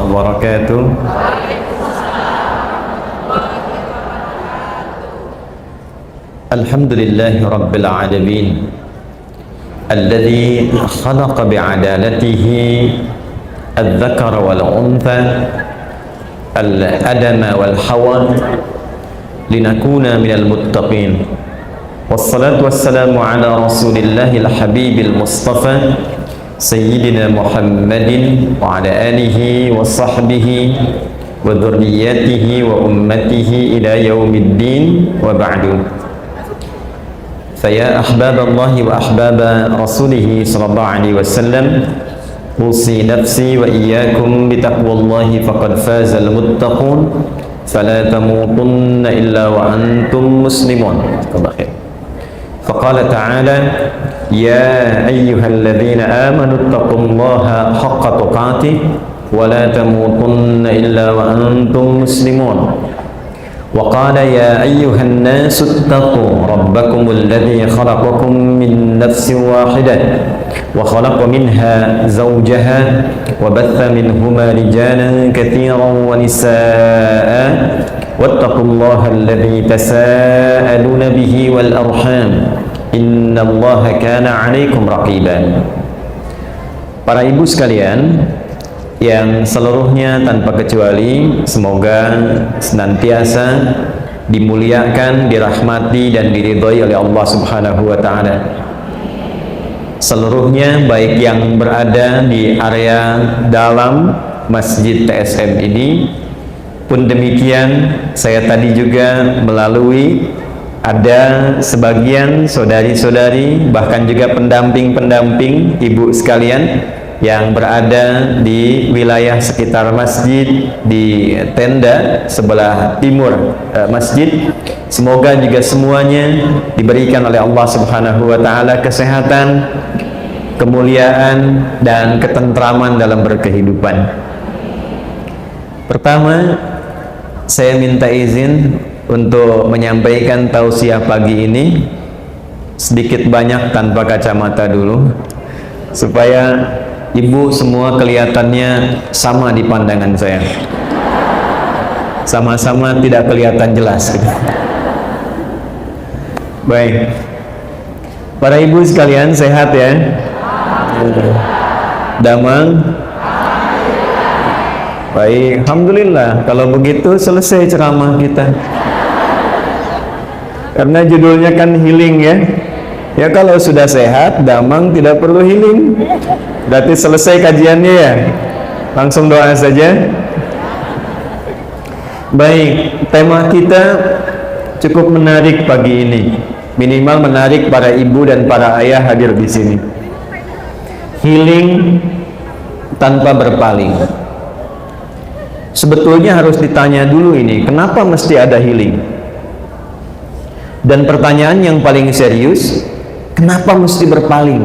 wabarakatuh. Alhamdulillahi rabbil alamin, alladhi khalaqa bi'adalatihi al-dhakara wal-untha, al-adama wal-hawa, linakuna minal muttaqin. Wassalatu wassalamu ala rasulillahil habibil mustafa sayyidina Muhammadin wa ala alihi wa sahbihi wa dhurriyyatihi wa ummatihi ila yaumiddin wa ba'du. Faya ahbaballahi wa ahbaba rasulihi sallallahu alaihi wasallam, usi nafsi wa iyyakum bitaqwallahi faqad fazal muttaqun, fala tamutunna illa wa antum muslimun. Faqala ta'ala, ya ayyuhalladzina amanu taqullaha haqqa tuqatih wa la tamutunna illa wa antum muslimun. وقال يا أيها الناس اتقوا ربكم الذي خلقكم من نفس واحدة وخلق منها زوجها وبث منهما رجالا كثيرا ونساء واتقوا الله الذي تساءلون به والأرحام إن الله كان عليكم رقيبا. Para ibu sekalian yang seluruhnya tanpa kecuali semoga senantiasa dimuliakan, dirahmati dan diridhoi oleh Allah Subhanahu wa taala. Seluruhnya baik yang berada di area dalam Masjid TSM ini pun demikian, saya tadi juga melalui ada sebagian saudari-saudari bahkan juga pendamping-pendamping ibu sekalian yang berada di wilayah sekitar masjid, di tenda sebelah timur masjid. Semoga juga semuanya diberikan oleh Allah Subhanahu wa taala kesehatan, kemuliaan dan ketentraman dalam berkehidupan. Pertama, saya minta izin untuk menyampaikan tausiah pagi ini sedikit banyak tanpa kacamata dulu, supaya ibu semua kelihatannya sama di pandangan saya, sama-sama tidak kelihatan jelas. Baik, para ibu sekalian sehat ya? Damang? Baik, alhamdulillah. Kalau begitu selesai ceramah kita, karena judulnya kan healing ya. Ya kalau sudah sehat, damang, tidak perlu healing. Berarti selesai kajiannya ya. Langsung doa saja. Baik, tema kita cukup menarik pagi ini. Minimal menarik para ibu dan para ayah hadir di sini. Healing tanpa berpaling. Sebetulnya harus ditanya dulu ini, kenapa mesti ada healing? Dan pertanyaan yang paling serius, kenapa mesti berpaling?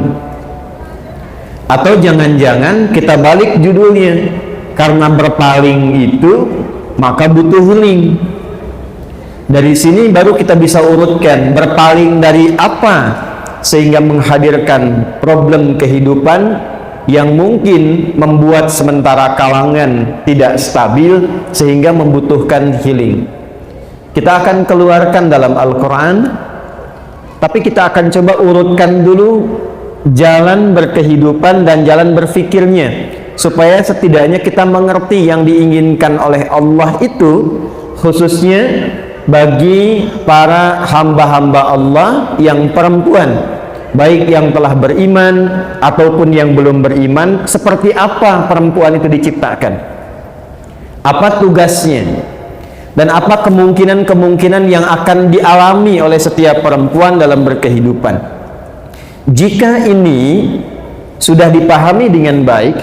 Atau jangan-jangan kita balik judulnya, karena berpaling itu maka butuh healing. Dari sini baru kita bisa urutkan berpaling dari apa sehingga menghadirkan problem kehidupan yang mungkin membuat sementara kalangan tidak stabil sehingga membutuhkan healing. Kita akan keluarkan dalam Al-Quran, tapi kita akan coba urutkan dulu jalan berkehidupan dan jalan berfikirnya, supaya setidaknya kita mengerti yang diinginkan oleh Allah itu, khususnya bagi para hamba-hamba Allah yang perempuan, baik yang telah beriman ataupun yang belum beriman. Seperti apa perempuan itu diciptakan, apa tugasnya, dan apa kemungkinan-kemungkinan yang akan dialami oleh setiap perempuan dalam berkehidupan. Jika ini sudah dipahami dengan baik,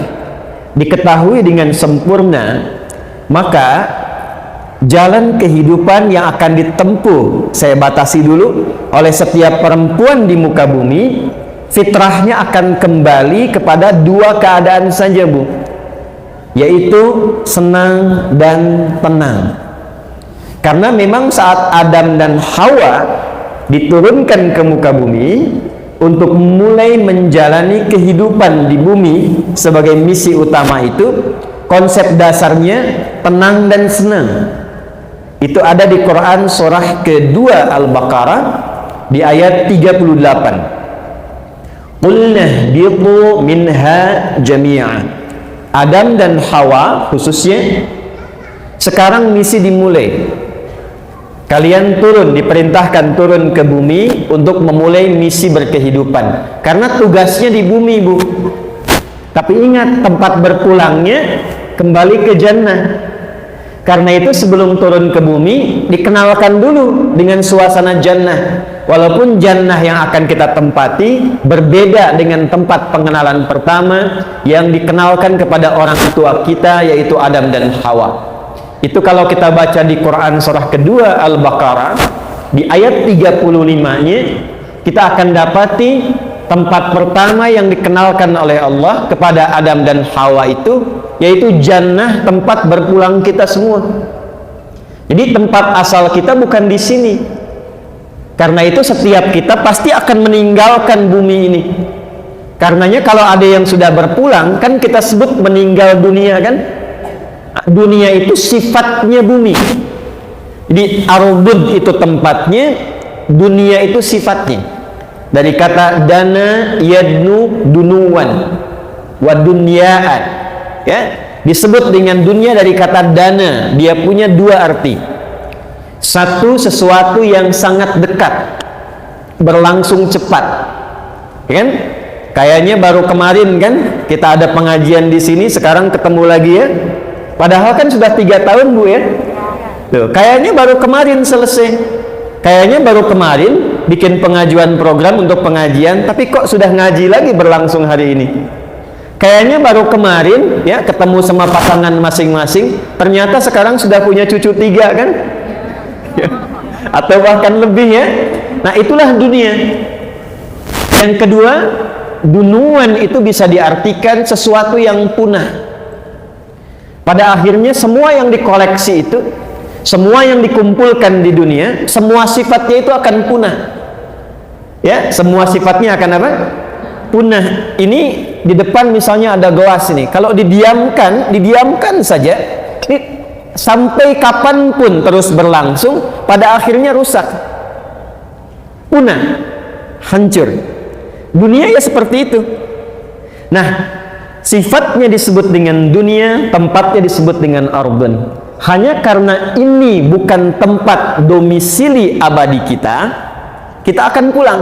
diketahui dengan sempurna, maka jalan kehidupan yang akan ditempuh, saya batasi dulu, oleh setiap perempuan di muka bumi, fitrahnya akan kembali kepada dua keadaan saja, Bu, yaitu senang dan tenang. Karena memang saat Adam dan Hawa diturunkan ke muka bumi untuk mulai menjalani kehidupan di bumi sebagai misi utama itu, konsep dasarnya tenang dan senang. Itu ada di Quran surah kedua Al-Baqarah di ayat 38. Qulna biqu minha jami'a. Adam dan Hawa khususnya sekarang misi dimulai. Kalian turun, diperintahkan turun ke bumi untuk memulai misi berkehidupan. Karena tugasnya di bumi, Bu. Tapi ingat, tempat berpulangnya kembali ke jannah. Karena itu sebelum turun ke bumi, dikenalkan dulu dengan suasana jannah. Walaupun jannah yang akan kita tempati berbeda dengan tempat pengenalan pertama yang dikenalkan kepada orang tua kita, yaitu Adam dan Hawa. Itu kalau kita baca di Quran surah kedua Al-Baqarah di ayat 35-nya, kita akan dapati tempat pertama yang dikenalkan oleh Allah kepada Adam dan Hawa itu yaitu jannah, tempat berpulang kita semua. Jadi tempat asal kita bukan di sini. Karena itu setiap kita pasti akan meninggalkan bumi ini. Karenanya kalau ada yang sudah berpulang, kan kita sebut meninggal dunia, kan? Dunia itu sifatnya bumi. Jadi ardud itu tempatnya, dunia itu sifatnya. Dari kata dana yadnu dunuwan wa dunyaan, ya, disebut dengan dunia dari kata dana. Dia punya dua arti. Satu, sesuatu yang sangat dekat, berlangsung cepat, kan? Kayaknya baru kemarin kan kita ada pengajian di sini, sekarang ketemu lagi ya. Padahal kan sudah 3 tahun, Bu, ya. Tuh, kayaknya baru kemarin selesai. Kayaknya baru kemarin bikin pengajuan program untuk pengajian, tapi kok sudah ngaji lagi berlangsung hari ini. Kayaknya baru kemarin ya ketemu sama pasangan masing-masing, ternyata sekarang sudah punya cucu 3, kan? Atau bahkan lebih, ya. Nah, itulah dunia. Yang kedua, dunuan itu bisa diartikan sesuatu yang punah. Pada akhirnya semua yang dikoleksi itu, semua yang dikumpulkan di dunia, semua sifatnya itu akan punah. Ya, semua sifatnya akan apa? Punah. Ini di depan misalnya ada gelas ini. Kalau didiamkan saja, ini sampai kapanpun terus berlangsung, pada akhirnya rusak, punah, hancur. Dunia ya seperti itu. Nah, sifatnya disebut dengan dunia, tempatnya disebut dengan ardun. Hanya karena ini bukan tempat domisili abadi kita, kita akan pulang.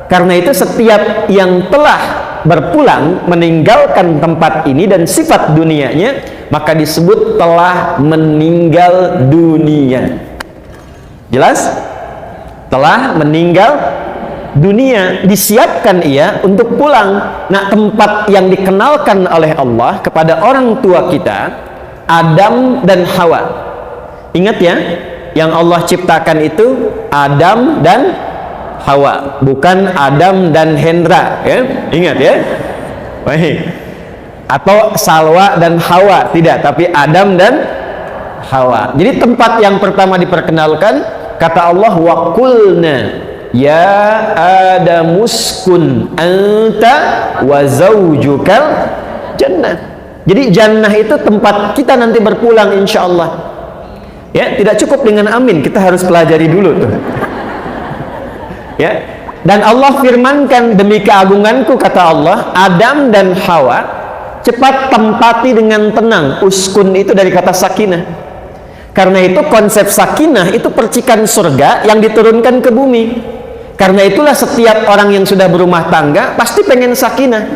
Karena itu setiap yang telah berpulang meninggalkan tempat ini dan sifat dunianya, maka disebut telah meninggal dunia. Jelas? Telah meninggal dunia, disiapkan ia untuk pulang. Nah, tempat yang dikenalkan oleh Allah kepada orang tua kita, Adam dan Hawa. Ingat ya, yang Allah ciptakan itu Adam dan Hawa, bukan Adam dan Hendra, ya. Ingat ya. Baik. Atau Salwa dan Hawa, tidak, tapi Adam dan Hawa. Jadi tempat yang pertama diperkenalkan, kata Allah, wa qulna ya adamuskun anta wa zaujukal jannah. Jadi jannah itu tempat kita nanti berpulang, insya Allah. Ya, tidak cukup dengan amin, kita harus pelajari dulu tuh. Ya, dan Allah firmankan, demi keagunganku, kata Allah, Adam dan Hawa cepat tempati dengan tenang. Uskun itu dari kata sakinah. Karena itu konsep sakinah itu percikan surga yang diturunkan ke bumi. Karena itulah setiap orang yang sudah berumah tangga pasti pengen sakinah.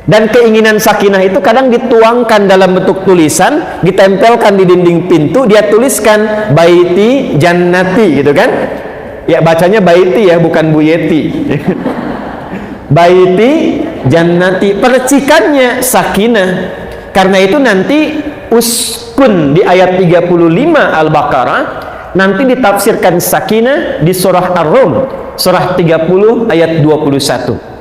Dan keinginan sakinah itu kadang dituangkan dalam bentuk tulisan, ditempelkan di dinding pintu, dia tuliskan baiti jannati, gitu kan? Ya, bacanya baiti ya, bukan Bu Yeti. Baiti jannati, percikannya sakinah. Karena itu nanti uskun di ayat 35 Al-Baqarah nanti ditafsirkan sakinah di surah Ar-Rum, surah 30 ayat 21.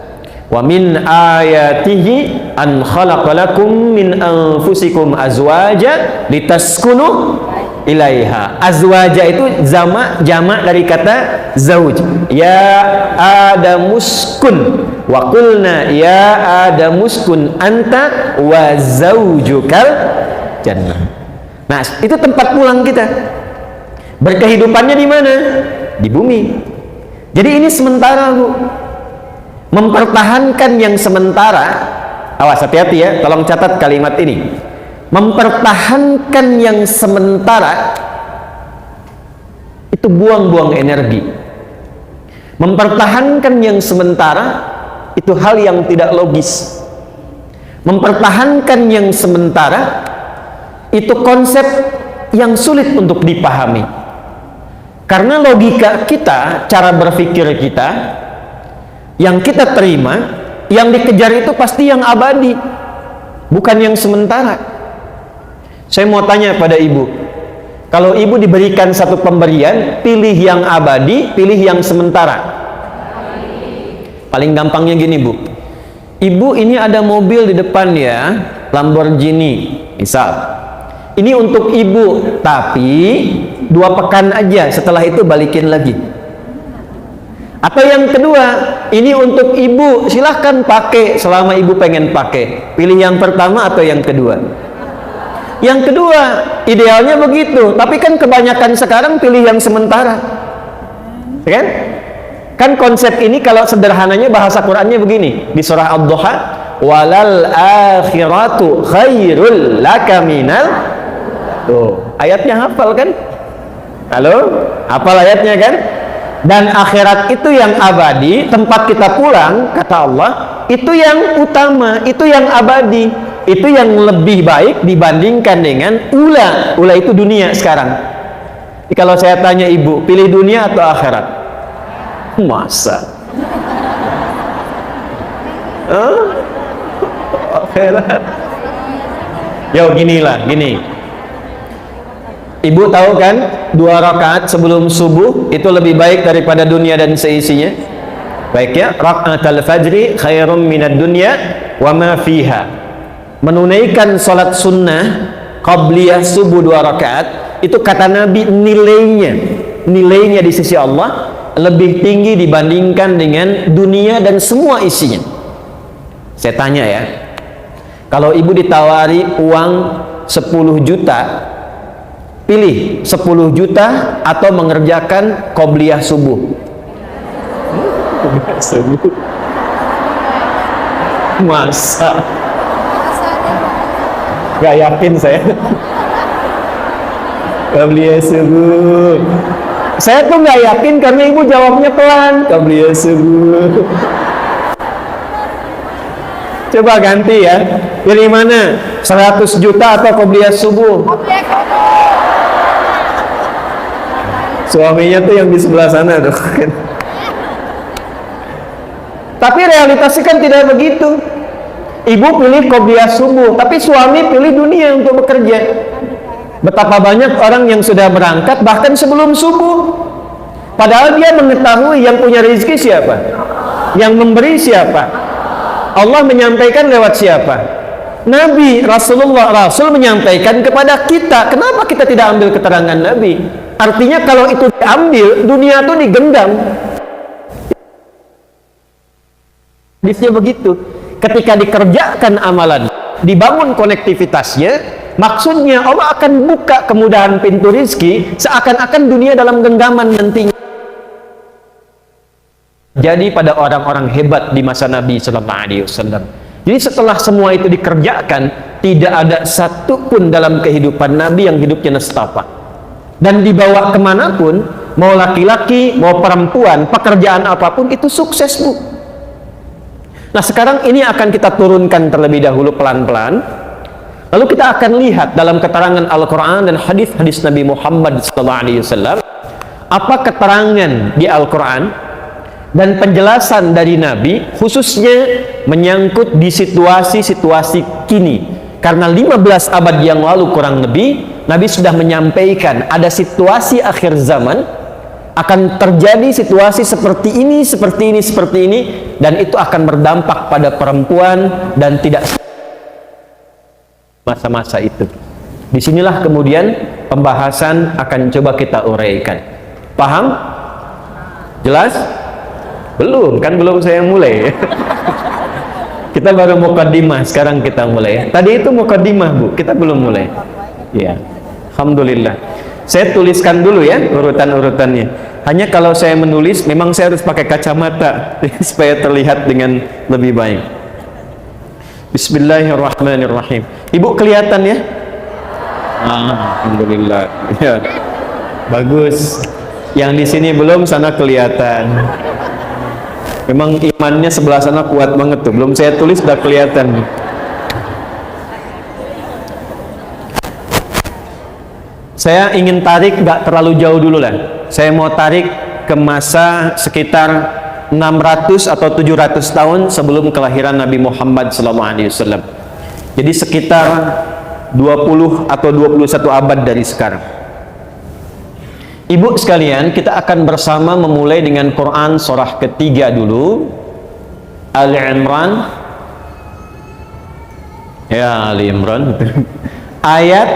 Wa min ayatihi an khalaqalakum min anfusikum azwaja litaskunu ilaiha. Azwaja itu jamak dari kata zauj. Ya adamuskun wa qulna ya adamuskun anta wa zaujukal jannah. Nah, itu tempat pulang kita. Berkehidupannya di mana? Di bumi. Jadi ini sementara, Bu. Mempertahankan yang sementara. Awas, hati-hati ya, tolong catat kalimat ini. Mempertahankan yang sementara itu buang-buang energi. Mempertahankan yang sementara itu hal yang tidak logis. Mempertahankan yang sementara itu konsep yang sulit untuk dipahami. Karena logika kita, cara berpikir kita, yang kita terima, yang dikejar itu pasti yang abadi, bukan yang sementara. Saya mau tanya pada ibu, kalau ibu diberikan satu pemberian, pilih yang abadi, pilih yang sementara. Paling gampangnya gini, Bu. Ibu, ini ada mobil di depan ya, Lamborghini, misal. Ini untuk ibu, tapi 2 pekan aja, setelah itu balikin lagi. Atau yang kedua, ini untuk ibu, silahkan pakai selama ibu pengen pakai. Pilih yang pertama atau yang kedua? Yang kedua, idealnya begitu. Tapi kan kebanyakan sekarang pilih yang sementara, kan? Kan konsep ini kalau sederhananya bahasa Qurannya begini di surah Ad-Duha, walal akhiratu khairul laka minal. Tuh, ayatnya hafal kan? Halo? Hafal ayatnya kan? Dan akhirat itu yang abadi, tempat kita pulang, kata Allah, itu yang utama, itu yang abadi, itu yang lebih baik dibandingkan dengan ula. Ula itu dunia sekarang. Jadi kalau saya tanya ibu, pilih dunia atau akhirat? Masa? Akhirat. Yo, ginilah, gini. Ibu tahu kan 2 rakaat sebelum subuh itu lebih baik daripada dunia dan seisinya? Baik ya, rakaatul fajri khairum minad dunya wa ma fiha. Menunaikan salat sunnah qabliyah subuh 2 rakaat itu kata Nabi nilainya di sisi Allah lebih tinggi dibandingkan dengan dunia dan semua isinya. Saya tanya ya, kalau ibu ditawari uang 10 juta, pilih 10 juta atau mengerjakan qobliyah subuh? Masa? Gak yakin saya. Qobliyah subuh. Saya tuh gak yakin karena ibu jawabnya pelan. Qobliyah subuh. Coba ganti ya. Pilih mana? 100 juta atau qobliyah subuh? Suaminya tuh yang di sebelah sana tuh. Tapi realitasnya kan tidak begitu. Ibu pilih qobliyah subuh, tapi suami pilih dunia untuk bekerja. Betapa banyak orang yang sudah berangkat bahkan sebelum subuh, padahal dia mengetahui yang punya rezeki siapa, yang memberi siapa. Allah menyampaikan lewat siapa? Nabi, Rasul menyampaikan kepada kita. Kenapa kita tidak ambil keterangan Nabi? Artinya kalau itu diambil, dunia itu digendam. Hadisnya begitu. Ketika dikerjakan amalan, dibangun konektivitasnya, maksudnya Allah akan buka kemudahan pintu rizki, seakan-akan dunia dalam genggaman nantinya. Jadi pada orang-orang hebat di masa Nabi Sallallahu Alaihi Wasallam. Jadi setelah semua itu dikerjakan, tidak ada satupun dalam kehidupan Nabi yang hidupnya nestapa. Dan dibawa kemanapun, mau laki-laki, mau perempuan, pekerjaan apapun itu sukses, Bu. Nah sekarang ini akan kita turunkan terlebih dahulu pelan-pelan. Lalu kita akan lihat dalam keterangan Al-Quran dan hadis-hadis Nabi Muhammad SAW, apa keterangan di Al-Quran dan penjelasan dari Nabi, khususnya menyangkut di situasi-situasi kini. Karena 15 abad yang lalu kurang lebih, Nabi sudah menyampaikan ada situasi akhir zaman akan terjadi situasi seperti ini, seperti ini, seperti ini, dan itu akan berdampak pada perempuan dan tidak masa-masa itu. Disinilah kemudian pembahasan akan coba kita uraikan. Paham? Jelas? Belum, kan belum saya mulai. Kita baru mukaddimah, sekarang kita mulai. Tadi itu mukaddimah, Bu, kita belum mulai. Ya, alhamdulillah. Saya tuliskan dulu ya urutan-urutannya. Hanya kalau saya menulis, memang saya harus pakai kacamata supaya terlihat dengan lebih baik. Bismillahirrahmanirrahim. Ibu kelihatan ya? Alhamdulillah. Ya. Bagus. Yang di sini belum, sana kelihatan. Memang imannya sebelah sana kuat banget tuh. Belum saya tulis sudah kelihatan. Saya ingin tarik gak terlalu jauh dulu lah. Saya mau tarik ke masa sekitar 600 atau 700 tahun sebelum kelahiran Nabi Muhammad SAW. Jadi sekitar 20 atau 21 abad dari sekarang. Ibu sekalian, kita akan bersama memulai dengan Quran surah ketiga dulu, Ali Imran. Ya, Ali Imran. Ayat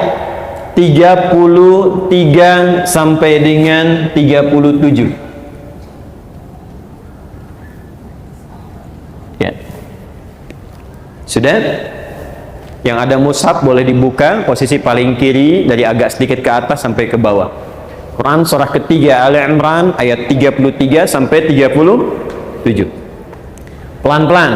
33 sampai dengan 37. Ya. Sudah? Yang ada mushaf boleh dibuka, posisi paling kiri dari agak sedikit ke atas sampai ke bawah. Quran surah ketiga Ali Imran ayat 33 sampai 37. Pelan-pelan.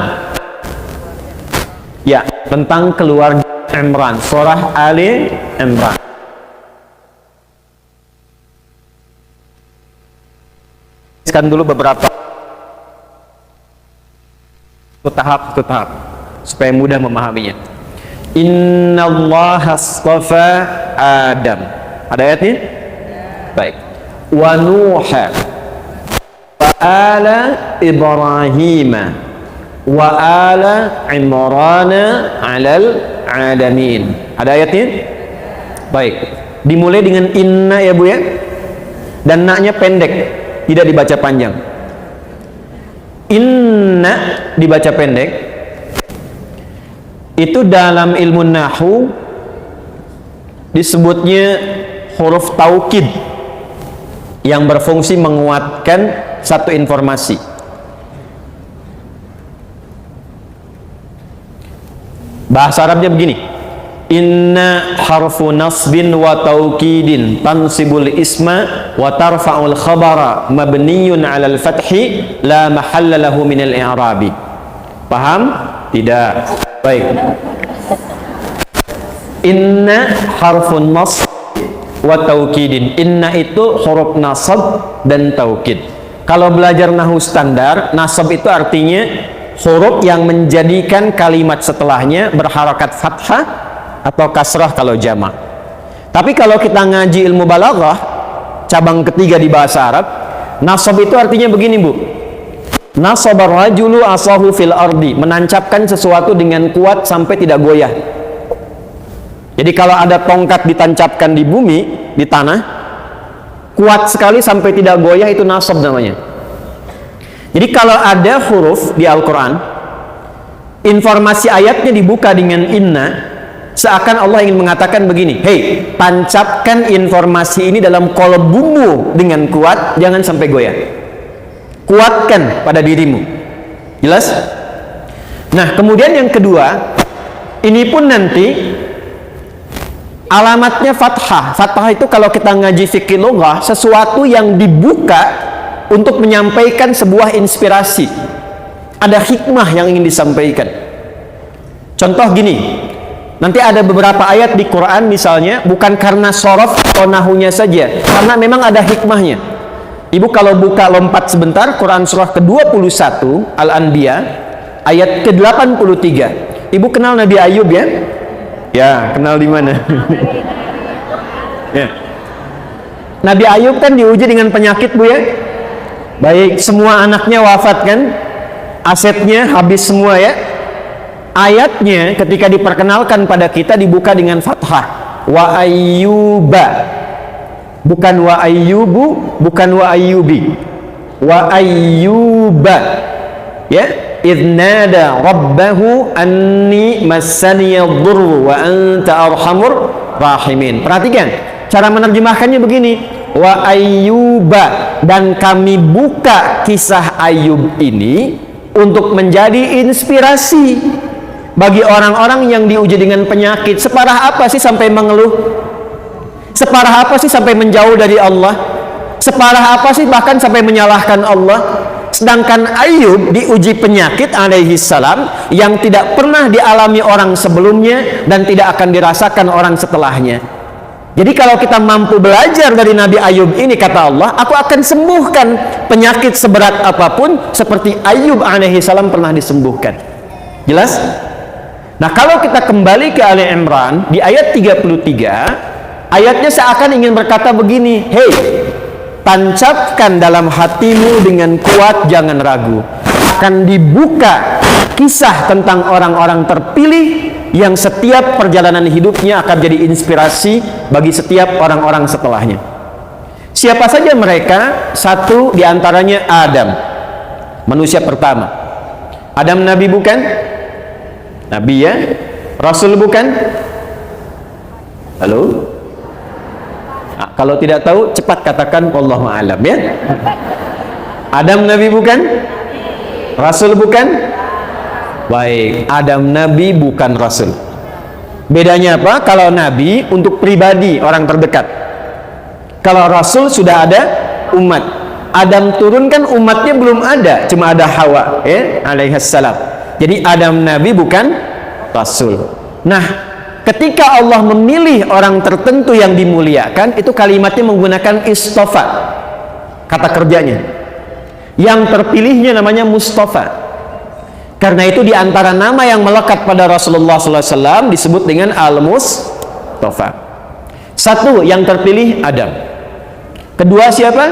Ya, tentang keluarga Imran, surah Ali Imran. Sekarang dulu beberapa tahap supaya mudah memahaminya. Innallaha astafa Adam. Ada ayatnya? Baik. Wa Nuha wa ala Ibrahim wa ala Imran 'alal 'alamin. Ada ayatnya? Baik. Dimulai dengan inna ya Bu ya. Dan na-nya pendek, tidak dibaca panjang. Inna dibaca pendek. Itu dalam ilmu nahwu disebutnya huruf taukid yang berfungsi menguatkan satu informasi. Bahasa Arabnya begini. Inna harfu nasbin wa taukidin tansibul isma wa tarfa'ul khabara mabniyun 'alal fathi la mahalla lahu minal i'rabi. Paham? Tidak. Baik. Inna harfun nasb wa taukidin. Inna itu huruf nasab dan taukid. Kalau belajar nahwu standar, nasab itu artinya huruf yang menjadikan kalimat setelahnya berharakat fathah atau kasrah kalau jamak. Tapi kalau kita ngaji ilmu balaghah, cabang ketiga di bahasa Arab, nasab itu artinya begini Bu. Nasabar rajulu asahu fil ardi, menancapkan sesuatu dengan kuat sampai tidak goyah. Jadi kalau ada tongkat ditancapkan di bumi, di tanah, kuat sekali sampai tidak goyah, itu nasab namanya. Jadi kalau ada huruf di Al-Quran, informasi ayatnya dibuka dengan inna, seakan Allah ingin mengatakan begini, hei, tancapkan informasi ini dalam qalbumu dengan kuat, jangan sampai goyah. Kuatkan pada dirimu. Jelas? Nah, kemudian yang kedua, ini pun nanti alamatnya fathah. Fathah itu kalau kita ngaji fikih lughah, sesuatu yang dibuka untuk menyampaikan sebuah inspirasi. Ada hikmah yang ingin disampaikan. Contoh gini, nanti ada beberapa ayat di Quran misalnya, bukan karena sorof atau nahunya saja, karena memang ada hikmahnya. Ibu kalau buka lompat sebentar, Quran surah ke-21 Al-Anbiya ayat ke-83. Ibu kenal Nabi Ayub ya? Ya, kenal di mana? Ya. Nabi Ayub kan diuji dengan penyakit Bu ya. Baik, semua anaknya wafat kan, asetnya habis semua ya. Ayatnya ketika diperkenalkan pada kita dibuka dengan fathah. Wa ayyuba, bukan wa ayyubu, bukan wa ayyubi. Wa ayyuba, ya. Idnada rabbahu anni massaniyadh-dhurru wa anta arhamur rahimin. Perhatikan, cara menerjemahkannya begini. Wa ayyuba, dan kami buka kisah Ayub ini untuk menjadi inspirasi bagi orang-orang yang diuji dengan penyakit. Separah apa sih sampai mengeluh? Separah apa sih sampai menjauh dari Allah? Separah apa sih bahkan sampai menyalahkan Allah? Sedangkan Ayub diuji penyakit alaihi salam yang tidak pernah dialami orang sebelumnya dan tidak akan dirasakan orang setelahnya. Jadi kalau kita mampu belajar dari Nabi Ayub ini, kata Allah, aku akan sembuhkan penyakit seberat apapun seperti Ayub alaihi salam pernah disembuhkan. Jelas? Nah, kalau kita kembali ke Ali Imran di ayat 33, ayatnya seakan ingin berkata begini, hei, tancapkan dalam hatimu dengan kuat, jangan ragu. Akan dibuka kisah tentang orang-orang terpilih yang setiap perjalanan hidupnya akan jadi inspirasi bagi setiap orang-orang setelahnya. Siapa saja mereka? Satu diantaranya Adam, manusia pertama. Adam Nabi bukan? Nabi ya? Rasul bukan? Halo? Nah, kalau tidak tahu cepat katakan wallahu a'lam ya. Adam Nabi bukan? Rasul bukan? Baik, Adam Nabi bukan Rasul. Bedanya apa? Kalau Nabi untuk pribadi orang terdekat, kalau Rasul sudah ada umat. Adam turun kan umatnya belum ada, cuma ada Hawa ya, alaihissalam. Jadi Adam Nabi bukan Rasul. Nah, ketika Allah memilih orang tertentu yang dimuliakan, itu kalimatnya menggunakan istofa, kata kerjanya. Yang terpilihnya namanya Mustafa. Karena itu diantara nama yang melekat pada Rasulullah SAW disebut dengan Al-Mustafa. Satu, yang terpilih Adam. Kedua siapa?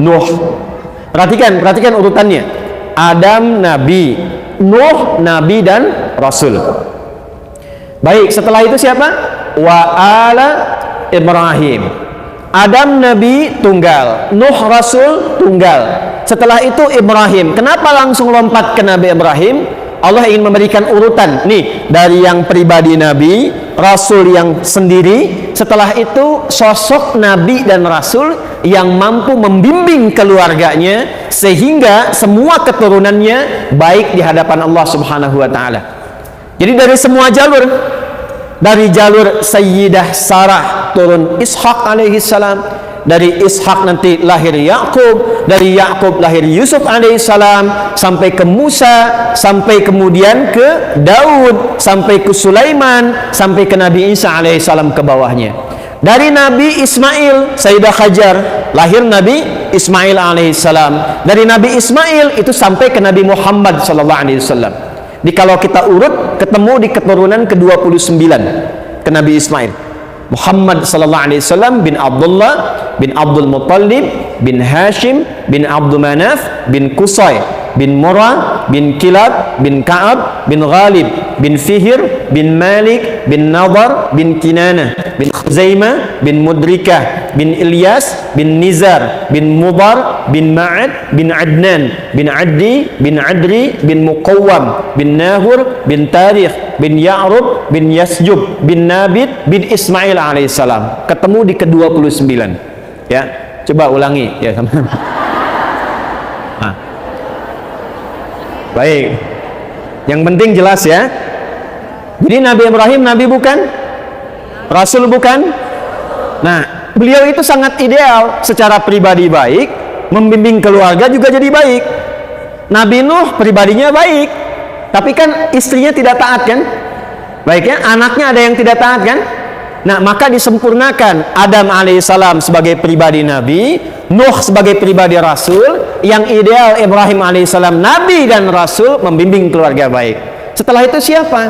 Nuh. Perhatikan urutannya. Adam Nabi, Nuh Nabi dan Rasul. Baik, setelah itu siapa? Wa ala Ibrahim. Adam Nabi tunggal, Nuh Rasul tunggal. Setelah itu Ibrahim. Kenapa langsung lompat ke Nabi Ibrahim? Allah ingin memberikan urutan nih, dari yang pribadi Nabi, Rasul yang sendiri. Setelah itu sosok Nabi dan Rasul yang mampu membimbing keluarganya sehingga semua keturunannya baik di hadapan Allah Subhanahu wa taala. Jadi dari semua jalur, dari jalur Sayyidah Sarah turun Ishak alaihi salam, dari Ishak nanti lahir Yakub, dari Yakub lahir Yusuf alaihissalam, sampai ke Musa, sampai kemudian ke Daud, sampai ke Sulaiman, sampai ke Nabi Isa alaihissalam ke bawahnya. Dari Nabi Ismail, Sayyidah Hajar, lahir Nabi Ismail alaihissalam. Dari Nabi Ismail itu sampai ke Nabi Muhammad sallallahu alaihi wasallam. Di kalau kita urut, ketemu di keturunan ke-29 ke Nabi Ismail. Muhammad sallallahu alaihi wasallam bin Abdullah bin Abdul Muttalib bin Hashim bin Abdul Manaf bin Qusay bin Murrah bin Kilab bin Ka'ab bin Ghalib bin Fihir bin Malik bin Nadar bin Kinanah bin Khuzaimah bin Mudrikah bin Ilyas bin Nizar bin Mudar bin Ma'ad bin Adnan bin Addi bin Adri bin Muqawwam bin Nahur bin Tarikh bin Ya'rub bin Yasjub bin Nabit bin Ismail alaihissalam. Ketemu di ke-29 ya. Coba ulangi ya. Nah. Baik, yang penting jelas ya. Jadi Nabi Ibrahim Nabi bukan? Rasul bukan? Nah, beliau itu sangat ideal secara pribadi baik, membimbing keluarga juga jadi baik. Nabi Nuh pribadinya baik, tapi kan istrinya tidak taat kan? Baiknya anaknya ada yang tidak taat kan? Nah, maka disempurnakan Adam alaihissalam sebagai pribadi Nabi, Nuh sebagai pribadi Rasul, yang ideal Ibrahim alaihissalam Nabi dan Rasul membimbing keluarga baik. Setelah itu siapa?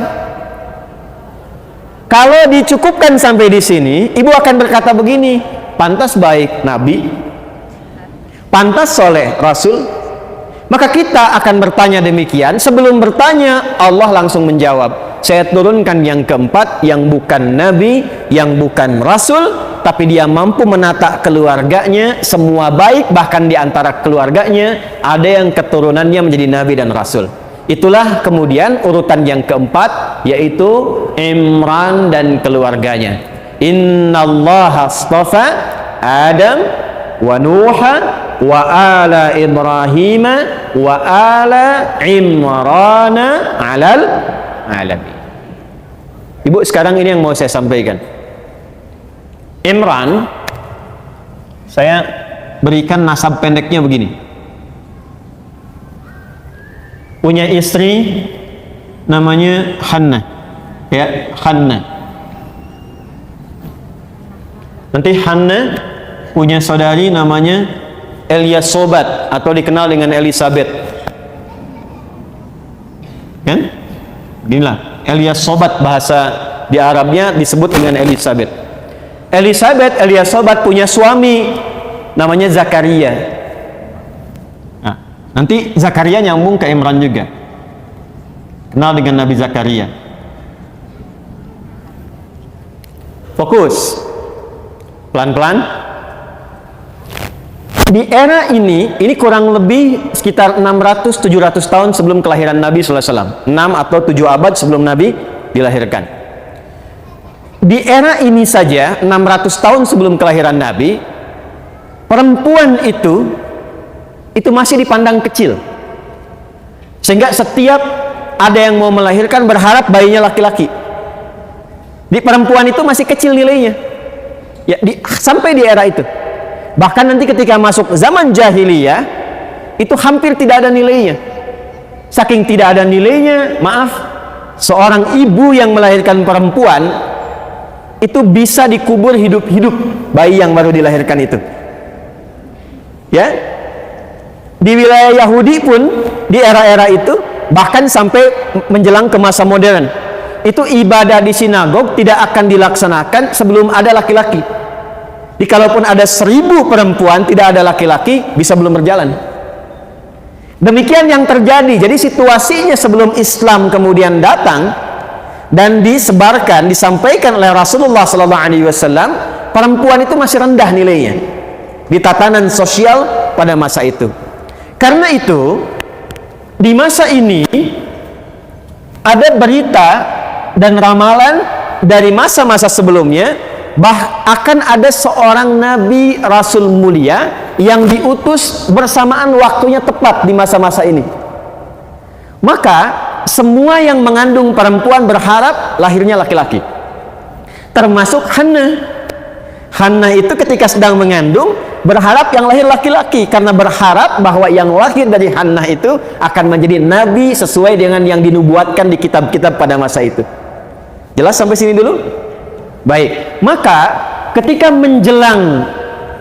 Kalau dicukupkan sampai di sini, ibu akan berkata begini, pantas baik Nabi, pantas soleh Rasul. Maka kita akan bertanya demikian. Sebelum bertanya, Allah langsung menjawab, saya turunkan yang keempat, yang bukan Nabi, yang bukan Rasul, tapi dia mampu menata keluarganya, semua baik, bahkan di antara keluarganya ada yang keturunannya menjadi Nabi dan Rasul. Itulah kemudian urutan yang keempat, yaitu Imran dan keluarganya. Innallaha astafa Adam wa Nuha wa ala Ibrahim wa ala Imrana alal alamin. Ibu, sekarang ini yang mau saya sampaikan. Imran, saya berikan nasab pendeknya begini. Punya istri namanya Hannah, ya, Hannah. Nanti Hannah punya saudari namanya Elyasobat atau dikenal dengan Elizabeth. Kan? Inilah Elyasobat, bahasa di Arabnya disebut dengan Elizabeth. Elyasobat punya suami namanya Zakaria. Nah, nanti Zakaria nyambung ke Imran juga. Kenal dengan Nabi Zakaria. Fokus. Pelan-pelan. Di era ini kurang lebih sekitar 600-700 tahun sebelum kelahiran Nabi SAW. 6 atau 7 abad sebelum Nabi dilahirkan. Di era ini saja, 600 tahun sebelum kelahiran Nabi, perempuan itu masih dipandang kecil. Sehingga setiap ada yang mau melahirkan berharap bayinya laki-laki. Di perempuan itu masih kecil nilainya. Ya, sampai di era itu. Bahkan nanti ketika masuk zaman jahiliyah, itu hampir tidak ada nilainya. Saking tidak ada nilainya, maaf, seorang ibu yang melahirkan perempuan itu bisa dikubur hidup-hidup, bayi yang baru dilahirkan itu. Ya, di wilayah Yahudi pun di era-era itu, bahkan sampai menjelang ke masa modern, itu ibadah di sinagog tidak akan dilaksanakan sebelum ada laki-laki. Kalaupun ada 1000 perempuan, tidak ada laki-laki, bisa belum berjalan. Demikian yang terjadi. Jadi situasinya sebelum Islam kemudian datang dan disebarkan, disampaikan oleh Rasulullah SAW, perempuan itu masih rendah nilainya di tatanan sosial pada masa itu. Karena itu, di masa ini ada berita dan ramalan dari masa-masa sebelumnya, akan ada seorang Nabi Rasul mulia yang diutus bersamaan waktunya tepat di masa-masa ini. Maka semua yang mengandung perempuan berharap lahirnya laki-laki, termasuk Hannah. Hannah itu ketika sedang mengandung berharap yang lahir laki-laki, karena berharap bahwa yang lahir dari Hannah itu akan menjadi nabi sesuai dengan yang dinubuatkan di kitab-kitab pada masa itu. Jelas sampai sini dulu? Baik, maka ketika menjelang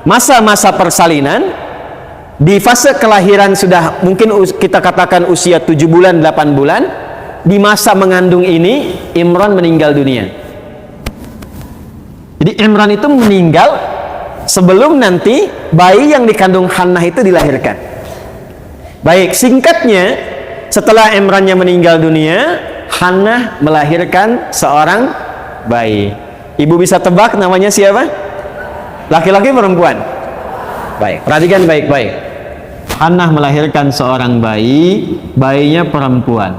masa-masa persalinan, di fase kelahiran sudah mungkin kita katakan usia 7 bulan, 8 bulan, di masa mengandung ini Imran meninggal dunia. Jadi Imran itu meninggal sebelum nanti bayi yang dikandung Hannah itu dilahirkan. Baik, singkatnya, setelah Imrannya meninggal dunia, Hannah melahirkan seorang bayi. Ibu bisa tebak namanya siapa? Laki-laki perempuan? Baik, perhatikan baik-baik. Hannah melahirkan seorang bayi, bayinya perempuan.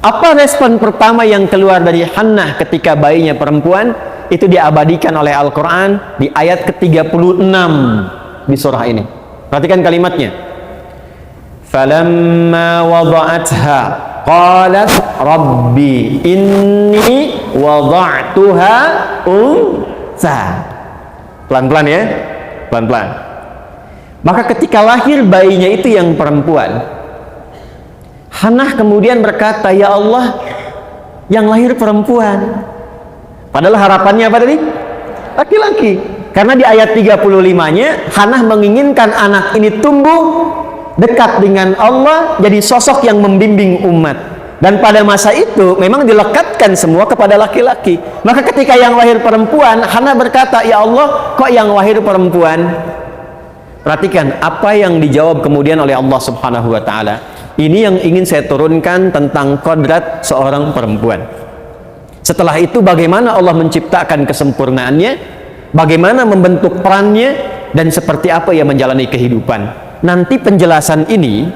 Apa respon pertama yang keluar dari Hannah ketika bayinya perempuan? Itu diabadikan oleh Al-Quran di ayat ke-36 di surah ini. Perhatikan kalimatnya. Falamma wada'atha qalat rabbi inni wada'tuha untha. Pelan-pelan ya, pelan-pelan. Maka ketika lahir bayinya itu yang perempuan, Hannah kemudian berkata, ya Allah, yang lahir perempuan. Padahal harapannya apa tadi? Laki-laki. Karena di ayat 35-nya Hannah menginginkan anak ini tumbuh dekat dengan Allah, jadi sosok yang membimbing umat. Dan pada masa itu memang dilekatkan semua kepada laki-laki. Maka ketika yang lahir perempuan, Hannah berkata, ya Allah, kok yang lahir perempuan? Perhatikan apa yang dijawab kemudian oleh Allah Subhanahu wa Ta'ala. Ini yang ingin saya turunkan tentang kodrat seorang perempuan. Setelah itu bagaimana Allah menciptakan kesempurnaannya, bagaimana membentuk perannya, dan seperti apa ia menjalani kehidupan. Nanti penjelasan ini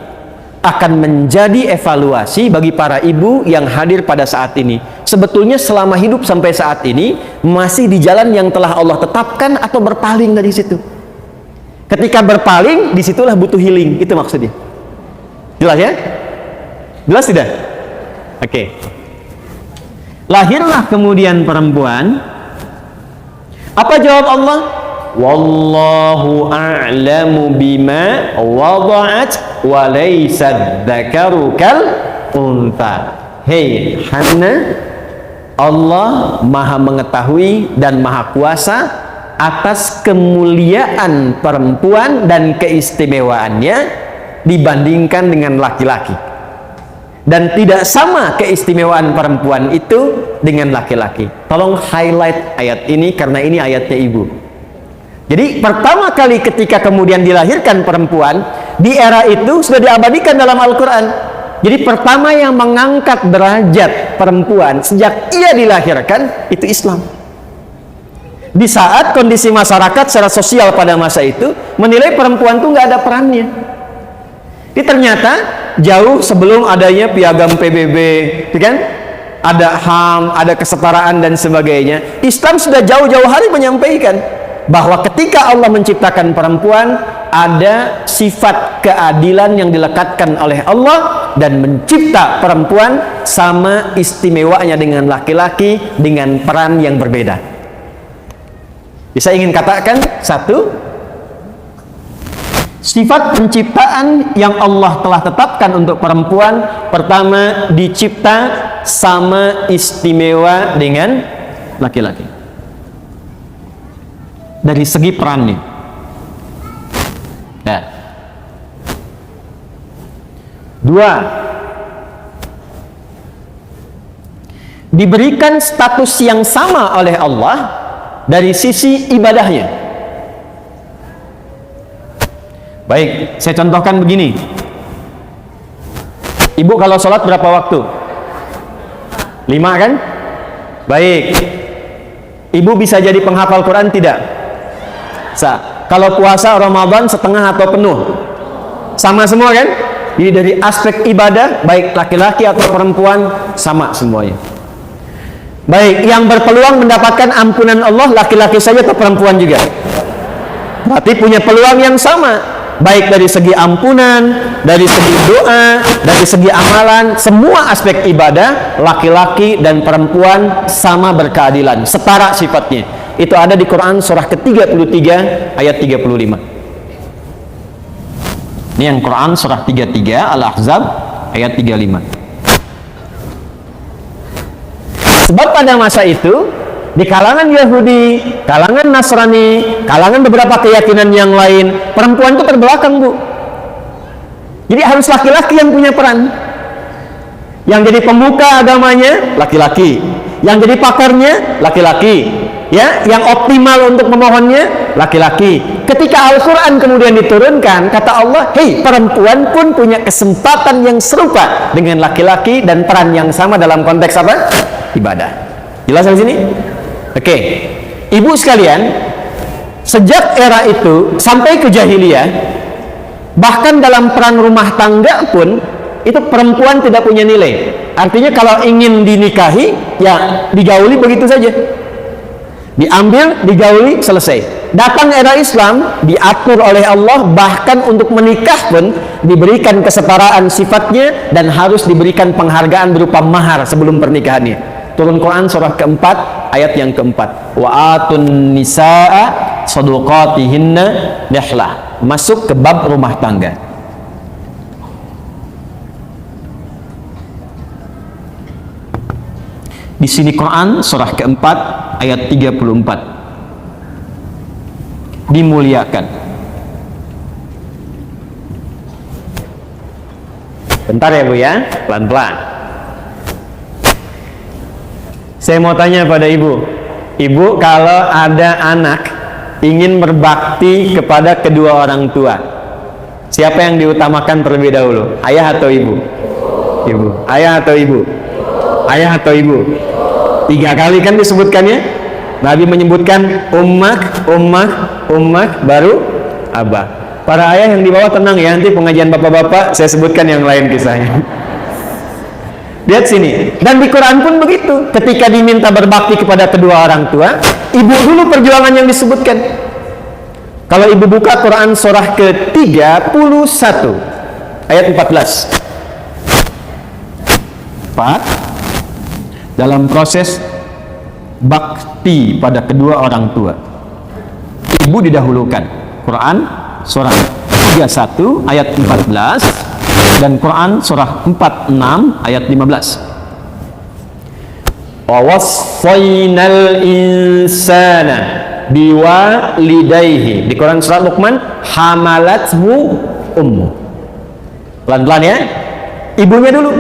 akan menjadi evaluasi bagi para ibu yang hadir pada saat ini. Sebetulnya selama hidup sampai saat ini masih di jalan yang telah Allah tetapkan atau berpaling dari situ. Ketika berpaling, disitulah butuh healing. Itu maksudnya. Jelas ya? Jelas tidak? Oke. Lahirlah kemudian perempuan. Apa jawab Allah? Wallahu a'lamu bima wada'at wa laysa dzakaru kal unta. Hei Hana, Allah maha mengetahui dan maha kuasa atas kemuliaan perempuan dan keistimewaannya dibandingkan dengan laki-laki. Dan tidak sama keistimewaan perempuan itu dengan laki-laki. Tolong highlight ayat ini karena ini ayatnya ibu. Jadi pertama kali ketika kemudian dilahirkan perempuan, di era itu sudah diabadikan dalam Al-Quran. Jadi pertama yang mengangkat derajat perempuan sejak ia dilahirkan itu Islam. Di saat kondisi masyarakat secara sosial pada masa itu menilai perempuan itu nggak ada perannya. Ini ternyata jauh sebelum adanya piagam PBB, kan? Ada HAM, ada kesetaraan dan sebagainya. Islam sudah jauh-jauh hari menyampaikan bahwa ketika Allah menciptakan perempuan, ada sifat keadilan yang dilekatkan oleh Allah dan mencipta perempuan sama istimewanya dengan laki-laki dengan peran yang berbeda. Bisa ingin katakan satu, sifat penciptaan yang Allah telah tetapkan untuk perempuan, pertama dicipta sama istimewa dengan laki-laki dari segi perannya. Nah, dua, diberikan status yang sama oleh Allah dari sisi ibadahnya. Baik, saya contohkan begini. Ibu kalau sholat berapa waktu? 5 kan? Baik. Ibu bisa jadi penghafal Quran tidak? Kalau puasa Ramadan setengah atau penuh? Sama semua kan? Jadi dari aspek ibadah, baik laki-laki atau perempuan, sama semuanya. Baik, yang berpeluang mendapatkan ampunan Allah laki-laki saja atau perempuan juga? Berarti punya peluang yang sama, baik dari segi ampunan, dari segi doa, dari segi amalan, semua aspek ibadah laki-laki dan perempuan sama berkeadilan, setara sifatnya. Itu ada di Quran surah ke-33 ayat 35. Ini yang Quran surah 33 Al-Ahzab ayat 35. Sebab pada masa itu di kalangan Yahudi, kalangan Nasrani, kalangan beberapa keyakinan yang lain, perempuan itu terbelakang, Bu. Jadi harus laki-laki yang punya peran. Yang jadi pemuka agamanya laki-laki, yang jadi pakarnya laki-laki, ya, yang optimal untuk memohonnya laki-laki. Ketika Al-Quran kemudian diturunkan, kata Allah, hei, perempuan pun punya kesempatan yang serupa dengan laki-laki dan peran yang sama dalam konteks apa? Ibadah. Jelas di sini? Oke. Ibu sekalian, sejak era itu sampai ke jahiliyah, bahkan dalam peran rumah tangga pun itu perempuan tidak punya nilai. Artinya kalau ingin dinikahi, ya digauli begitu saja. Diambil, digauli, selesai. Datang era Islam, diatur oleh Allah, bahkan untuk menikah pun diberikan kesetaraan sifatnya dan harus diberikan penghargaan berupa mahar sebelum pernikahannya. Turun Quran surah keempat, ayat yang keempat. Wa atun nisaa sadaqatihinna nihlah. Masuk ke bab rumah tangga. Di sini Quran surah keempat ayat 34 dimuliakan. Bentar ya Bu ya, pelan-pelan. Saya mau tanya pada Ibu, Ibu kalau ada anak ingin berbakti kepada kedua orang tua, siapa yang diutamakan terlebih dahulu? Ayah atau ibu? Ibu. Ayah atau ibu? Ayah atau ibu? 3 kali kan disebutkannya. Nabi menyebutkan ummak, baru abah. Para ayah yang di bawah tenang ya, nanti pengajian bapak-bapak saya sebutkan yang lain kisahnya. Lihat sini. Dan di Quran pun begitu. Ketika diminta berbakti kepada kedua orang tua, ibu dulu perjuangan yang disebutkan. Kalau ibu buka Quran surah ke-31 ayat 14. 4. Dalam proses bakti pada kedua orang tua, ibu didahulukan. Quran surah 31 ayat 14 dan Quran surah 46 ayat 15. Wa wassaynal insana biwalidayhi. Di Quran surah Luqman, hamalathu ummu. Pelan-pelan ya, ibunya dulu.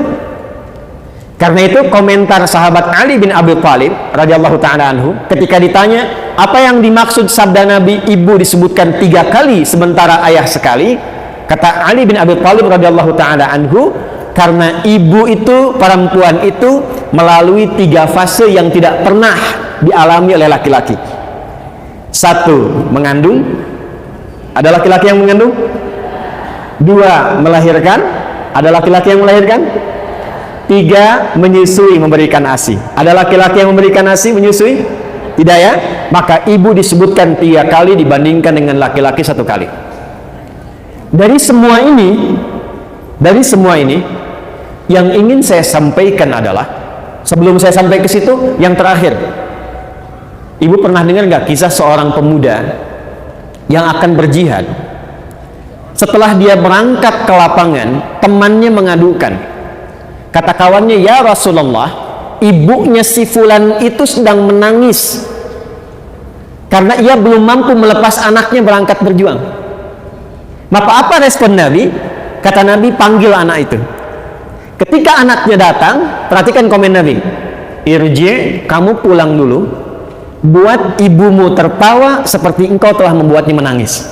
Karena itu komentar sahabat Ali bin Abi Thalib radhiyallahu ta'ala anhu ketika ditanya apa yang dimaksud sabda Nabi ibu disebutkan 3 kali sementara ayah sekali, kata Ali bin Abi Thalib radhiyallahu ta'ala anhu, karena ibu itu, perempuan itu melalui 3 fase yang tidak pernah dialami oleh laki-laki. 1, mengandung, ada laki-laki yang mengandung. 2, melahirkan, ada laki-laki yang melahirkan. 3, menyusui, memberikan ASI. Ada laki-laki yang memberikan ASI, menyusui? Tidak ya? Maka ibu disebutkan 3 kali dibandingkan dengan laki-laki 1 kali. Dari semua ini, yang ingin saya sampaikan adalah, sebelum saya sampai ke situ, yang terakhir, ibu pernah dengar nggak kisah seorang pemuda yang akan berjihad? Setelah dia berangkat ke lapangan, temannya mengadukan, kata kawannya, ya Rasulullah, ibunya si fulan itu sedang menangis karena ia belum mampu melepas anaknya berangkat berjuang. Maka apa respon Nabi? Kata Nabi, panggil anak itu. Ketika anaknya datang, perhatikan komen Nabi, irji, kamu pulang dulu, buat ibumu tertawa seperti engkau telah membuatnya menangis.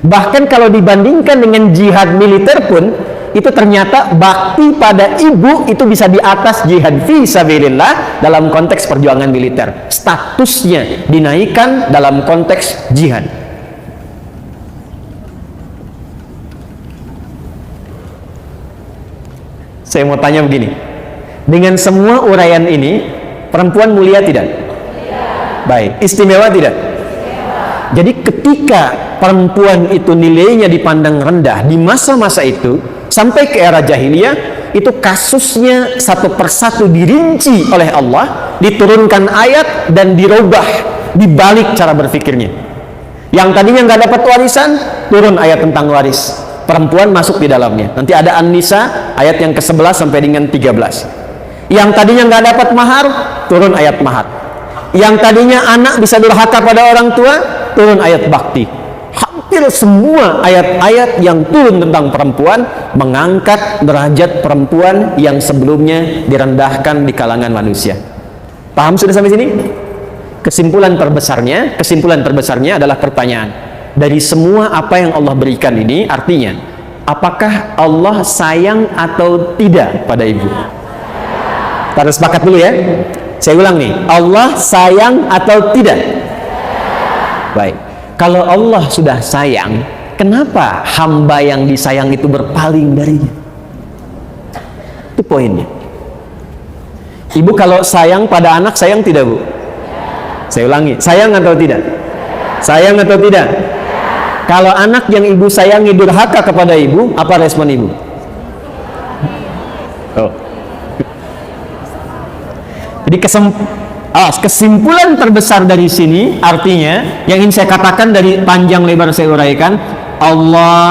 Bahkan kalau dibandingkan dengan jihad militer pun, itu ternyata bakti pada ibu itu bisa di atas jihad fi sabilillah dalam konteks perjuangan militer. Statusnya dinaikkan dalam konteks jihad. Saya mau tanya begini, dengan semua uraian ini, perempuan mulia tidak? Baik, istimewa tidak? Jadi ketika perempuan itu nilainya dipandang rendah di masa-masa itu, sampai ke era jahiliyah, itu kasusnya satu persatu dirinci oleh Allah, diturunkan ayat dan dirubah, dibalik cara berpikirnya. Yang tadinya nggak dapat warisan, turun ayat tentang waris, perempuan masuk di dalamnya. Nanti ada An-Nisa ayat yang ke-11 sampai dengan 13. Yang tadinya nggak dapat mahar, turun ayat mahar. Yang tadinya anak bisa durhaka pada orang tua, turun ayat bakti. Hampir semua ayat-ayat yang turun tentang perempuan mengangkat derajat perempuan yang sebelumnya direndahkan di kalangan manusia. Paham sudah sampai sini? Kesimpulan terbesarnya adalah pertanyaan. Dari semua apa yang Allah berikan ini, artinya apakah Allah sayang atau tidak pada ibu? Kita harus sepakat dulu ya. Saya ulang nih, Allah sayang atau tidak? Baik. Kalau Allah sudah sayang, kenapa hamba yang disayang itu berpaling darinya? Itu poinnya. Ibu kalau sayang pada anak, sayang tidak, Bu? Saya ulangi, sayang atau tidak? Sayang atau tidak? Kalau anak yang ibu sayangi durhaka kepada ibu, apa respon ibu? Oh. Jadi kesimpulan terbesar dari sini, artinya yang ingin saya katakan dari panjang lebar saya uraikan, Allah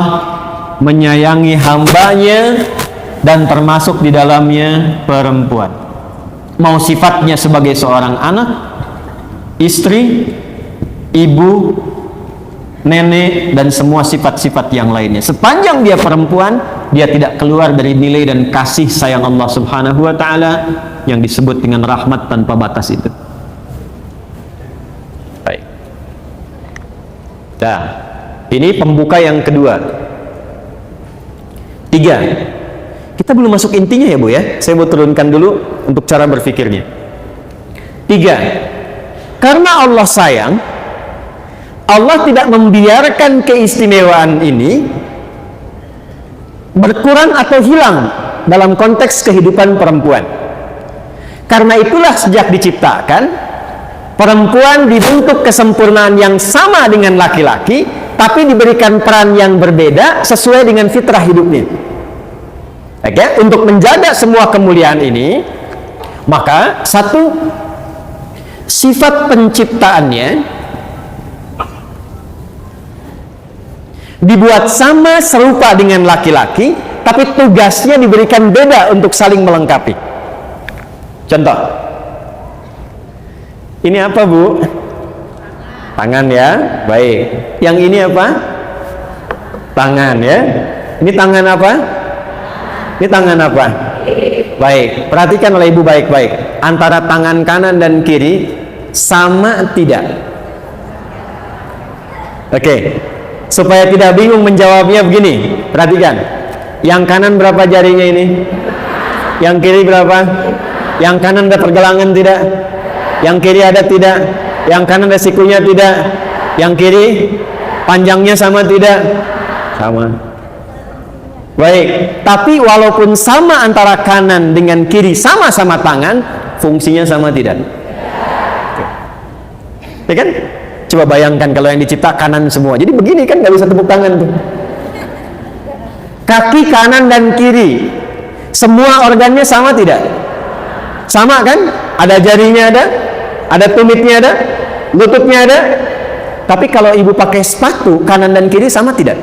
menyayangi hambanya dan termasuk di dalamnya perempuan. Mau sifatnya sebagai seorang anak, istri, ibu, nenek, dan semua sifat-sifat yang lainnya. Sepanjang dia perempuan, dia tidak keluar dari nilai dan kasih sayang Allah Subhanahu wa ta'ala yang disebut dengan rahmat tanpa batas itu. Baik. Nah, ini pembuka yang kedua. 3. Kita belum masuk intinya ya, Bu ya. Saya mau turunkan dulu untuk cara berpikirnya. 3. Karena Allah sayang, Allah tidak membiarkan keistimewaan ini berkurang atau hilang dalam konteks kehidupan perempuan. Karena itulah sejak diciptakan, perempuan dibentuk kesempurnaan yang sama dengan laki-laki, tapi diberikan peran yang berbeda sesuai dengan fitrah hidupnya. Oke, untuk menjaga semua kemuliaan ini, maka satu, sifat penciptaannya dibuat sama serupa dengan laki-laki, tapi tugasnya diberikan beda untuk saling melengkapi. Contoh, ini apa Bu? Tangan ya, baik. Yang ini apa? Tangan ya. Ini tangan apa? Ini tangan apa? Baik, perhatikan oleh Ibu baik-baik. Antara tangan kanan dan kiri sama tidak? Oke. Supaya tidak bingung menjawabnya begini, perhatikan. Yang kanan berapa jarinya ini? Yang kiri berapa? Yang kanan ada pergelangan tidak? Yang kiri ada tidak? Yang kanan ada sikunya tidak? Yang kiri panjangnya sama tidak? Sama. Baik, tapi walaupun sama antara kanan dengan kiri, sama-sama tangan, fungsinya sama tidak? Ya kan? Coba bayangkan kalau yang dicipta kanan semua. Jadi begini kan, nggak bisa tepuk tangan tuh. Kaki kanan dan kiri, semua organnya sama tidak? Sama kan? Ada jarinya ada tumitnya ada, lututnya ada. Tapi kalau ibu pakai sepatu, kanan dan kiri sama tidak?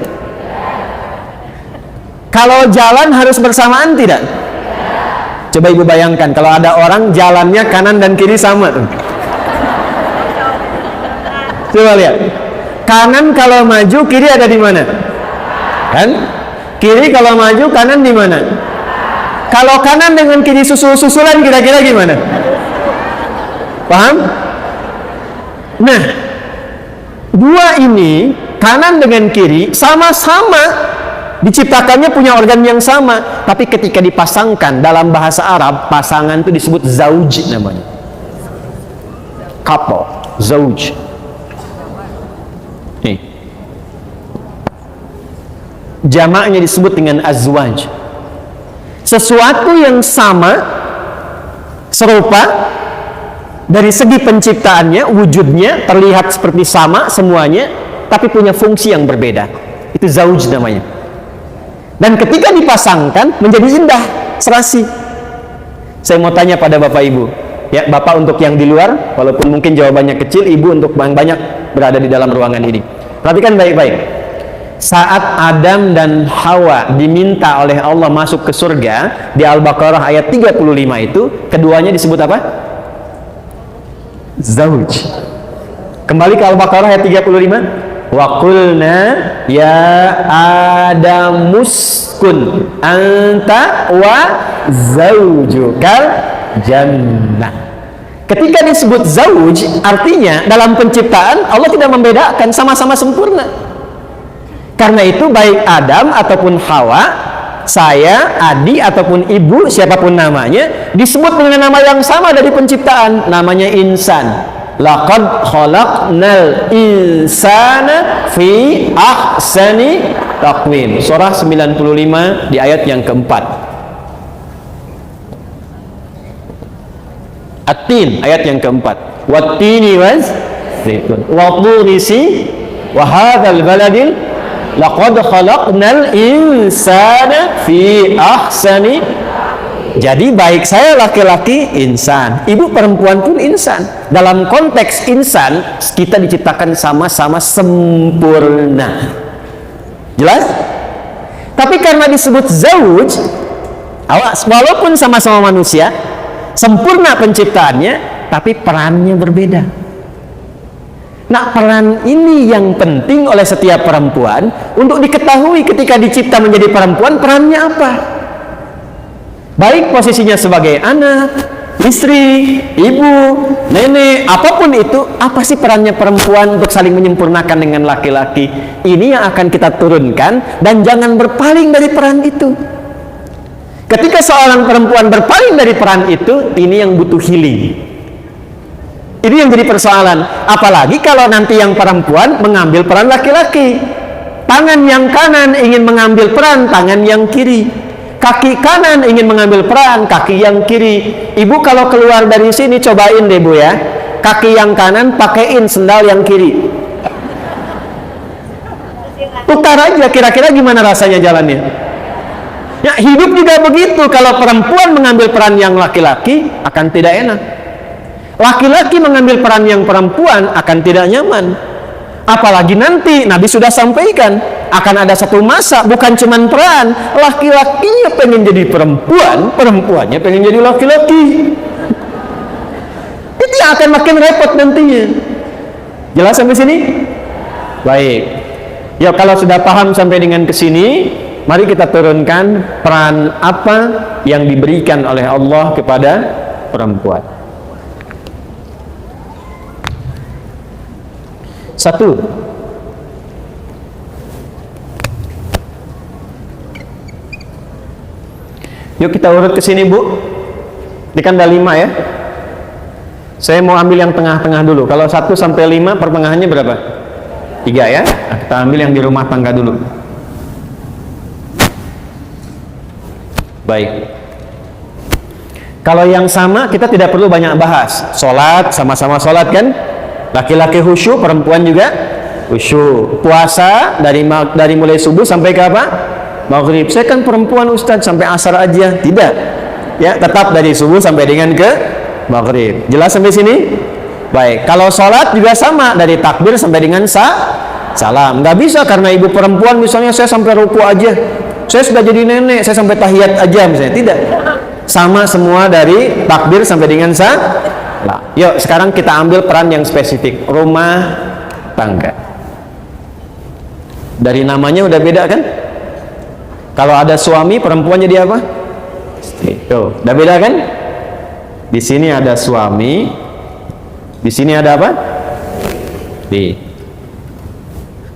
Kalau jalan harus bersamaan tidak? Coba ibu bayangkan kalau ada orang jalannya kanan dan kiri sama tuh. Coba lihat, kanan kalau maju, kiri ada di mana? Kan? Kiri kalau maju, kanan di mana? Kalau kanan dengan kiri susul-susulan, kira-kira gimana? Paham? Nah, dua ini, kanan dengan kiri, sama-sama diciptakannya punya organ yang sama, tapi ketika dipasangkan dalam bahasa Arab, pasangan itu disebut zauj namanya. Couple, zauj. Nih, jamaknya disebut dengan azwaj. Sesuatu yang sama, serupa dari segi penciptaannya, wujudnya terlihat seperti sama semuanya, tapi punya fungsi yang berbeda. Itu zauj namanya. Dan ketika dipasangkan menjadi indah, serasi. Saya mau tanya pada Bapak Ibu, ya, Bapak untuk yang di luar, walaupun mungkin jawabannya kecil, Ibu untuk yang banyak berada di dalam ruangan ini. Perhatikan baik-baik. Saat Adam dan Hawa diminta oleh Allah masuk ke surga, di Al-Baqarah ayat 35 itu, keduanya disebut apa? Zauj. Kembali ke Al-Baqarah ayat 35. Wa qulna ya Adamuskun anta wa zaujukal jannah. Ketika disebut zauj, artinya dalam penciptaan Allah tidak membedakan, sama-sama sempurna. Karena itu baik Adam ataupun Hawa, saya, Adi ataupun ibu, siapapun namanya, disebut dengan nama yang sama dari penciptaan, namanya insan. Laqad khalaqnal insana fi ahsani taqwim. Surah 95 di ayat yang keempat. At-Tin ayat yang keempat. Wat-tini waz zaitun wa turisi wa hadzal baladil laqad khalaqnal insana fi ahsani. Jadi baik saya laki-laki insan, ibu perempuan pun insan. Dalam konteks insan, kita diciptakan sama-sama sempurna. Jelas? Tapi karena disebut zauj, walaupun sama-sama manusia, sempurna penciptaannya, tapi perannya berbeda. Nah, peran ini yang penting oleh setiap perempuan untuk diketahui ketika dicipta menjadi perempuan, perannya apa? Baik posisinya sebagai anak, istri, ibu, nenek, apapun itu, apa sih perannya perempuan untuk saling menyempurnakan dengan laki-laki? Ini yang akan kita turunkan, dan jangan berpaling dari peran itu. Ketika seorang perempuan berpaling dari peran itu, ini yang butuh healing. Ini yang jadi persoalan. Apalagi kalau nanti yang perempuan mengambil peran laki-laki. Tangan yang kanan ingin mengambil peran tangan yang kiri. Kaki kanan ingin mengambil peran kaki yang kiri. Ibu kalau keluar dari sini cobain deh Bu ya. Kaki yang kanan pakaiin sendal yang kiri. Tukar aja, kira-kira gimana rasanya jalannya. Ya, hidup juga begitu. Kalau perempuan mengambil peran yang laki-laki akan tidak enak. Laki-laki mengambil peran yang perempuan akan tidak nyaman. Apalagi nanti Nabi sudah sampaikan akan ada satu masa bukan cuman peran, laki-lakinya pengen jadi perempuan, perempuannya pengen jadi laki-laki. Itu yang akan makin repot nantinya. Jelas sampai sini? Baik. Ya, kalau sudah paham sampai dengan ke sini, mari kita turunkan peran apa yang diberikan oleh Allah kepada perempuan. Satu, yuk kita urut ke sini, Bu. Ini kan ada 5 ya. Saya mau ambil yang tengah-tengah dulu. Kalau 1 sampai 5 pertengahannya berapa? 3 ya. Nah, kita ambil yang di rumah tangga dulu. Baik. Kalau yang sama kita tidak perlu banyak bahas. Sholat, sama-sama sholat kan? Laki-laki khusyuk, perempuan juga khusyuk. Puasa dari mulai subuh sampai ke apa? Maghrib. Saya kan perempuan Ustadz, sampai asar aja. Tidak. Ya, tetap dari subuh sampai dengan ke maghrib. Jelas sampai sini? Baik. Kalau sholat juga sama, dari takbir sampai dengan salam. Nggak bisa karena ibu perempuan misalnya saya sampai ruku aja. Saya sudah jadi nenek, saya sampai tahiyat aja misalnya. Tidak. Sama semua dari takbir sampai dengan Nah, yuk sekarang kita ambil peran yang spesifik, rumah tangga. Dari namanya udah beda kan? Kalau ada suami, perempuan jadi apa? Istri. Tuh, udah beda kan? Di sini ada suami, di sini ada apa?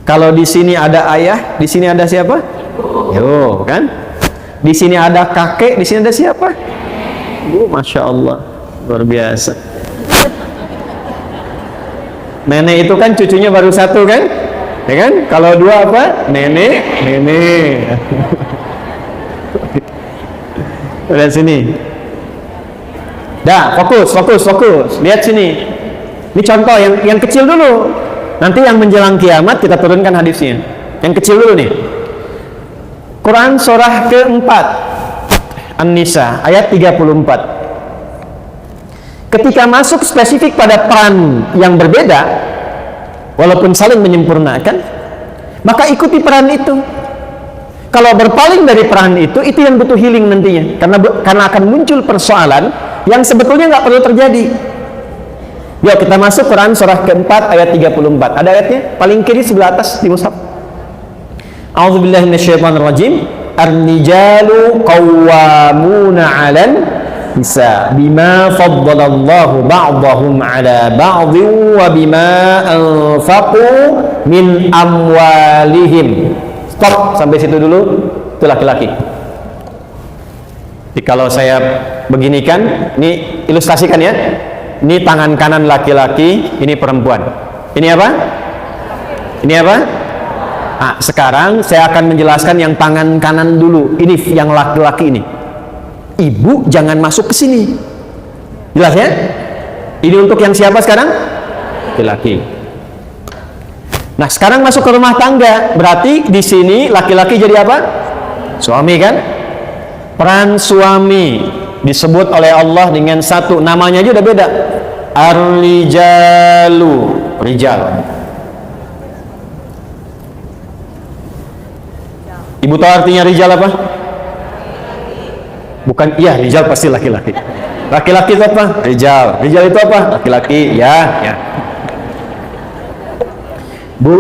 Kalau di sini ada ayah, di sini ada siapa? Yo, kan? Di sini ada kakek, di sini ada siapa? Masya Allah, luar biasa. Nenek itu kan cucunya baru 1 kan? Ya kan? Kalau 2 apa? Nenek. Lihat sini. Dah, fokus. Lihat sini. Ini contoh yang kecil dulu. Nanti yang menjelang kiamat kita turunkan hadisnya. Yang kecil dulu nih. Quran surah keempat, An-Nisa ayat 34. Ketika masuk spesifik pada peran yang berbeda, walaupun saling menyempurnakan, maka ikuti peran itu. Kalau berpaling dari peran itu yang butuh healing nantinya, karena akan muncul persoalan yang sebetulnya nggak perlu terjadi. Yuk kita masuk Quran surah keempat ayat 34. Ada ayatnya paling kiri sebelah atas di mushaf. A'udzubillahi minasyaitonirrajim. Ar-rijalu qawwamuna 'alan nisa bima faddalallahu ba'dahum 'ala ba'dhin wa bima anfaqu min amwalihim. Stop sampai situ dulu. Itu laki-laki. Jadi kalau saya beginikan, ini ilustrasikan ya. Ini tangan kanan laki-laki, ini perempuan. Ini apa? Ini apa? Nah, sekarang saya akan menjelaskan yang tangan kanan dulu. Ini yang laki-laki ini. Ibu jangan masuk ke sini. Jelas ya? Ini untuk yang siapa sekarang? Laki-laki. Nah, sekarang masuk ke rumah tangga. Berarti di sini laki-laki jadi apa? Suami kan? Peran suami disebut oleh Allah dengan satu, namanya aja udah beda. Ar-rijalu, rijal. Ibu tahu artinya rijal apa? Bukan, iya rijal pasti laki-laki. Laki-laki itu apa? Rijal. Rijal itu apa? Laki-laki. Ya. Bu.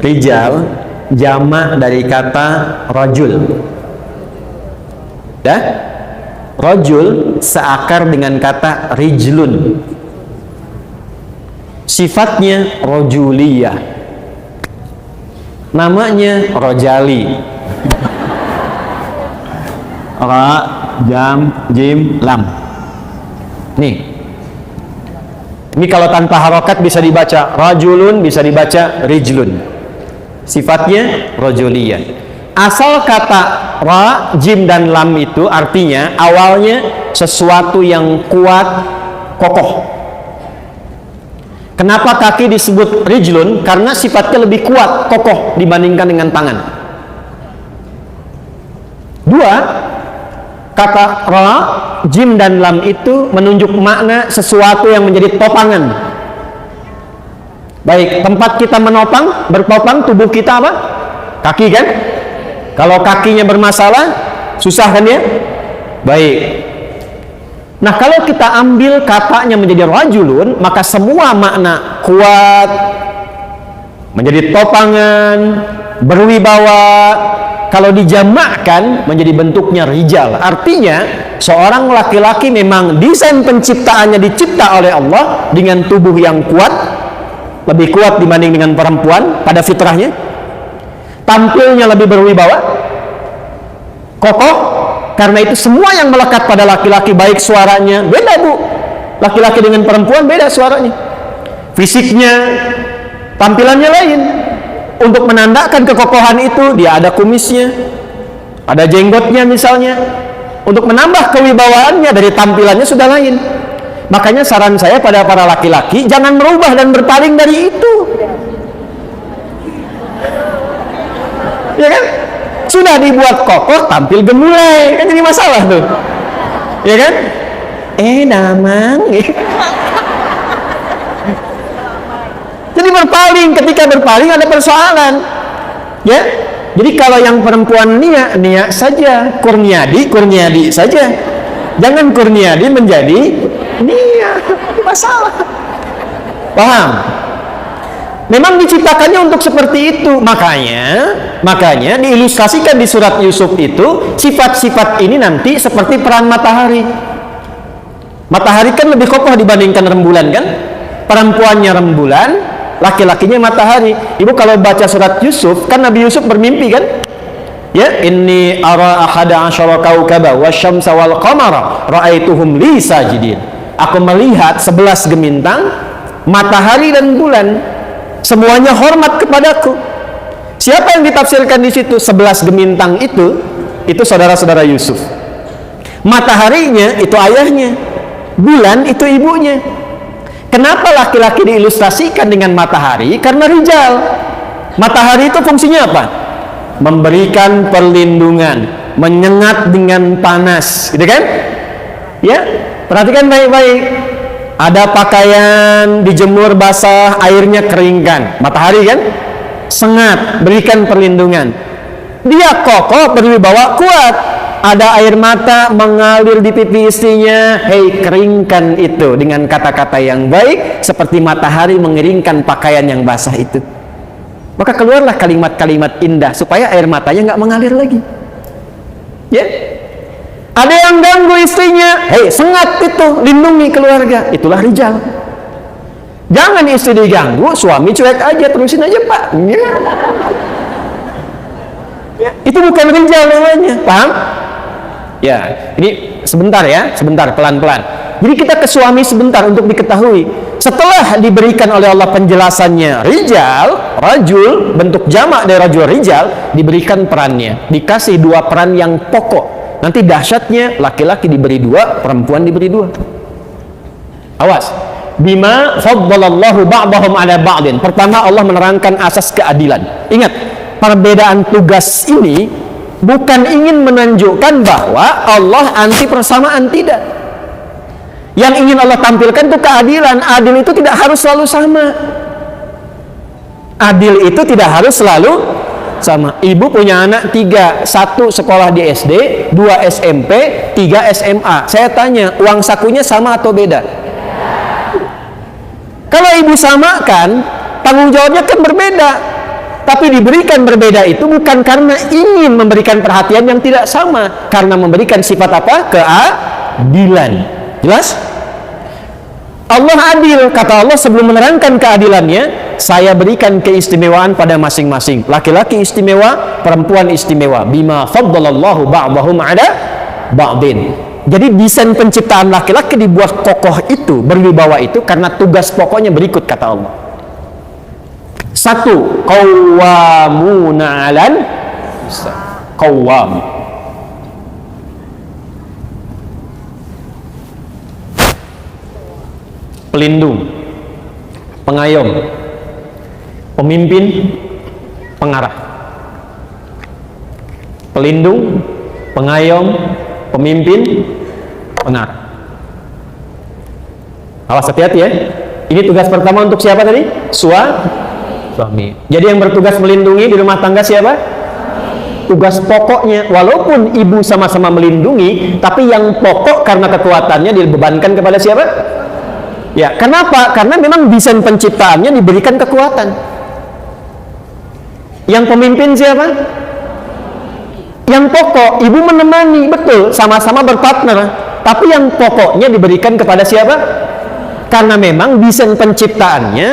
Rijal jamak dari kata rajul. Dah? Rajul seakar dengan kata rijlun. Sifatnya rajuliyah. Namanya rojali. Ra, jam, jim, lam. Nih. Ini kalau tanpa harokat bisa dibaca rajulun, bisa dibaca rijlun. Sifatnya rajuliyah. Asal kata ra, jim dan lam itu artinya awalnya sesuatu yang kuat, kokoh. Kenapa kaki disebut rijlun? Karena sifatnya lebih kuat, kokoh dibandingkan dengan tangan. Dua, kata ra, jim dan lam itu menunjuk makna sesuatu yang menjadi topangan. Baik, tempat kita menopang, bertopang tubuh kita apa? Kaki kan? Kalau kakinya bermasalah, susah kan ya? Baik. Nah, kalau kita ambil katanya menjadi rajulun, maka semua makna kuat, menjadi topangan, berwibawa, kalau dijamakkan menjadi bentuknya rijal. Artinya, seorang laki-laki memang desain penciptaannya dicipta oleh Allah dengan tubuh yang kuat, lebih kuat dibanding dengan perempuan pada fitrahnya. Tampilnya lebih berwibawa, kokoh. Karena itu semua yang melekat pada laki-laki, baik suaranya, beda bu, laki-laki dengan perempuan beda suaranya, fisiknya, tampilannya lain. Untuk menandakan kekokohan itu, dia ada kumisnya, ada jenggotnya misalnya. Untuk menambah kewibawaannya, dari tampilannya sudah lain. Makanya saran saya pada para laki-laki, jangan merubah dan berpaling dari itu. Ya kan? Sudah dibuat kokoh, tampil gemulai, kan jadi masalah tuh, ya kan? Damang, jadi berpaling. Ketika berpaling ada persoalan, ya. Jadi kalau yang perempuan Nia saja, Kurniadi saja, jangan Kurniadi menjadi Nia, masalah. Paham? Memang diciptakannya untuk seperti itu. Makanya diilustrasikan di surat Yusuf itu, sifat-sifat ini nanti seperti peran matahari. Matahari kan lebih kokoh dibandingkan rembulan kan? Perempuannya rembulan, laki-lakinya matahari. Ibu kalau baca surat Yusuf, kan Nabi Yusuf bermimpi kan? Ya, inni ara ahada asyara kaukaba wasyamsa wal qamara ra'aituhum li sajidin. Aku melihat 11 gemintang, matahari dan bulan. Semuanya hormat kepadaku. Siapa yang ditafsirkan di situ? 11 gemintang itu saudara-saudara Yusuf. Mataharinya itu ayahnya, bulan itu ibunya. Kenapa laki-laki diilustrasikan dengan matahari? Karena rijal. Matahari itu fungsinya apa? Memberikan perlindungan, menyengat dengan panas, gitu kan? Ya, perhatikan baik-baik. Ada pakaian dijemur basah, airnya keringkan, matahari kan? Sengat, berikan perlindungan. Dia kokoh, berwibawa, kuat. Ada air mata mengalir di pipi istrinya, hei, keringkan itu dengan kata-kata yang baik, seperti matahari mengeringkan pakaian yang basah itu. Maka keluarlah kalimat-kalimat indah supaya air matanya nggak mengalir lagi. Ya? Ada yang ganggu istrinya, hei, sengat itu, lindungi keluarga. Itulah rijal. Jangan istri diganggu, suami cuek aja, terusin aja pak. Ya. Itu bukan rijal namanya, paham? Ya, ini sebentar ya, sebentar, pelan-pelan. Jadi kita ke suami sebentar untuk diketahui. Setelah diberikan oleh Allah penjelasannya rijal, rajul, bentuk jamak dari rajul rijal, diberikan perannya. Dikasih 2 peran yang pokok. Nanti dahsyatnya, laki-laki diberi 2, perempuan diberi 2. Awas. Bima faddalallahu ba'dahum ala ba'din. Pertama, Allah menerangkan asas keadilan. Ingat, perbedaan tugas ini bukan ingin menunjukkan bahwa Allah anti persamaan, tidak. Yang ingin Allah tampilkan itu keadilan. Adil itu tidak harus selalu sama. Adil itu tidak harus selalu sama. Ibu punya anak 3, 1 sekolah di SD, 2 SMP, 3 SMA. Saya tanya, uang sakunya sama atau beda? Kalau ibu samakan, tanggung jawabnya kan berbeda. Tapi diberikan berbeda itu bukan karena ingin memberikan perhatian yang tidak sama, karena memberikan sifat apa? Keadilan. Jelas? Allah adil. Kata Allah sebelum menerangkan keadilannya, saya berikan keistimewaan pada masing-masing. Laki-laki istimewa, perempuan istimewa. Bima faddalallahu ba'dahum ala ba'din. Jadi desain penciptaan laki-laki dibuat kokoh itu, berwibawa itu, karena tugas pokoknya berikut kata Allah. 1, qawwamuna 'alan qawwam. Pelindung. pengayom, pemimpin, pengarah. Pelindung, pengayom, pemimpin, pengarah. Awas, hati-hati ya. Ini tugas pertama untuk siapa tadi? Suami. Jadi yang bertugas melindungi di rumah tangga siapa? Tugas pokoknya. Walaupun ibu sama-sama melindungi, tapi yang pokok karena kekuatannya dibebankan kepada siapa? Ya, kenapa? Karena memang desain penciptaannya diberikan kekuatan. Yang pemimpin siapa? Yang pokok, ibu menemani, betul, sama-sama berpartner. Tapi yang pokoknya diberikan kepada siapa? Karena memang desain penciptaannya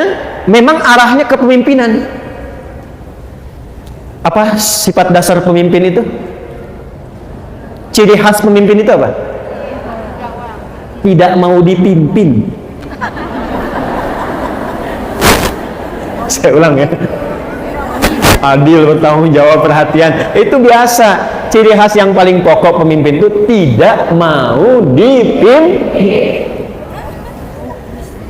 memang arahnya ke pemimpinan. Apa sifat dasar pemimpin itu? Ciri khas pemimpin itu apa? Tidak mau dipimpin. Saya ulang ya. Adil, bertanggung jawab, perhatian. Itu biasa. Ciri khas yang paling pokok pemimpin itu tidak mau dipimpin.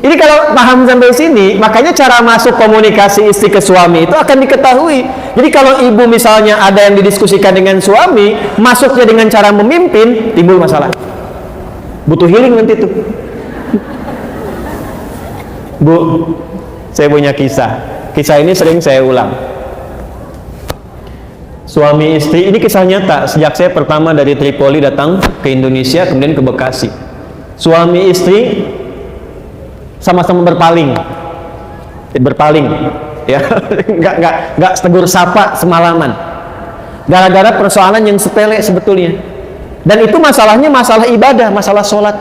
Ini kalau paham sampai sini, makanya cara masuk komunikasi istri ke suami itu akan diketahui. Jadi kalau ibu misalnya ada yang didiskusikan dengan suami, masuknya dengan cara memimpin, timbul masalah. Butuh healing nanti tuh. Bu, saya punya kisah. Kisah ini sering saya ulang. Suami istri, ini kisah nyata. Sejak saya pertama dari Tripoli datang ke Indonesia, kemudian ke Bekasi. Suami istri sama-sama berpaling, ya, nggak tegur sapa semalaman, gara-gara persoalan yang sepele sebetulnya. Dan itu masalahnya masalah ibadah, masalah sholat.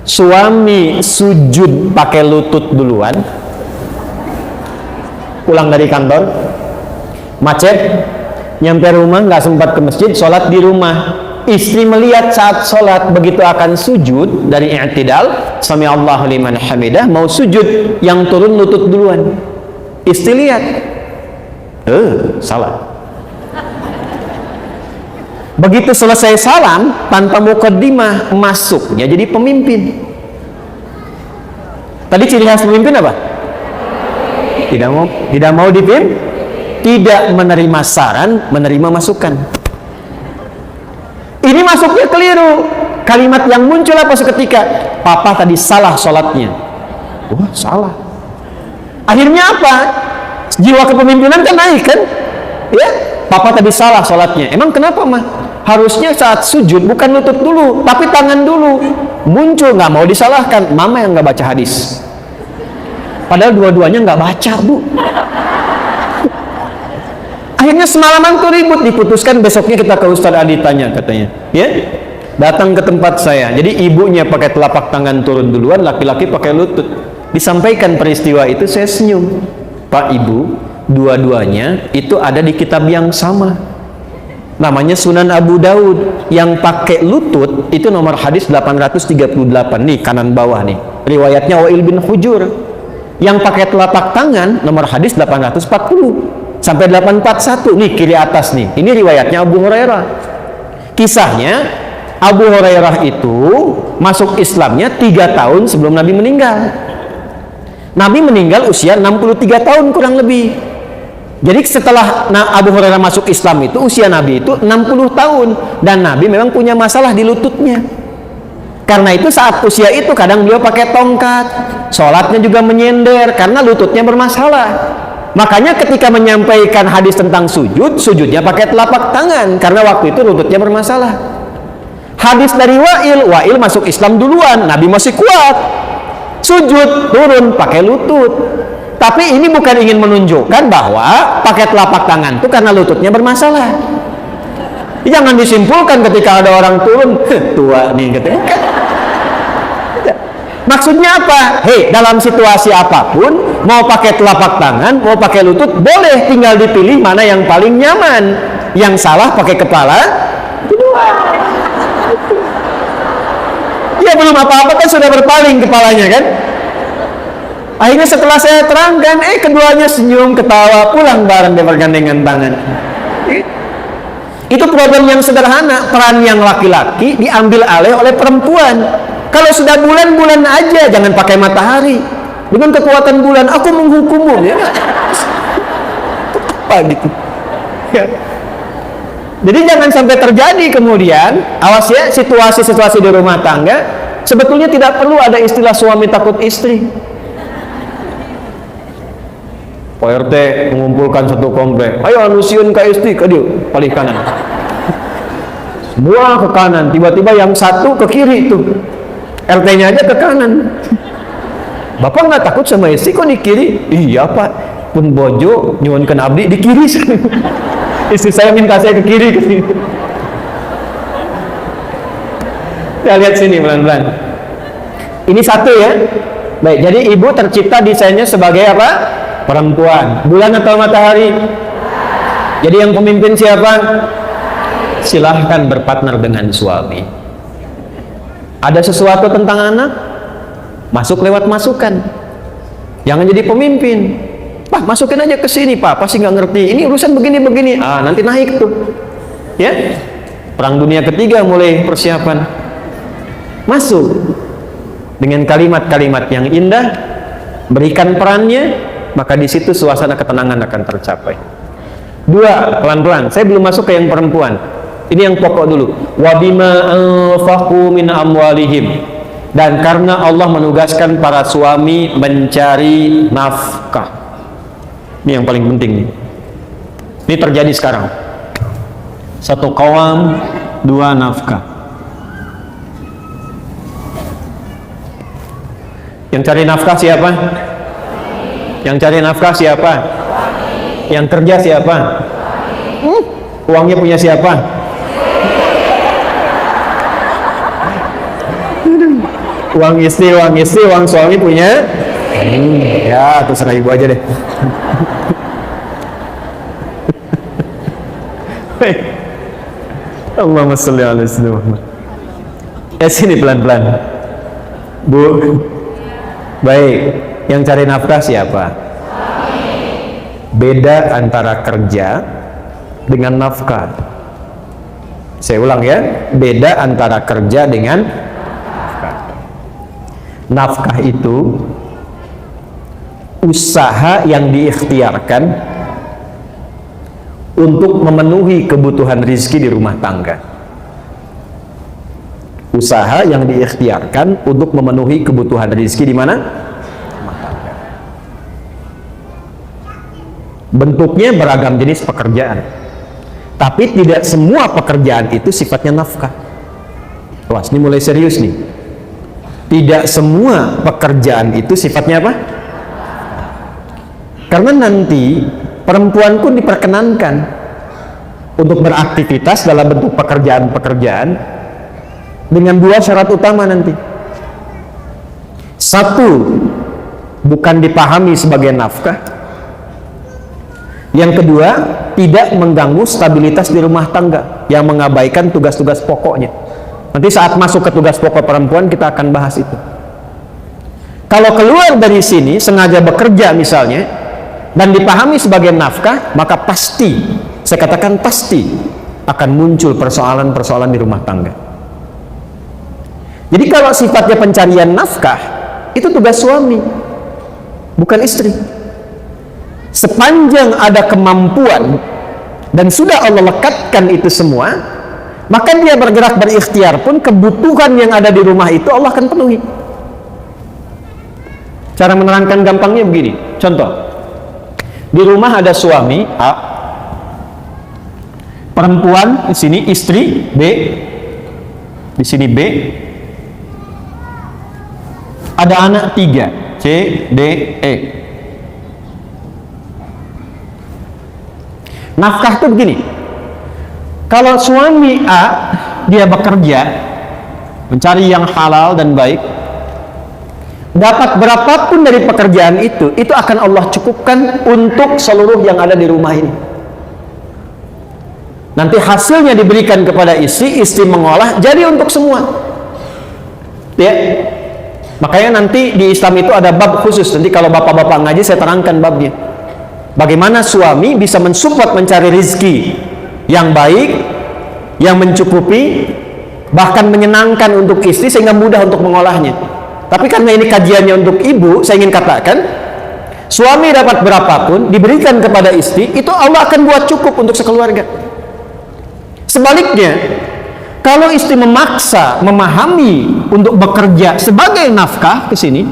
Suami sujud pakai lutut duluan, pulang dari kantor, macet, nyampe rumah nggak sempat ke masjid, sholat di rumah. Istri melihat saat sholat, begitu akan sujud dari i'tidal, sami Allahu liman hamidah, mau sujud, yang turun lutut duluan. Istri lihat, salah. Begitu selesai salam, tanpa muqaddimah, masuknya jadi pemimpin. Tadi ciri khas pemimpin apa? Tidak mau dipimpin, tidak menerima saran, menerima masukan. Ini masuknya keliru. Kalimat yang muncul apa seketika? Papa tadi salah sholatnya. Wah, salah. Akhirnya apa? Jiwa kepemimpinan kan naik kan? Ya, papa tadi salah sholatnya. Emang kenapa mah? Harusnya saat sujud bukan lutut dulu, tapi tangan dulu. Muncul, nggak mau disalahkan. Mama yang nggak baca hadis. Padahal dua-duanya nggak baca, Bu. Akhirnya semalaman tuh ribut, diputuskan besoknya kita ke Ustadz Adi tanya, katanya, ya, datang ke tempat saya. Jadi ibunya pakai telapak tangan turun duluan, laki-laki pakai lutut. Disampaikan peristiwa itu, saya senyum. Pak Ibu, dua-duanya itu ada di kitab yang sama. Namanya Sunan Abu Daud. Yang pakai lutut itu nomor hadis 838 nih, kanan bawah nih. Riwayatnya Wa'il bin Hujur. Yang pakai telapak tangan nomor hadis 840. Sampai 841 nih, kiri atas nih. Ini riwayatnya Abu Hurairah. Kisahnya, Abu Hurairah itu masuk Islamnya 3 tahun sebelum Nabi meninggal. Nabi meninggal usia 63 tahun kurang lebih. Jadi setelah Abu Hurairah masuk Islam itu, usia Nabi itu 60 tahun. Dan Nabi memang punya masalah di lututnya. Karena itu saat usia itu kadang beliau pakai tongkat, sholatnya juga menyender karena lututnya bermasalah. Makanya ketika menyampaikan hadis tentang sujud, sujudnya pakai telapak tangan karena waktu itu lututnya bermasalah. Hadis dari Wa'il masuk Islam duluan, Nabi masih kuat. Sujud, turun pakai lutut. Tapi ini bukan ingin menunjukkan bahwa pakai telapak tangan itu karena lututnya bermasalah. Jangan disimpulkan ketika ada orang turun, tua nih katanya. Maksudnya apa? Hei, dalam situasi apapun, mau pakai telapak tangan, mau pakai lutut, boleh, tinggal dipilih mana yang paling nyaman. Yang salah pakai kepala kedua. Ya belum apa-apa kan sudah berpaling kepalanya kan. Akhirnya setelah saya terangkan, keduanya senyum, ketawa, pulang bareng bergandengan tangan. Itu problem yang sederhana. Peran yang laki-laki diambil alih oleh perempuan. Kalau sudah bulan-bulan aja, jangan pakai matahari. Dengan kekuatan bulan aku menghukummu, ya. Apa gitu? Ya. Jadi jangan sampai terjadi kemudian, awas ya, situasi-situasi di rumah tangga sebetulnya tidak perlu ada istilah suami takut istri. Pak RT mengumpulkan satu komplek, ayo anusiun ke istri, ke dia paling kanan, semua ke kanan, tiba-tiba yang satu ke kiri tuh, RT-nya aja ke kanan. Bapak nggak takut sama istri kok di kiri? Iya Pak, pun bojo nyuwunkeun abdi di kiri. Istri saya minta saya ke kiri. Kita lihat sini pelan-pelan. Ini satu ya. Baik, jadi ibu tercipta desainnya sebagai apa? Perempuan. Bulan atau matahari? Jadi yang pemimpin siapa? Silahkan berpartner dengan suami. Ada sesuatu tentang anak? Masuk lewat masukan. Jangan jadi pemimpin. Pak, masukin aja ke sini, Pak. Pasti nggak ngerti. Ini urusan begini-begini. Ah, nanti naik tuh. Ya. Perang Dunia Ketiga mulai persiapan. Masuk dengan kalimat-kalimat yang indah, berikan perannya, maka di situ suasana ketenangan akan tercapai. Dua, pelan-pelan. Saya belum masuk ke yang perempuan. Ini yang pokok dulu. Wa bima anfaqu min amwalihim. Dan karena Allah menugaskan para suami mencari nafkah. Ini yang paling penting nih. Ini terjadi sekarang. Satu kaum, dua nafkah. Yang cari nafkah siapa? Yang cari nafkah siapa? Yang kerja siapa? Uangnya punya siapa? Uang istri, uang suami punya? Ya, terserah ibu aja deh. Allahumma sholli ala sayyidina Muhammad. Sini pelan-pelan. Bu. Baik, yang cari nafkah siapa? Beda antara kerja dengan nafkah. Saya ulang ya, beda antara kerja dengan nafkah. Nafkah itu usaha yang diikhtiarkan untuk memenuhi kebutuhan rizki di rumah tangga. Usaha yang diikhtiarkan untuk memenuhi kebutuhan rizki di mana? Rumah tangga. Bentuknya beragam jenis pekerjaan, tapi tidak semua pekerjaan itu sifatnya nafkah. Wah, ini mulai serius nih. Tidak semua pekerjaan itu sifatnya apa? Karena nanti perempuan pun diperkenankan untuk beraktivitas dalam bentuk pekerjaan-pekerjaan dengan dua syarat utama nanti. Satu, bukan dipahami sebagai nafkah. Yang kedua, tidak mengganggu stabilitas di rumah tangga yang mengabaikan tugas-tugas pokoknya. Nanti saat masuk ke tugas pokok perempuan kita akan bahas itu. Kalau keluar dari sini sengaja bekerja misalnya dan dipahami sebagai nafkah, maka pasti, saya katakan pasti akan muncul persoalan-persoalan di rumah tangga. Jadi kalau sifatnya pencarian nafkah, itu tugas suami, bukan istri. Sepanjang ada kemampuan dan sudah Allah lekatkan itu semua, maka dia bergerak berikhtiar pun kebutuhan yang ada di rumah itu Allah akan penuhi. Cara menerangkan gampangnya begini, contoh, di rumah ada suami A, perempuan di sini istri B, di sini B, ada anak 3 C, D, E. Nafkah itu begini, kalau suami A dia bekerja mencari yang halal dan baik, dapat berapapun dari pekerjaan itu akan Allah cukupkan untuk seluruh yang ada di rumah ini. Nanti hasilnya diberikan kepada istri, istri mengolah jadi untuk semua. Ya. Makanya nanti di Islam itu ada bab khusus. Nanti kalau bapak-bapak ngaji saya terangkan babnya. Bagaimana suami bisa mensupport mencari rizki yang baik, yang mencukupi, bahkan menyenangkan untuk istri sehingga mudah untuk mengolahnya. Tapi karena ini kajiannya untuk ibu, saya ingin katakan, suami dapat berapapun diberikan kepada istri, itu Allah akan buat cukup untuk sekeluarga. Sebaliknya, kalau istri memaksa, memahami untuk bekerja sebagai nafkah ke sini,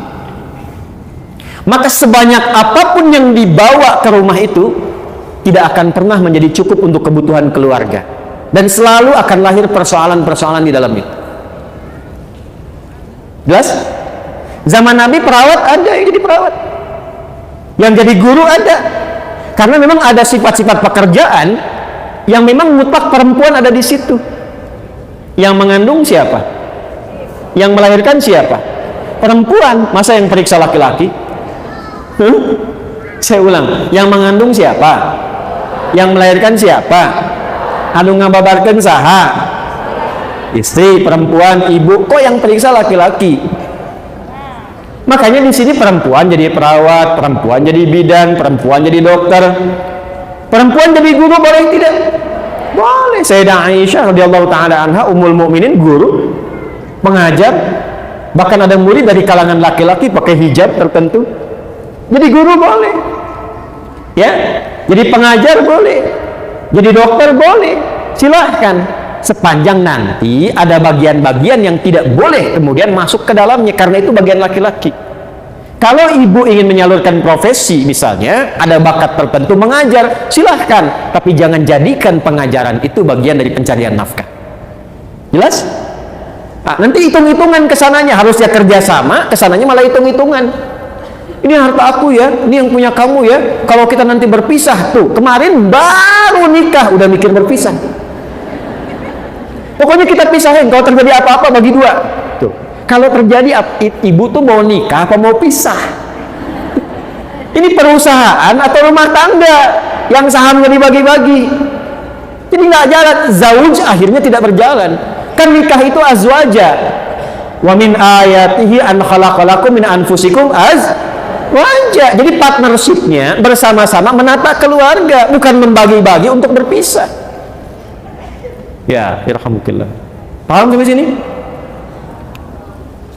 maka sebanyak apapun yang dibawa ke rumah itu tidak akan pernah menjadi cukup untuk kebutuhan keluarga, dan selalu akan lahir persoalan-persoalan di dalam itu. Jelas? Zaman Nabi perawat ada yang jadi perawat, yang jadi guru ada, karena memang ada sifat-sifat pekerjaan yang memang mutlak perempuan ada di situ. Yang mengandung siapa? Yang melahirkan siapa? Perempuan. Masa yang periksa laki-laki? Saya ulang, yang mengandung siapa? Yang melahirkan siapa? Anu ngababarkeun saha? Istri, perempuan, ibu. Kok yang periksa laki-laki? Makanya di sini perempuan jadi perawat, perempuan jadi bidan, perempuan jadi dokter, perempuan jadi guru, boleh tidak? Boleh. Sayyidah Aisyah radhiyallahu taala anha, ummul mukminin, guru, pengajar, bahkan ada murid dari kalangan laki-laki pakai hijab tertentu. Jadi guru boleh, ya. Jadi pengajar boleh, jadi dokter boleh, silahkan. Sepanjang nanti ada bagian-bagian yang tidak boleh kemudian masuk ke dalamnya, karena itu bagian laki-laki. Kalau ibu ingin menyalurkan profesi, misalnya ada bakat tertentu mengajar, silahkan, tapi jangan jadikan pengajaran itu bagian dari pencarian nafkah. Jelas? Nah, nanti hitung-hitungan kesananya, harusnya kerjasama, kesananya malah hitung-hitungan. Ini harta aku ya, ini yang punya kamu ya. Kalau kita nanti berpisah, tuh kemarin baru nikah udah mikir berpisah. Pokoknya kita pisahin, kalau terjadi apa-apa bagi dua. Tuh. Kalau terjadi, ibu tuh mau nikah apa mau pisah? Ini perusahaan atau rumah tangga yang sahamnya dibagi-bagi. Jadi nggak jalan, zauj akhirnya tidak berjalan. Kan nikah itu azwaja. Wa min ayatihi an khalaqalakum min anfusikum azwaja. Jadi partnershipnya bersama-sama menata keluarga, bukan membagi-bagi untuk berpisah. Ya, irhamukallah. Paham sampai sini?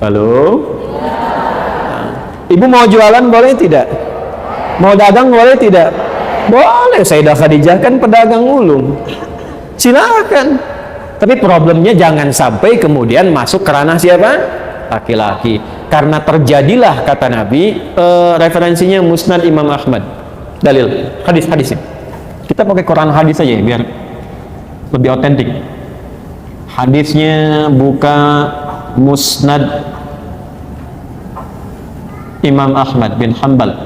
Halo? Nah, ibu mau jualan boleh tidak? Mau dagang boleh tidak? Boleh. Sayyidah Khadijah kan pedagang ulung. Silakan. Tapi problemnya jangan sampai kemudian masuk ke ranah siapa? Laki-laki. Karena terjadilah, kata Nabi, referensinya Musnad Imam Ahmad. Dalil, hadis-hadisnya. Kita pakai Quran hadis aja ya, biar lebih otentik. Hadisnya buka Musnad Imam Ahmad bin Hanbal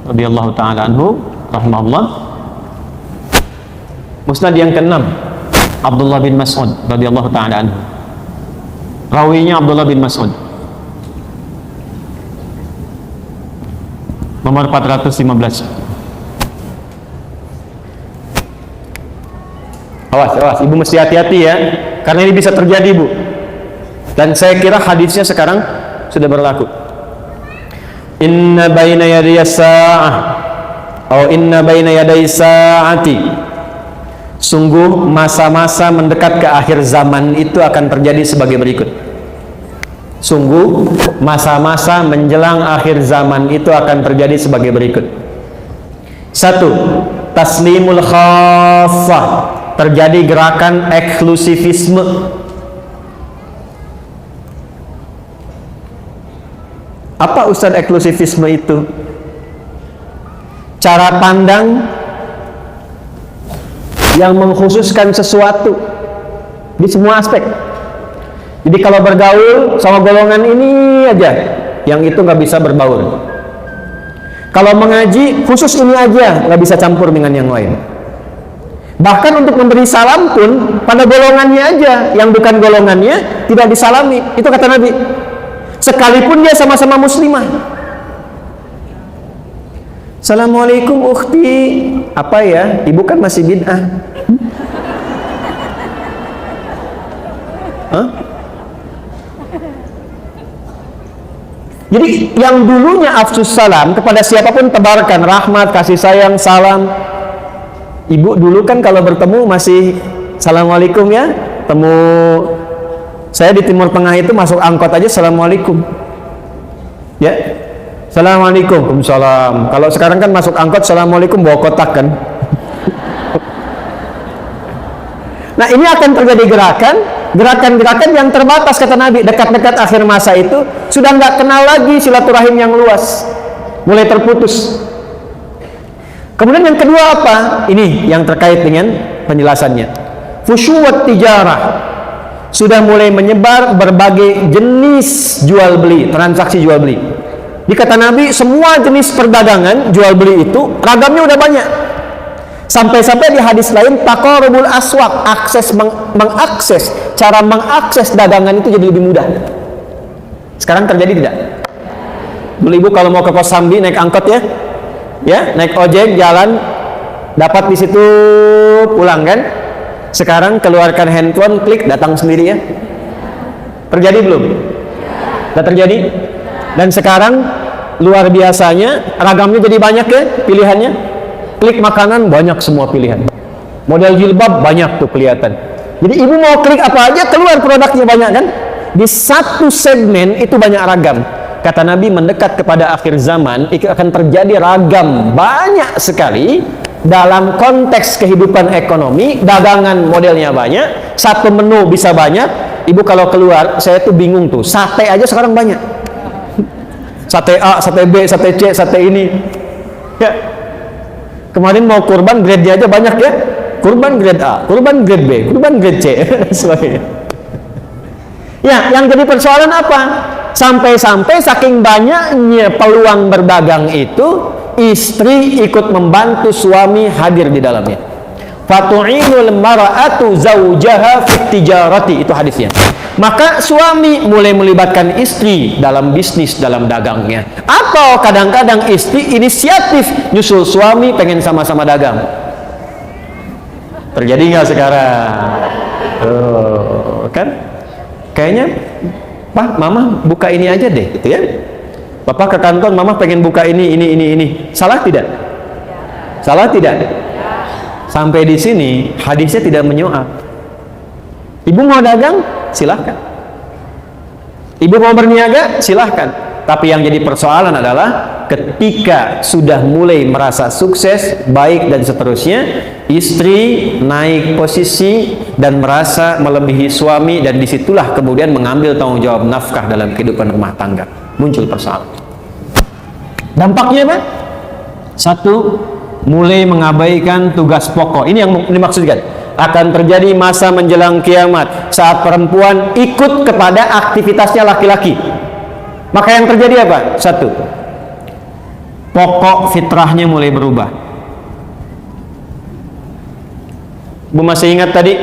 radhiyallahu taala anhu rahimahullah. Musnad yang ke-6, Abdullah bin Mas'ud radhiyallahu taala anhu. Rawinya Abdullah bin Mas'ud. Nomor 415. Awas, ibu mesti hati-hati ya, karena ini bisa terjadi, bu. Dan saya kira hadisnya sekarang sudah berlaku. Inna baina yaday sa'ah, atau inna baina yaday sa'ati. Sungguh masa-masa mendekat ke akhir zaman itu akan terjadi sebagai berikut. Sungguh masa-masa menjelang akhir zaman itu akan terjadi sebagai berikut. 1. Taslimul khassah. Terjadi gerakan eksklusivisme. Apa Ustaz eksklusivisme itu? Cara pandang yang mengkhususkan sesuatu di semua aspek. Jadi kalau bergaul sama golongan ini aja, yang itu nggak bisa berbaur. Kalau mengaji khusus ini aja, nggak bisa campur dengan yang lain. Bahkan untuk memberi salam pun pada golongannya aja, yang bukan golongannya tidak disalami. Itu kata Nabi. Sekalipun dia sama-sama muslimah. Assalamualaikum ukhti. Apa ya? Ibu kan masih bid'ah. Hah? Jadi yang dulunya afsus salam kepada siapapun tebarkan rahmat, kasih sayang, salam. Ibu dulu kan kalau bertemu masih assalamualaikum ya. Temu saya di Timur Tengah itu masuk angkot aja assalamualaikum. Ya, Assalamualaikum. Waalaikumsalam. Kalau sekarang kan masuk angkot, Assalamualaikum bawa kotak kan. Nah, ini akan terjadi gerakan-gerakan yang terbatas, kata Nabi. Dekat-dekat akhir masa itu sudah nggak kenal lagi silaturahim yang luas, mulai terputus. Kemudian yang kedua apa? Ini yang terkait dengan penjelasannya. Fusyuwat tijarah, sudah mulai menyebar berbagai jenis jual beli, transaksi jual beli. Di kata Nabi, semua jenis perdagangan jual beli itu ragamnya udah banyak. Sampai-sampai di hadis lain, taqarubul aswaq, cara mengakses dagangan itu jadi lebih mudah. Sekarang terjadi tidak? Dulu ibu kalau mau ke Kosambi naik angkot ya, naik ojek jalan, dapat di situ pulang kan? Sekarang keluarkan handphone, klik, datang sendiri ya. Terjadi belum? Sudah terjadi? Dan sekarang luar biasanya ragamnya jadi banyak ya pilihannya. Klik makanan banyak semua pilihan. Model jilbab banyak tuh kelihatan. Jadi ibu mau klik apa aja keluar produknya banyak kan? Di satu segmen itu banyak ragam. Kata Nabi, mendekat kepada akhir zaman itu akan terjadi ragam banyak sekali dalam konteks kehidupan ekonomi. Dagangan modelnya banyak, satu menu bisa banyak. Ibu kalau keluar, saya tuh bingung tuh, sate aja sekarang banyak. Sate A, sate B, sate C, sate ini ya. Kemarin mau kurban, grade-nya aja banyak ya. Kurban grade A, kurban grade B, kurban grade C. Ya, yang jadi persoalan apa? Sampai-sampai saking banyaknya peluang berdagang itu, istri ikut membantu suami hadir di dalamnya. Fatu'inul mara'atu zawjaha fit tijarati, itu hadisnya. Maka suami mulai melibatkan istri dalam bisnis, dalam dagangnya. Atau kadang-kadang istri inisiatif nyusul suami pengen sama-sama dagang. Terjadi nggak sekarang? Kan? Kayaknya, Pak, Mama buka ini aja deh, gitu ya. Bapak ke kantor, Mama pengen buka ini. Salah tidak? Salah tidak? Sampai di sini hadisnya tidak menyoal. Ibu mau dagang, silahkan. Ibu mau berniaga, silahkan. Tapi yang jadi persoalan adalah ketika sudah mulai merasa sukses, baik dan seterusnya, istri naik posisi dan merasa melebihi suami, dan disitulah kemudian mengambil tanggung jawab nafkah dalam kehidupan rumah tangga. Muncul persoalan. Dampaknya apa? Satu, mulai mengabaikan tugas pokok. Ini yang dimaksudkan. Akan terjadi masa menjelang kiamat saat perempuan ikut kepada aktivitasnya laki-laki. Maka yang terjadi apa? Satu, pokok fitrahnya mulai berubah. Bu masih ingat tadi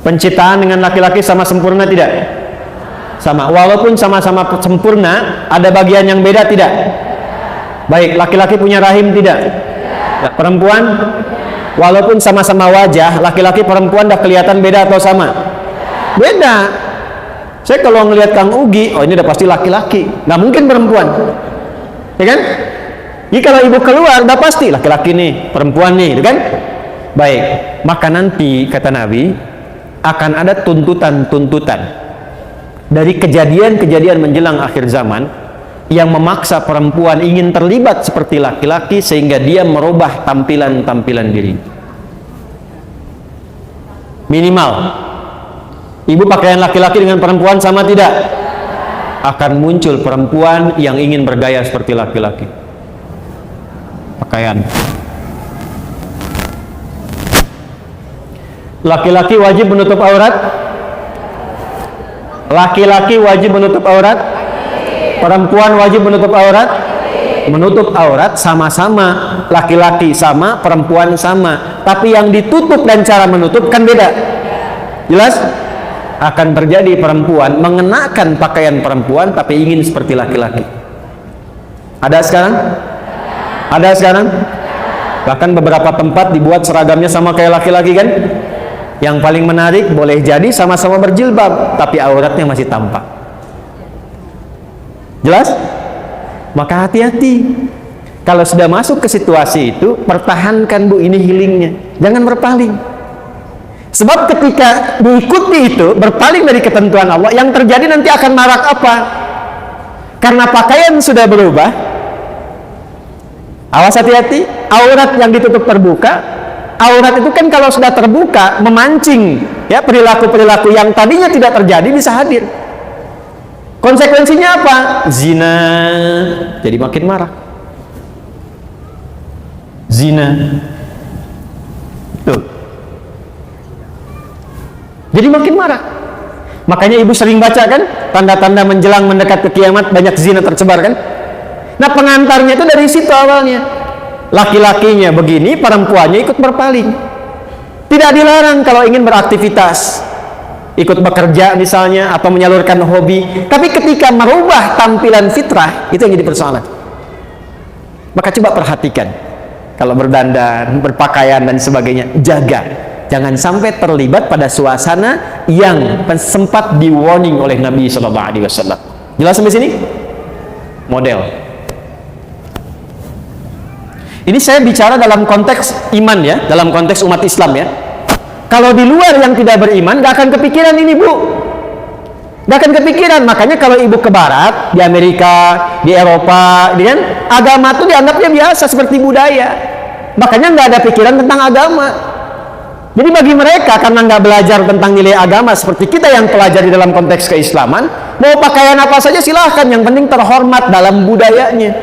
penciptaan dengan laki-laki sama sempurna tidak? Sama. Walaupun sama-sama sempurna, ada bagian yang beda tidak? Baik, laki-laki punya rahim tidak? Ya, perempuan, walaupun sama-sama wajah, laki-laki perempuan dah kelihatan beda atau sama? Beda. Saya kalau ngelihat Kang Ugi, oh ini udah pasti laki-laki, nggak mungkin perempuan, ya kan? Jadi kalau ibu keluar, udah pasti laki-laki nih, perempuan nih, kan? Baik, maka nanti kata Nabi akan ada tuntutan-tuntutan dari kejadian-kejadian menjelang akhir zaman yang memaksa perempuan ingin terlibat seperti laki-laki sehingga dia merubah tampilan-tampilan diri. Minimal ibu pakaian laki-laki dengan perempuan sama tidak? Akan muncul perempuan yang ingin bergaya seperti laki-laki. Pakaian. Laki-laki wajib menutup aurat? Laki-laki wajib menutup aurat? Perempuan wajib menutup aurat? Menutup aurat sama-sama. Laki-laki sama, perempuan sama. Tapi yang ditutup dan cara menutup kan beda. Jelas? Akan terjadi perempuan mengenakan pakaian perempuan tapi ingin seperti laki-laki. Ada sekarang? Ada sekarang? Bahkan beberapa tempat dibuat seragamnya sama kayak laki-laki kan? Yang paling menarik, boleh jadi sama-sama berjilbab tapi auratnya masih tampak. Jelas? Maka hati-hati. Kalau sudah masuk ke situasi itu, pertahankan Bu ini healingnya. Jangan berpaling. Sebab ketika diikuti itu, berpaling dari ketentuan Allah, yang terjadi nanti akan marak apa? Karena pakaian sudah berubah, awas hati-hati, aurat yang ditutup terbuka. Aurat itu kan kalau sudah terbuka memancing ya perilaku-perilaku yang tadinya tidak terjadi bisa hadir. Konsekuensinya apa? Zina. Jadi makin marah. Zina. Tuh. Jadi makin marah. Makanya ibu sering baca kan, tanda-tanda menjelang mendekat ke kiamat banyak zina tersebar kan. Nah pengantarnya itu dari situ awalnya. Laki-lakinya begini, perempuannya ikut berpaling. Tidak dilarang kalau ingin beraktivitas, ikut bekerja misalnya, atau menyalurkan hobi. Tapi ketika merubah tampilan fitrah, itu yang jadi persoalan. Maka coba perhatikan, kalau berdandan, berpakaian dan sebagainya, jaga. Jangan sampai terlibat pada suasana yang sempat di warning oleh Nabi SAW. Jelas sampai sini? Model. Ini saya bicara dalam konteks iman ya, dalam konteks umat Islam ya. Kalau di luar yang tidak beriman, gak akan kepikiran ini bu. Gak akan kepikiran. Makanya kalau ibu ke barat, di Amerika, di Eropa, kan, agama itu dianggapnya biasa seperti budaya. Makanya nggak ada pikiran tentang agama. Jadi bagi mereka karena nggak belajar tentang nilai agama seperti kita yang pelajari dalam konteks keislaman, mau pakaian apa saja silahkan, yang penting terhormat dalam budayanya.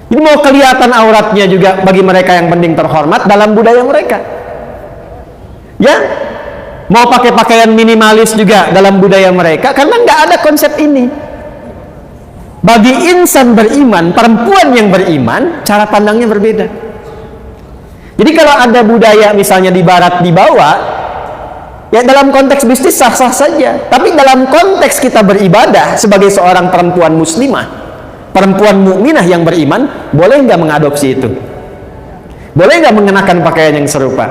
Jadi mau kelihatan auratnya juga bagi mereka yang penting terhormat dalam budaya mereka. Ya, mau pakai pakaian minimalis juga dalam budaya mereka karena nggak ada konsep ini. Bagi insan beriman, perempuan yang beriman, cara pandangnya berbeda. Jadi kalau ada budaya misalnya di barat dibawa, ya dalam konteks bisnis sah-sah saja. Tapi dalam konteks kita beribadah sebagai seorang perempuan muslimah, perempuan mukminah yang beriman, boleh nggak mengadopsi itu? Boleh nggak mengenakan pakaian yang serupa?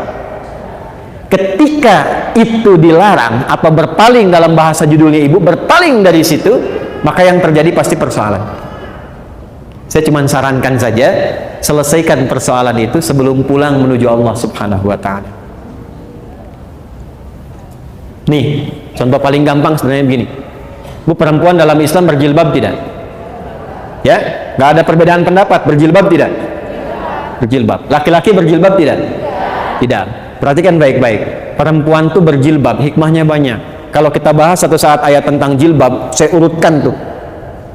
Ketika itu dilarang atau berpaling, dalam bahasa judulnya ibu, berpaling dari situ, maka yang terjadi pasti persoalan. Saya cuma sarankan saja, selesaikan persoalan itu sebelum pulang menuju Allah Subhanahu wa Ta'ala. Nih, contoh paling gampang sebenarnya begini. Bu, perempuan dalam Islam berjilbab tidak? Ya, nggak ada perbedaan pendapat. Berjilbab tidak? Berjilbab. Laki-laki berjilbab tidak? Tidak. Perhatikan baik-baik. Perempuan tuh berjilbab, hikmahnya banyak. Kalau kita bahas satu saat ayat tentang jilbab, saya urutkan tuh.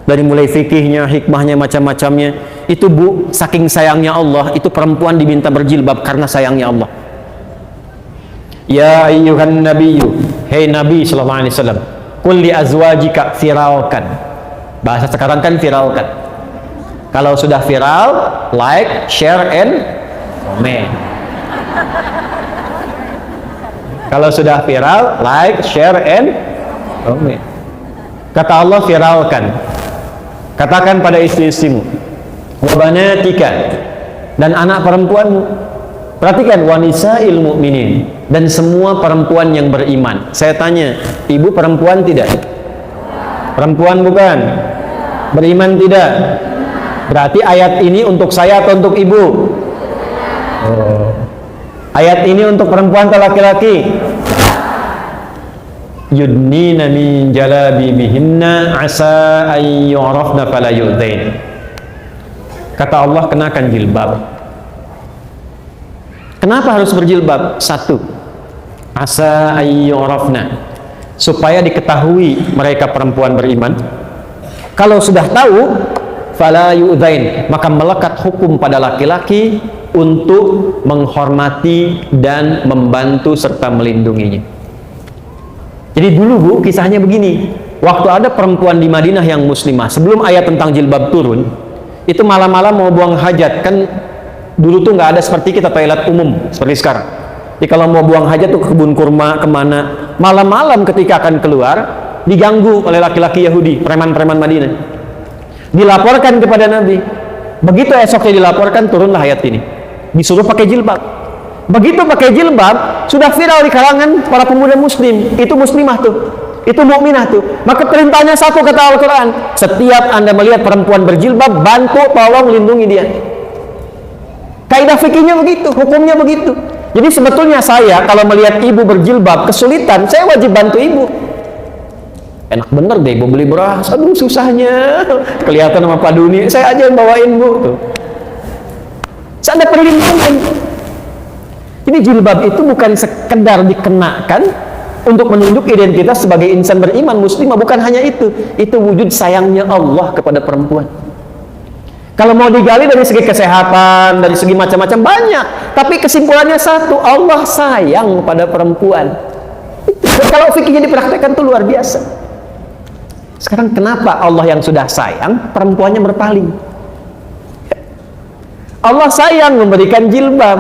Dari mulai fikihnya, hikmahnya, macam-macamnya. Itu bu, saking sayangnya Allah, itu perempuan diminta berjilbab karena sayangnya Allah. Ya ayyuhan nabiyyu, hei Nabi sallallahu alaihi wasallam, qul li azwajika firalkan. Bahasa sekarang kan viralkan. Kalau sudah viral, like, share, and comment. Kalau sudah viral, like, share, and comment. Kata Allah, viralkan. Katakan pada istri-istrimu, wa banatika, dan anak perempuanmu. Perhatikan, wa nisa'il mu'minin, dan semua perempuan yang beriman. Saya tanya, ibu perempuan tidak? Perempuan bukan? Beriman tidak? Berarti ayat ini untuk saya atau untuk ibu? Oh. Ayat ini untuk perempuan atau laki-laki? Yudnina min jalabibihinna asa an yu'rafna fala yu'dzain. Kata Allah, kenakan jilbab. Kenapa harus berjilbab? Satu, asa an yu'rafna, supaya diketahui mereka perempuan beriman. Kalau sudah tahu, fala yu'dzain, maka melekat hukum pada laki-laki untuk menghormati dan membantu serta melindunginya. Jadi dulu bu, kisahnya begini. Waktu ada perempuan di Madinah yang muslimah, sebelum ayat tentang jilbab turun, itu malam-malam mau buang hajat. Kan dulu tuh nggak ada seperti kita toilet umum seperti sekarang. Jadi kalau mau buang hajat tuh ke kebun kurma, kemana, malam-malam ketika akan keluar, diganggu oleh laki-laki Yahudi, preman-preman Madinah. Dilaporkan kepada Nabi. Begitu esoknya dilaporkan, turunlah ayat ini. Disuruh pakai jilbab. Begitu pakai jilbab, sudah viral di kalangan para pemuda muslim. Itu muslimah tuh, itu mukminah tuh. Maka perintahnya satu, kata Al-Quran, setiap anda melihat perempuan berjilbab, bantu, tolong, lindungi dia. Kaidah fikihnya begitu, hukumnya begitu. Jadi sebetulnya saya kalau melihat ibu berjilbab kesulitan, saya wajib bantu ibu. enak bener deh, ibu beli beras, aduh susahnya, kelihatan sama Pak Duni, saya aja yang bawain bu, tuh. Saya ada perlindungan. Jadi jilbab itu bukan sekedar dikenakan untuk menunjuk identitas sebagai insan beriman muslimah, bukan hanya itu wujud sayangnya Allah kepada perempuan. Kalau mau digali dari segi kesehatan, dari segi macam-macam banyak, tapi kesimpulannya satu, Allah sayang pada perempuan. Kalau fikihnya dipraktekkan tuh luar biasa. Sekarang kenapa Allah yang sudah sayang, perempuannya berpaling? Allah sayang memberikan jilbab.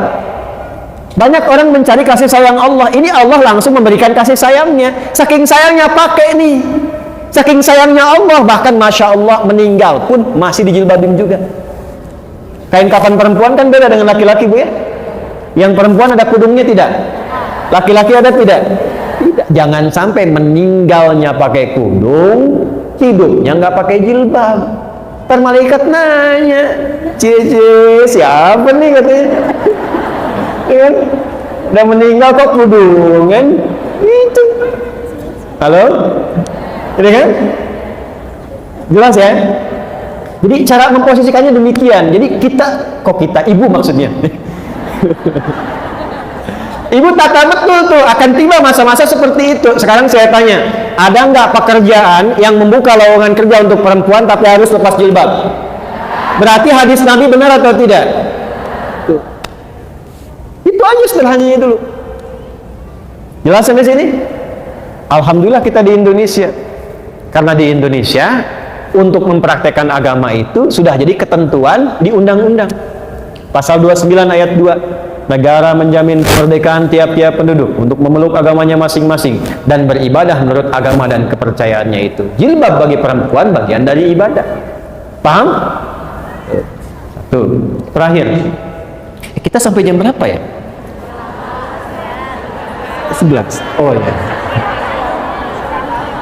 Banyak orang mencari kasih sayang Allah. Ini Allah langsung memberikan kasih sayangnya. Saking sayangnya pakai nih. Saking sayangnya Allah, bahkan Masya Allah meninggal pun masih dijilbabin juga. Kain kafan perempuan kan beda dengan laki-laki bu ya. Yang perempuan ada kudungnya tidak? Laki-laki ada tidak? Tidak. Jangan sampai meninggalnya pakai kudung, hidupnya nggak pakai jilbab. Ntar malaikat nanya, cie siapa nih katanya? Kan? Udah meninggal kok kudungan? Itu. Halo? Ini kan? Jelas ya? Jadi cara memposisikannya demikian. Jadi ibu maksudnya. Ibu tata betul tuh, akan tiba masa-masa seperti itu. Sekarang saya tanya, ada nggak pekerjaan yang membuka lowongan kerja untuk perempuan tapi harus lepas jilbab? Berarti hadis Nabi benar atau tidak? Tuh. Itu aja sederhananya dulu. Jelas sampai sini? Alhamdulillah kita di Indonesia. Karena di Indonesia untuk mempraktekkan agama itu sudah jadi ketentuan di undang-undang. Pasal 29 ayat 2, negara menjamin kemerdekaan tiap-tiap penduduk untuk memeluk agamanya masing-masing dan beribadah menurut agama dan kepercayaannya itu. Jilbab bagi perempuan bagian dari ibadah. Paham? Satu. Terakhir. Kita sampai jam berapa ya? 11. Oh ya.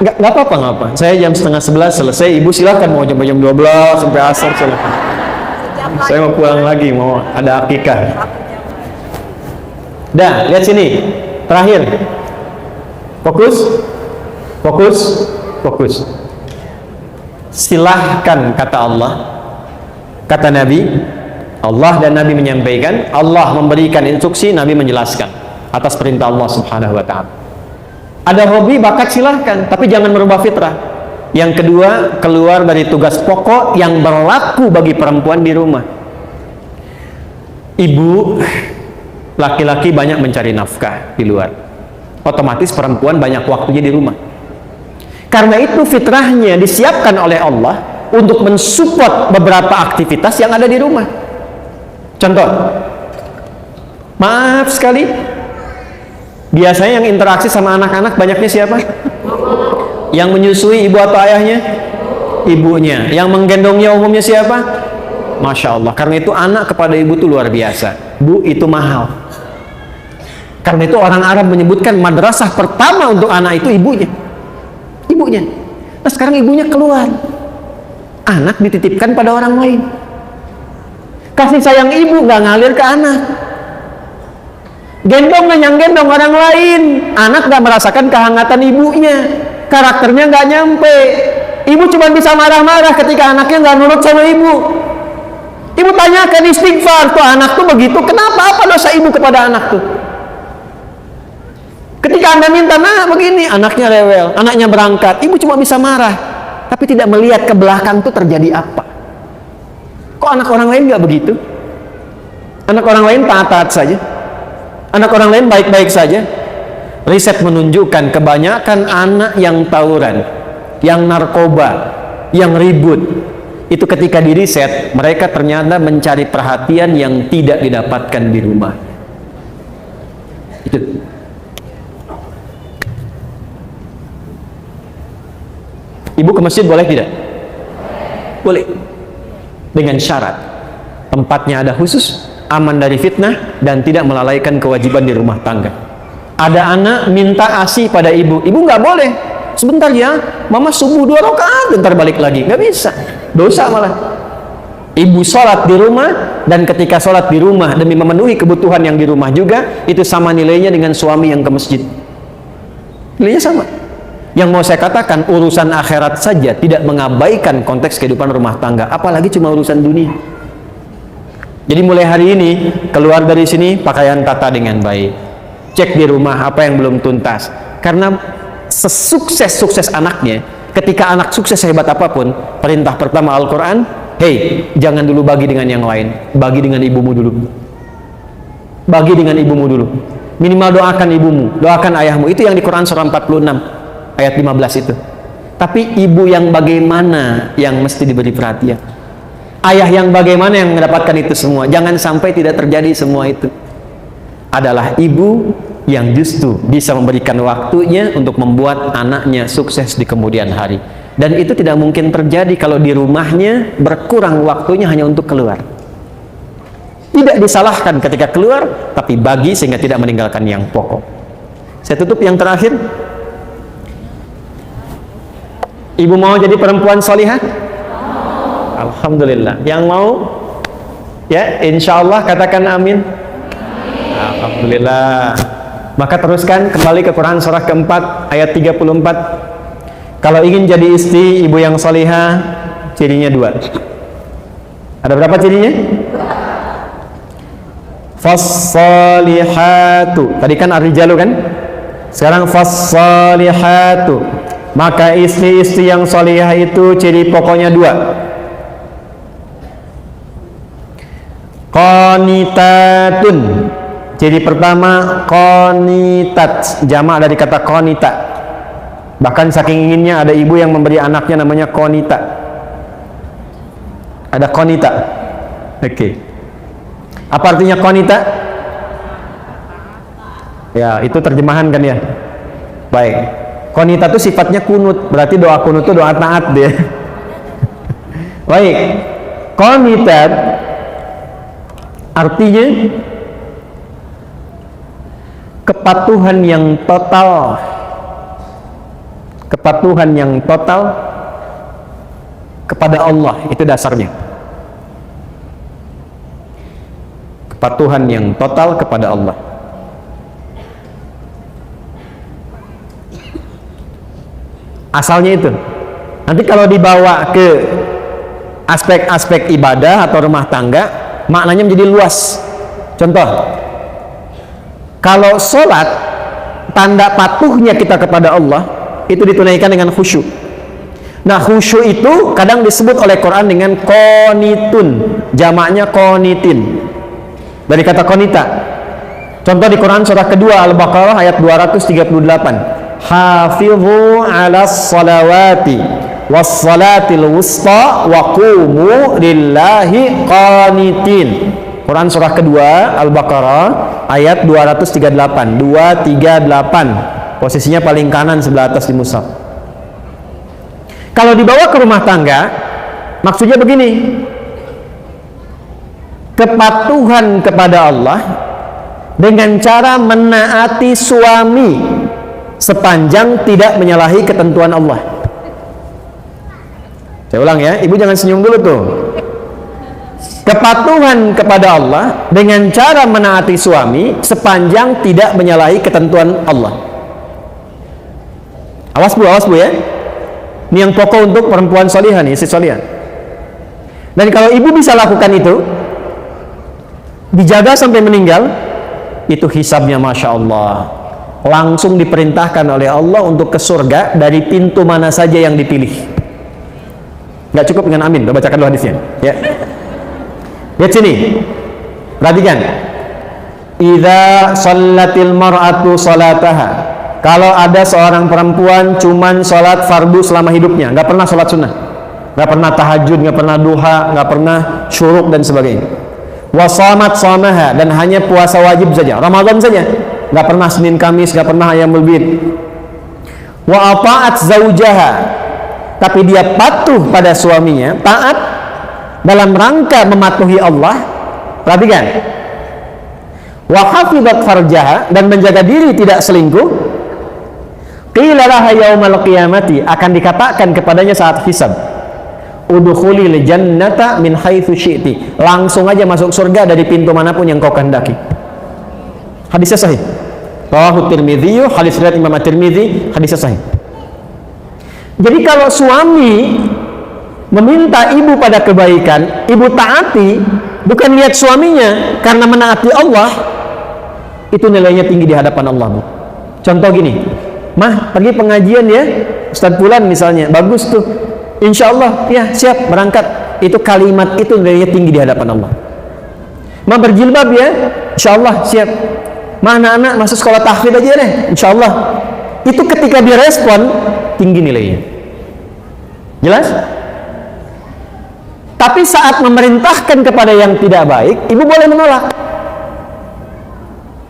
Nggak apa-apa. Saya jam setengah 11 selesai. Ibu silakan mau jam 12 sampai asar silakan. Saya mau pulang lagi, mau ada akikah. Dah, lihat sini. Terakhir. Fokus. Silahkan kata Allah. Kata Nabi, Allah dan Nabi menyampaikan, Allah memberikan instruksi, Nabi menjelaskan atas perintah Allah Subhanahu wa taala. Ada hobi, bakat silahkan, tapi jangan merubah fitrah. Yang kedua, keluar dari tugas pokok yang berlaku bagi perempuan di rumah. Ibu, laki-laki banyak mencari nafkah di luar. Otomatis perempuan banyak waktunya di rumah. Karena itu fitrahnya disiapkan oleh Allah untuk mensupport beberapa aktivitas yang ada di rumah. Contoh, maaf sekali, biasanya yang interaksi sama anak-anak banyaknya siapa? Yang menyusui ibu atau ayahnya? Ibunya. Yang menggendongnya umumnya siapa? Masya Allah. Karena itu anak kepada ibu itu luar biasa. Bu, itu mahal. Karena itu orang Arab menyebutkan madrasah pertama untuk anak itu ibunya. Nah sekarang ibunya keluar, anak dititipkan pada orang lain. Kasih sayang ibu nggak ngalir ke anak. Yang gendong orang lain, anak nggak merasakan kehangatan ibunya. Karakternya nggak nyampe. Ibu cuma bisa marah-marah ketika anaknya nggak nurut sama ibu. Ibu tanyakan istighfar, tuh anak tuh begitu, kenapa? Apa dosa ibu kepada anak tuh? Ketika Anda minta, nah begini, anaknya rewel, anaknya berangkat, ibu cuma bisa marah, tapi tidak melihat ke belakang tuh terjadi apa. Kok anak orang lain nggak begitu? Anak orang lain taat-taat saja, anak orang lain baik-baik saja. Riset menunjukkan kebanyakan anak yang tawuran, yang narkoba, yang ribut, itu ketika diriset, mereka ternyata mencari perhatian yang tidak didapatkan di rumah. Itu. Ibu ke masjid boleh tidak? Boleh. Dengan syarat tempatnya ada khusus, aman dari fitnah, dan tidak melalaikan kewajiban di rumah tangga. Ada anak minta ASI pada ibu, ibu nggak boleh. Sebentar ya, mama subuh 2 rakaat, bentar balik lagi. Nggak bisa, dosa malah. Ibu sholat di rumah, dan ketika sholat di rumah demi memenuhi kebutuhan yang di rumah juga, itu sama nilainya dengan suami yang ke masjid. Nilainya sama. Yang mau saya katakan, urusan akhirat saja tidak mengabaikan konteks kehidupan rumah tangga, apalagi cuma urusan dunia. Jadi mulai hari ini, keluar dari sini, pakaian tata dengan baik. Cek di rumah apa yang belum tuntas. Karena sesukses-sukses anaknya, ketika anak sukses hebat apapun, perintah pertama Al-Quran, hey, jangan dulu bagi dengan yang lain, bagi dengan ibumu dulu. Bagi dengan ibumu dulu. Minimal doakan ibumu, doakan ayahmu. Itu yang di Quran surah 46. Ayat 15 itu. Tapi ibu yang bagaimana yang mesti diberi perhatian? Ayah yang bagaimana yang mendapatkan itu semua? Jangan sampai tidak terjadi semua itu. Adalah ibu yang justru bisa memberikan waktunya untuk membuat anaknya sukses di kemudian hari. Dan itu tidak mungkin terjadi kalau di rumahnya berkurang waktunya hanya untuk keluar. Tidak disalahkan ketika keluar, tapi bagi sehingga tidak meninggalkan yang pokok. Saya tutup yang terakhir. Ibu mau jadi perempuan solihah? Alhamdulillah. Yang mau? Ya, insya Allah katakan amin. Alhamdulillah. Maka teruskan kembali ke Quran surah keempat ayat 34. Kalau ingin jadi istri ibu yang solihah, cirinya 2. Ada berapa cirinya? Fas-solihatu. Tadi kan ar-rijalu kan? Sekarang fas-solihatu. Maka istri-istri yang solihah itu ciri pokoknya 2. Qanitatun. Ciri pertama qanitat, jamak dari kata qanita. Bahkan saking inginnya ada ibu yang memberi anaknya namanya qanita. Ada qanita. Oke. Apa artinya qanita? Ya, itu terjemahan kan ya. Baik. Qanita itu sifatnya kunut, berarti doa kunut itu doa taat dia. Baik. Qanitat artinya kepatuhan yang total. Kepatuhan yang total kepada Allah, itu dasarnya. Kepatuhan yang total kepada Allah. Asalnya itu. Nanti kalau dibawa ke aspek-aspek ibadah atau rumah tangga, maknanya menjadi luas. Contoh, kalau sholat, tanda patuhnya kita kepada Allah itu ditunaikan dengan khusyuk. Nah, khusyuk itu kadang disebut oleh Quran dengan qanitun, jamaknya qanitin, dari kata qanita. Contoh di Quran surah kedua Al-Baqarah ayat 238. Hafidhu ala salawati was salatil wusta wa qumu lillahi qanitin. Quran surah kedua Al-Baqarah ayat 238. 238. Posisinya paling kanan sebelah atas di mushaf. Kalau dibawa ke rumah tangga, maksudnya begini. Kepatuhan kepada Allah dengan cara menaati suami sepanjang tidak menyalahi ketentuan Allah. Saya ulang ya, ibu jangan senyum dulu tuh. Kepatuhan kepada Allah dengan cara menaati suami sepanjang tidak menyalahi ketentuan Allah. Awas bu ya. Ini yang pokok untuk perempuan solihah nih, istri solihah. Dan kalau ibu bisa lakukan itu, dijaga sampai meninggal, itu hisabnya Masya Allah. Langsung diperintahkan oleh Allah untuk ke surga dari pintu mana saja yang dipilih. Nggak cukup dengan amin, kita bacakan dulu hadisnya ya. Lihat sini, perhatikan. Idza shallatil mar'atu salataha. Kalau ada seorang perempuan cuman sholat fardu selama hidupnya, nggak pernah sholat sunnah, nggak pernah tahajud, nggak pernah duha, nggak pernah syuruk dan sebagainya. Wa shamat shamaha, dan hanya puasa wajib saja, Ramadan saja, nggak pernah Senin Kamis, nggak pernah Ayyamul Bid. Wa ata'at zaujaha, tapi dia patuh pada suaminya, taat dalam rangka mematuhi Allah. Perhatikan. Wa hafizat farjaha, dan menjaga diri tidak selingkuh. Qila laha yaumal qiyamati, akan dikatakan kepadanya saat hisab, udkhulil jannata min haitsu syi'ti, langsung aja masuk surga dari pintu manapun yang kau kehendaki. Hadisnya sahih. Rawahu Tirmidzi, hadis riwayat Imam Tirmidzi, hadisnya sahih. Jadi kalau suami meminta ibu pada kebaikan, ibu taati, bukan lihat suaminya karena menaati Allah, itu nilainya tinggi di hadapan Allah, Bu. Contoh gini, Mah, pergi pengajian ya, Ustadz Fulan misalnya, bagus tuh, insya Allah, ya siap berangkat. Itu kalimat itu nilainya tinggi di hadapan Allah. Mah, berjilbab ya, insya Allah siap. Mah, anak-anak masuk sekolah tahfidz aja deh, insya Allah. Itu ketika direspon, tinggi nilainya. Jelas? Tapi saat memerintahkan kepada yang tidak baik, ibu boleh menolak.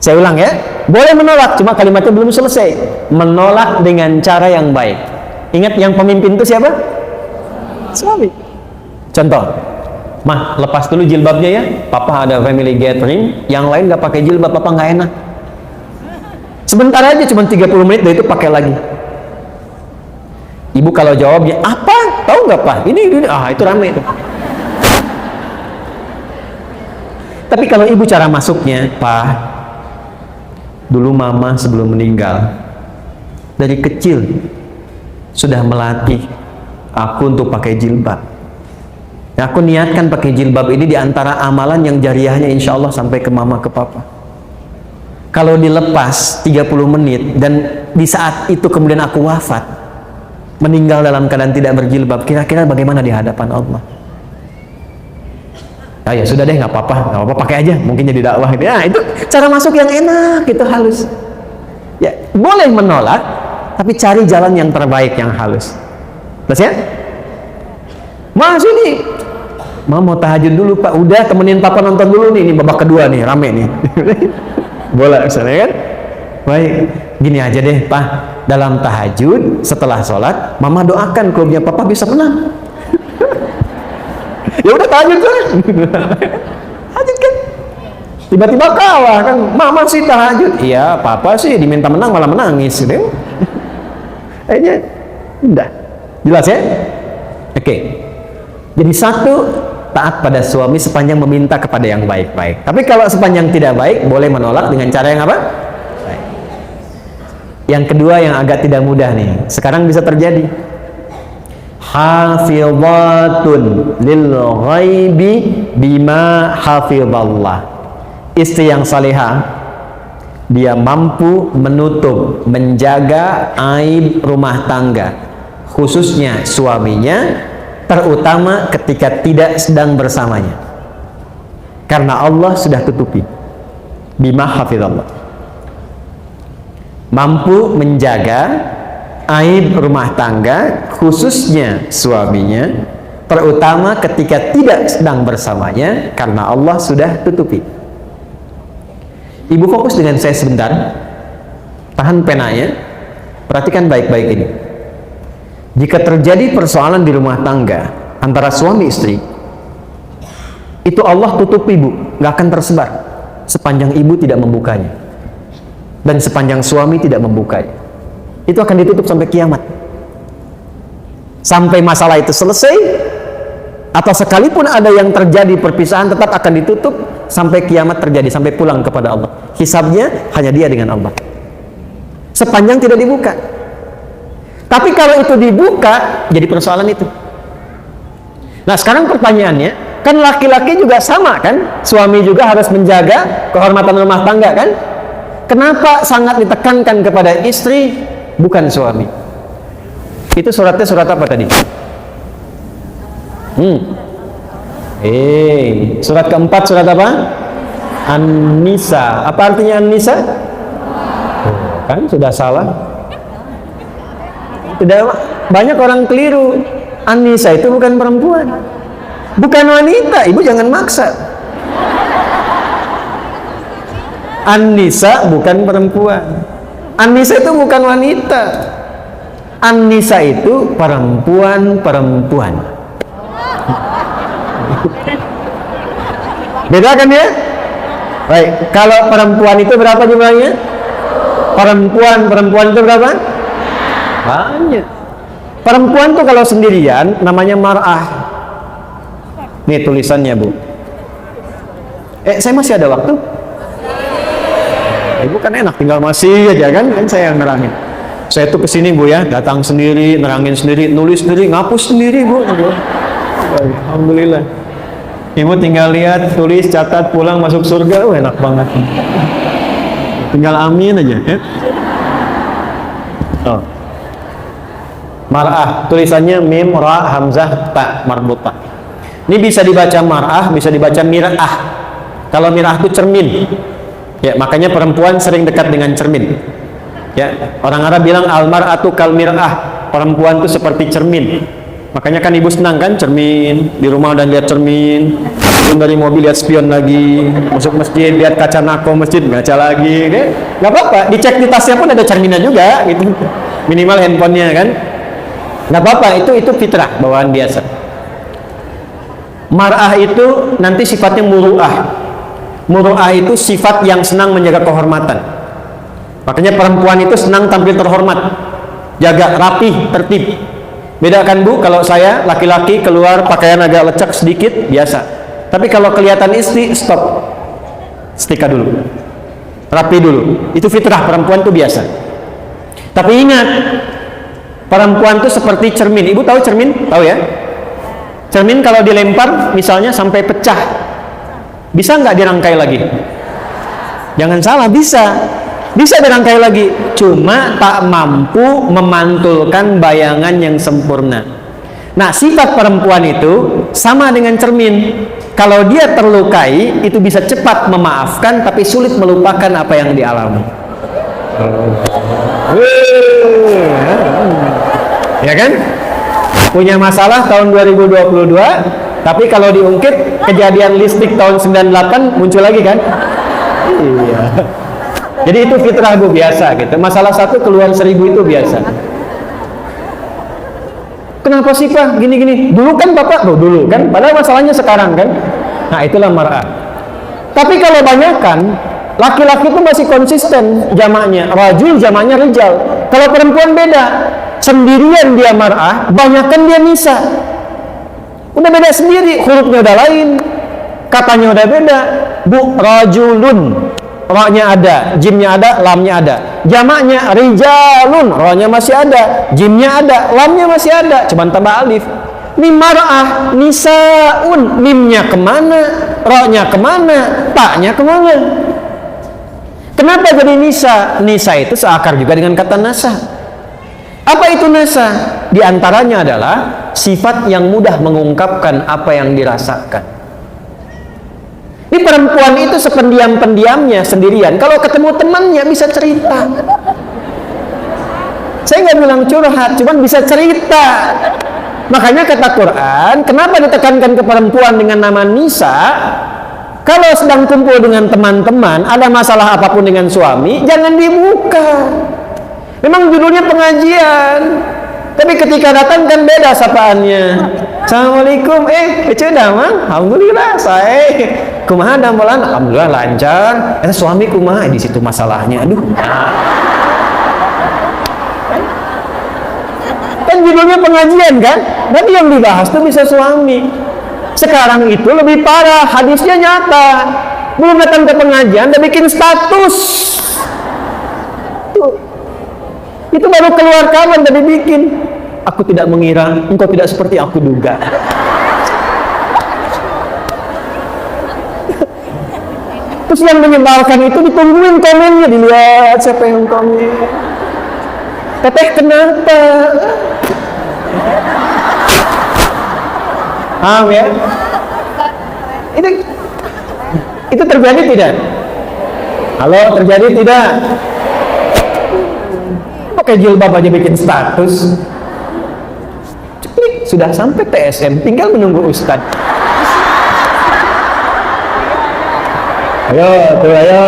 Saya ulang ya, boleh menolak, cuma kalimatnya belum selesai. Menolak dengan cara yang baik. Ingat yang pemimpin itu siapa? Suami. Contoh, Mah, lepas dulu jilbabnya ya, Papa ada family gathering, yang lain nggak pakai jilbab, Papa nggak enak. Sebentar aja, cuma 30 menit, dari itu pakai lagi. Ibu kalau jawabnya, apa? Tahu nggak Pak? Ini, itu ramai itu. Tapi kalau ibu cara masuknya, Pak, dulu Mama sebelum meninggal, dari kecil sudah melatih aku untuk pakai jilbab. Aku niatkan pakai jilbab ini diantara amalan yang jariahnya insya Allah sampai ke Mama, ke Papa. Kalau dilepas 30 menit dan di saat itu kemudian aku wafat, meninggal dalam keadaan tidak berjilbab, kira-kira bagaimana di hadapan Allah? Ah, ya sudah deh, nggak apa-apa, pakai aja, mungkin jadi dakwah. Ya, itu cara masuk yang enak, itu halus. Ya, boleh menolak, tapi cari jalan yang terbaik, yang halus. Terus ya? Mas ini, mau tahajud dulu Pak, udah temenin Papa nonton dulu nih, ini babak kedua nih, rame nih. Bola misalnya kan? Baik, gini aja deh Pak, dalam tahajud setelah sholat, Mama doakan klubnya Papa bisa menang. Ya udah tahajud kan? Tahajud kan? Tiba-tiba kalah kan? Mama sih tahajud, iya Papa sih diminta menang malah menangis gitu. Kayaknya udah jelas ya? Oke. Jadi satu, taat pada suami sepanjang meminta kepada yang baik-baik. Tapi kalau sepanjang tidak baik, boleh menolak dengan cara yang apa? Baik. Yang kedua yang agak tidak mudah nih, sekarang bisa terjadi. Hafizatun lil ghaibi bima hafizallah. Istri yang salihah, dia mampu menutup, menjaga aib rumah tangga, khususnya suaminya, terutama ketika tidak sedang bersamanya, karena Allah sudah tutupi. Bima hafizallah, mampu menjaga aib rumah tangga, khususnya suaminya, terutama ketika tidak sedang bersamanya, karena Allah sudah tutupi. Ibu fokus dengan saya sebentar, tahan penanya, perhatikan baik-baik ini. Jika terjadi persoalan di rumah tangga antara suami istri, itu Allah tutupi, Bu, nggak akan tersebar sepanjang ibu tidak membukanya dan sepanjang suami tidak membukanya. Itu akan ditutup sampai kiamat, sampai masalah itu selesai, atau sekalipun ada yang terjadi perpisahan tetap akan ditutup sampai kiamat terjadi, sampai pulang kepada Allah. Hisabnya hanya dia dengan Allah sepanjang tidak dibuka. Tapi kalau itu dibuka, jadi persoalan itu. Nah sekarang pertanyaannya, kan laki-laki juga sama kan, suami juga harus menjaga kehormatan rumah tangga kan. Kenapa sangat ditekankan kepada istri, bukan suami? Itu suratnya surat apa tadi? Surat keempat, surat apa? An-Nisa. Apa artinya An-Nisa? Kan sudah salah. Sudah banyak orang keliru. An-Nisa itu bukan perempuan, bukan wanita. Ibu jangan maksa. An-Nisa bukan perempuan. An-Nisa itu bukan wanita. An-Nisa itu perempuan-perempuan. Beda kan ya? Baik, kalau perempuan itu berapa jumlahnya? Perempuan itu berapa? Banyak. Perempuan tuh kalau sendirian namanya mar'ah. Nih tulisannya, Bu. Saya masih ada waktu? Ibu kan enak tinggal masih aja kan saya yang nerangin. Saya tuh kesini Bu ya, datang sendiri, nerangin sendiri, nulis sendiri, ngapus sendiri Bu. Alhamdulillah. Ibu tinggal lihat, tulis, catat, pulang masuk surga, enak banget. Tinggal amin aja ya. Oh. Mar'ah, tulisannya mim, ra, hamzah, ta, marbutah. Ini bisa dibaca mar'ah, bisa dibaca mir'ah. Kalau mir'ah itu cermin. Ya, makanya perempuan sering dekat dengan cermin. Ya, orang Arab bilang al-mar'atu kal mir'ah. Perempuan itu seperti cermin. Makanya kan ibu senang kan cermin, di rumah udah lihat cermin, turun dari mobil lihat spion lagi, masuk masjid lihat kaca nako masjid baca lagi, nggak apa-apa, dicek di tasnya pun ada cerminnya juga, gitu. Minimal handphonenya kan, nggak apa-apa, itu fitrah bawaan biasa. Mar'ah itu nanti sifatnya muru'ah. Muru'ah itu sifat yang senang menjaga kehormatan. Makanya perempuan itu senang tampil terhormat, jaga rapih, tertib. Beda kan Bu, kalau saya laki-laki keluar pakaian agak lecek sedikit, biasa. Tapi kalau kelihatan istri, stop. Setrika dulu. Rapi dulu. Itu fitrah, perempuan itu biasa. Tapi ingat, perempuan itu seperti cermin. Ibu tahu cermin? Tahu ya? Cermin kalau dilempar, misalnya sampai pecah, bisa nggak dirangkai lagi? Jangan salah, bisa. Bisa dirangkai lagi, cuma tak mampu memantulkan bayangan yang sempurna. Nah, sifat perempuan itu sama dengan cermin. Kalau dia terlukai, itu bisa cepat memaafkan, tapi sulit melupakan apa yang dialami. Ya kan? Punya masalah tahun 2022, tapi kalau diungkit kejadian listrik tahun 98 muncul lagi kan? Iya. Jadi itu fitrah Bu, biasa gitu. Masalah satu keluar 1000 itu biasa. Kenapa sih Pak gini-gini? Dulu kan Bapak dulu kan, padahal masalahnya sekarang kan. Nah, itulah mar'ah. Tapi kalau banyakan laki-laki itu masih konsisten jamaknya, rajul jamaknya rijal. Kalau perempuan beda, sendirian dia mar'ah, banyakan dia nisa. Udah beda sendiri, hurufnya udah lain, katanya udah beda. Bu, rajulun, ra-nya ada, jimnya ada, lamnya ada. Jamaknya rijalun, ra-nya masih ada, jimnya ada, lamnya masih ada, cuman tambah alif. Ini mar'ah, nisaun, mimnya kemana, ra-nya kemana, ta-nya kemana? Kenapa jadi nisa? Nisa itu seakar juga dengan kata nasa. Apa itu nasa? Di antaranya adalah sifat yang mudah mengungkapkan apa yang dirasakan. Ini perempuan itu sependiam-pendiamnya sendirian. Kalau ketemu temannya bisa cerita. Saya nggak bilang curhat, cuman bisa cerita. Makanya kata Quran, kenapa ditekankan ke perempuan dengan nama nisa? Kalau sedang kumpul dengan teman-teman, ada masalah apapun dengan suami, jangan dibuka. Memang judulnya pengajian, tapi ketika datang kan beda sapaannya. Assalamualaikum, kece damang, alhamdulillah, saya kumaha damelan, alhamdulillah lancar. Suami kumaha, di situ masalahnya, aduh. Kan judulnya pengajian kan, tapi yang dibahas tuh bisa suami. Sekarang itu lebih parah, hadisnya nyata. Belum datang ke pengajian, udah bikin status. Tuh. Itu baru keluar kawan tadi bikin. Aku tidak mengira, engkau tidak seperti aku duga. Terus yang menyebalkan itu ditungguin komennya, dilihat siapa yang komen. Teteh kenapa? Paham ya? Itu terjadi tidak? Halo, terjadi tidak? Pakai jilbab aja bikin status. Ceplik, sudah sampai TSM, tinggal menunggu Ustadz. Ayo, tuh ayo.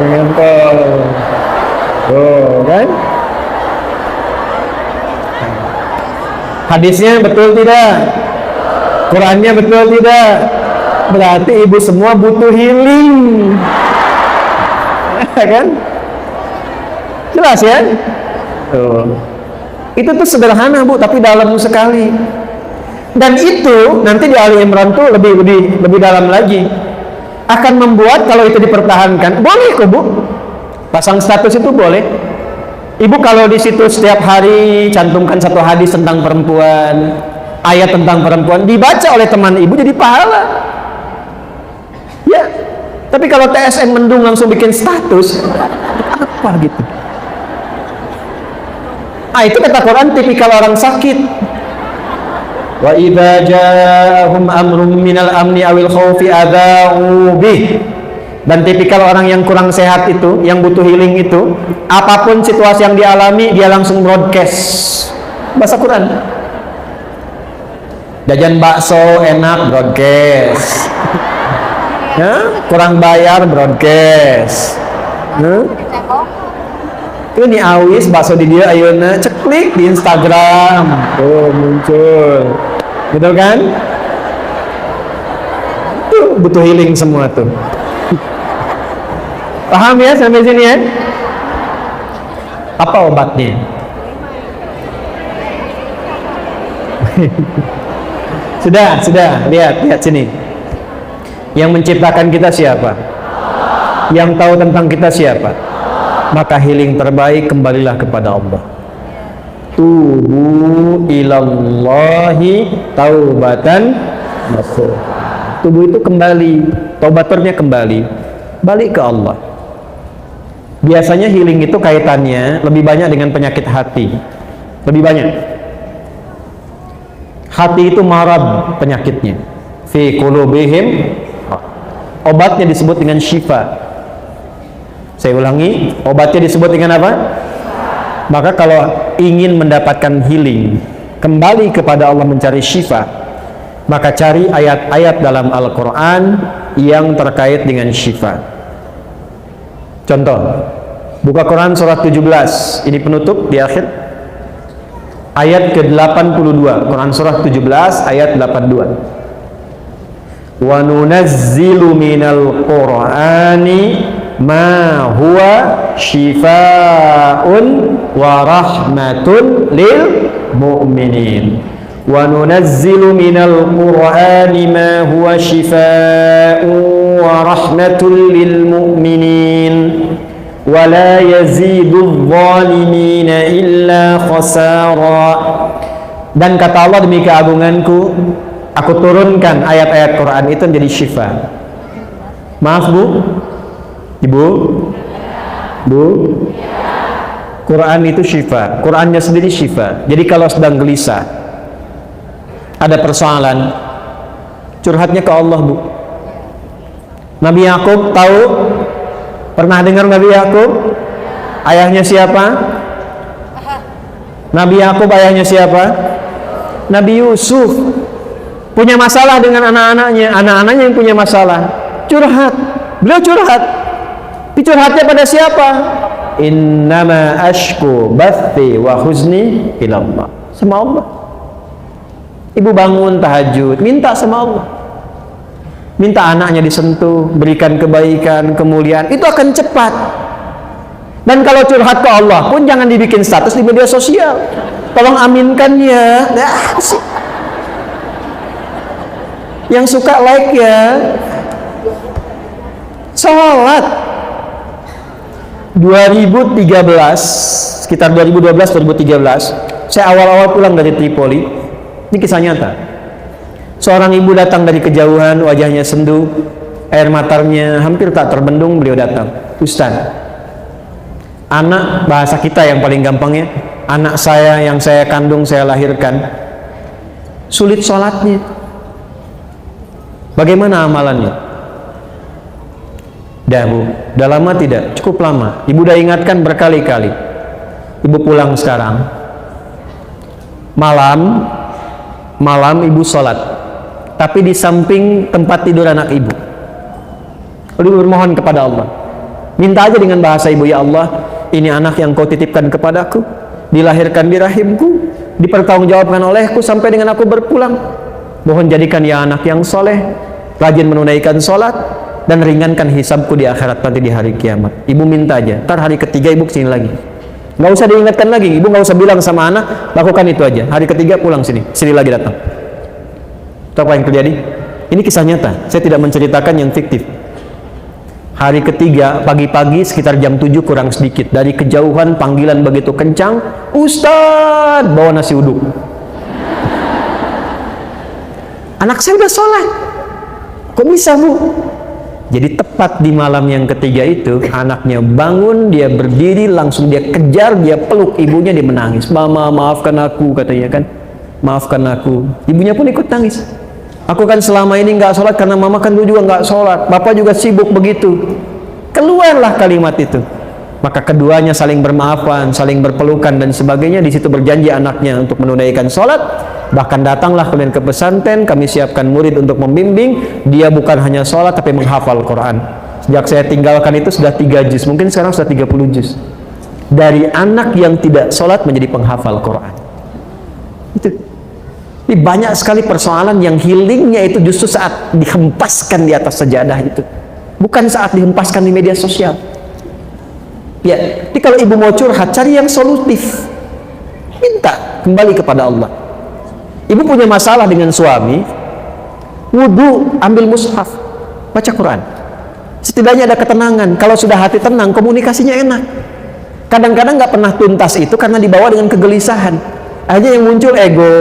Ngempel. Tuh, kan? Hadisnya betul tidak? Qurannya betul tidak? Berarti ibu semua butuh healing. Kan? Jelas ya? Tuh. Itu tuh sederhana Bu, tapi dalam sekali. Dan itu nanti di Ali Imran tuh lebih dalam lagi. Akan membuat kalau itu dipertahankan, boleh kok Bu. Pasang status itu boleh. Ibu kalau di situ setiap hari cantumkan satu hadis tentang perempuan, ayat tentang perempuan, dibaca oleh teman ibu jadi pahala. Ya. Tapi kalau TSN mendung langsung bikin status, apa gitu? Itu kata Quran tipikal orang sakit. Wa idza ja'ahum amrun minal amni awil khaufi adza'u bih. Dan tipikal orang yang kurang sehat itu, yang butuh healing itu, apapun situasi yang dialami, dia langsung broadcast. Bahasa Quran. Jajan bakso enak, broadcast. Ya, kurang bayar, broadcast. Ini awis bakso di dia ayeuna ceklik di Instagram. Tuh muncul. Gitu kan? Tuh butuh healing semua tuh. Paham ya sampai sini ya? Apa obatnya? Sudah, lihat sini. Yang menciptakan kita siapa? Yang tahu tentang kita siapa? Maka healing terbaik kembalilah kepada Allah. Tubu ilallahi taubatan nasuh. Tubuh itu kembali, taubaturnya kembali, balik ke Allah. Biasanya healing itu kaitannya lebih banyak dengan penyakit hati. Lebih banyak. Hati itu marad penyakitnya. Fi qulubihim, obatnya disebut dengan syifa. Saya ulangi, obatnya disebut dengan apa? Maka kalau ingin mendapatkan healing, kembali kepada Allah mencari syifa, maka cari ayat-ayat dalam Al-Quran yang terkait dengan syifa. Contoh, buka Quran surah 17, ini penutup di akhir, ayat ke-82, Quran surah 17 ayat 82. Wa nunazzilu minal Qur'ani ma huwa shifaa'un wa rahmatun lil mu'minin. Wa nunazzilu minal Qur'ani ma huwa shifaa'un wa rahmatun lil mu'minin wa la yazidudz zalimina illa khasara. Dan kata Allah, demi keagunganku aku turunkan ayat-ayat Quran itu menjadi syifa. Maaf Bu, Ibu, Bu, Quran itu syifa, Qurannya sendiri syifa. Jadi kalau sedang gelisah, ada persoalan, curhatnya ke Allah Bu. Nabi Yakub tahu? Pernah dengar Nabi Yakub? Ayahnya siapa? Nabi Yakub ayahnya siapa? Nabi Yusuf. Punya masalah dengan anak-anaknya, anak-anaknya yang punya masalah, curhat. Beliau curhat. Curhatnya pada siapa? Innama ashku bathi wa huzni ilallah. Sama Allah. Ibu bangun tahajud, minta sama Allah. Minta anaknya disentuh, berikan kebaikan, kemuliaan, itu akan cepat. Dan kalau curhat ke Allah pun jangan dibikin status di media sosial. Tolong aminkan ya. Yang suka like ya. Salat 2013, sekitar 2012-2013, saya awal-awal pulang dari Tripoli. Ini kisah nyata. Seorang ibu datang dari kejauhan, wajahnya sendu, air matanya hampir tak terbendung. Beliau datang, Ustaz, anak, bahasa kita yang paling gampangnya, anak saya yang saya kandung, saya lahirkan, sulit sholatnya. Bagaimana amalannya? Dah Bu, dah lama tidak? Cukup lama. Ibu dah ingatkan berkali-kali. Ibu pulang sekarang. Malam ibu sholat, tapi di samping tempat tidur anak ibu. Ibu bermohon kepada Allah, minta aja dengan bahasa ibu, ya Allah, ini anak yang kau titipkan kepadaku, dilahirkan di rahimku, dipertanggungjawabkan olehku sampai dengan aku berpulang. Mohon jadikan ya anak yang soleh, rajin menunaikan sholat, dan ringankan hisabku di akhirat nanti di hari kiamat. Ibu minta aja, ntar hari ketiga ibu kesini lagi. Nggak usah diingatkan lagi, ibu nggak usah bilang sama anak, lakukan itu aja. Hari ketiga pulang sini lagi datang. Itu apa yang terjadi? Ini kisah nyata, saya tidak menceritakan yang fiktif. Hari ketiga, pagi-pagi sekitar jam 7 kurang sedikit, dari kejauhan panggilan begitu kencang, Ustadz, bawa nasi uduk. Anak saya udah sholat, kok bisa bu? Jadi tepat di malam yang ketiga itu, anaknya bangun, dia berdiri, langsung dia kejar, dia peluk ibunya, dia menangis. Mama, maafkan aku, katanya kan. Maafkan aku. Ibunya pun ikut nangis. Aku kan selama ini nggak sholat karena mama kan dulu juga nggak sholat. Bapak juga sibuk begitu. Keluarlah kalimat itu. Maka keduanya saling bermaafan, saling berpelukan dan sebagainya. Di situ berjanji anaknya untuk menunaikan sholat. Bahkan datanglah kalian ke pesantren. Kami siapkan murid untuk membimbing. Dia bukan hanya sholat tapi menghafal Quran. Sejak saya tinggalkan itu sudah 3 juz. Mungkin sekarang sudah 30 juz. Dari anak yang tidak sholat menjadi penghafal Quran. Itu. Ini banyak sekali persoalan yang healingnya itu justru saat dihempaskan di atas sajadah itu, bukan saat dihempaskan di media sosial. Ya, jadi kalau ibu mau curhat, cari yang solutif, minta kembali kepada Allah. Ibu punya masalah dengan suami, wudu, ambil mushaf, baca Quran. Setidaknya ada ketenangan. Kalau sudah hati tenang, komunikasinya enak. Kadang-kadang nggak pernah tuntas itu karena dibawa dengan kegelisahan. Akhirnya yang muncul ego,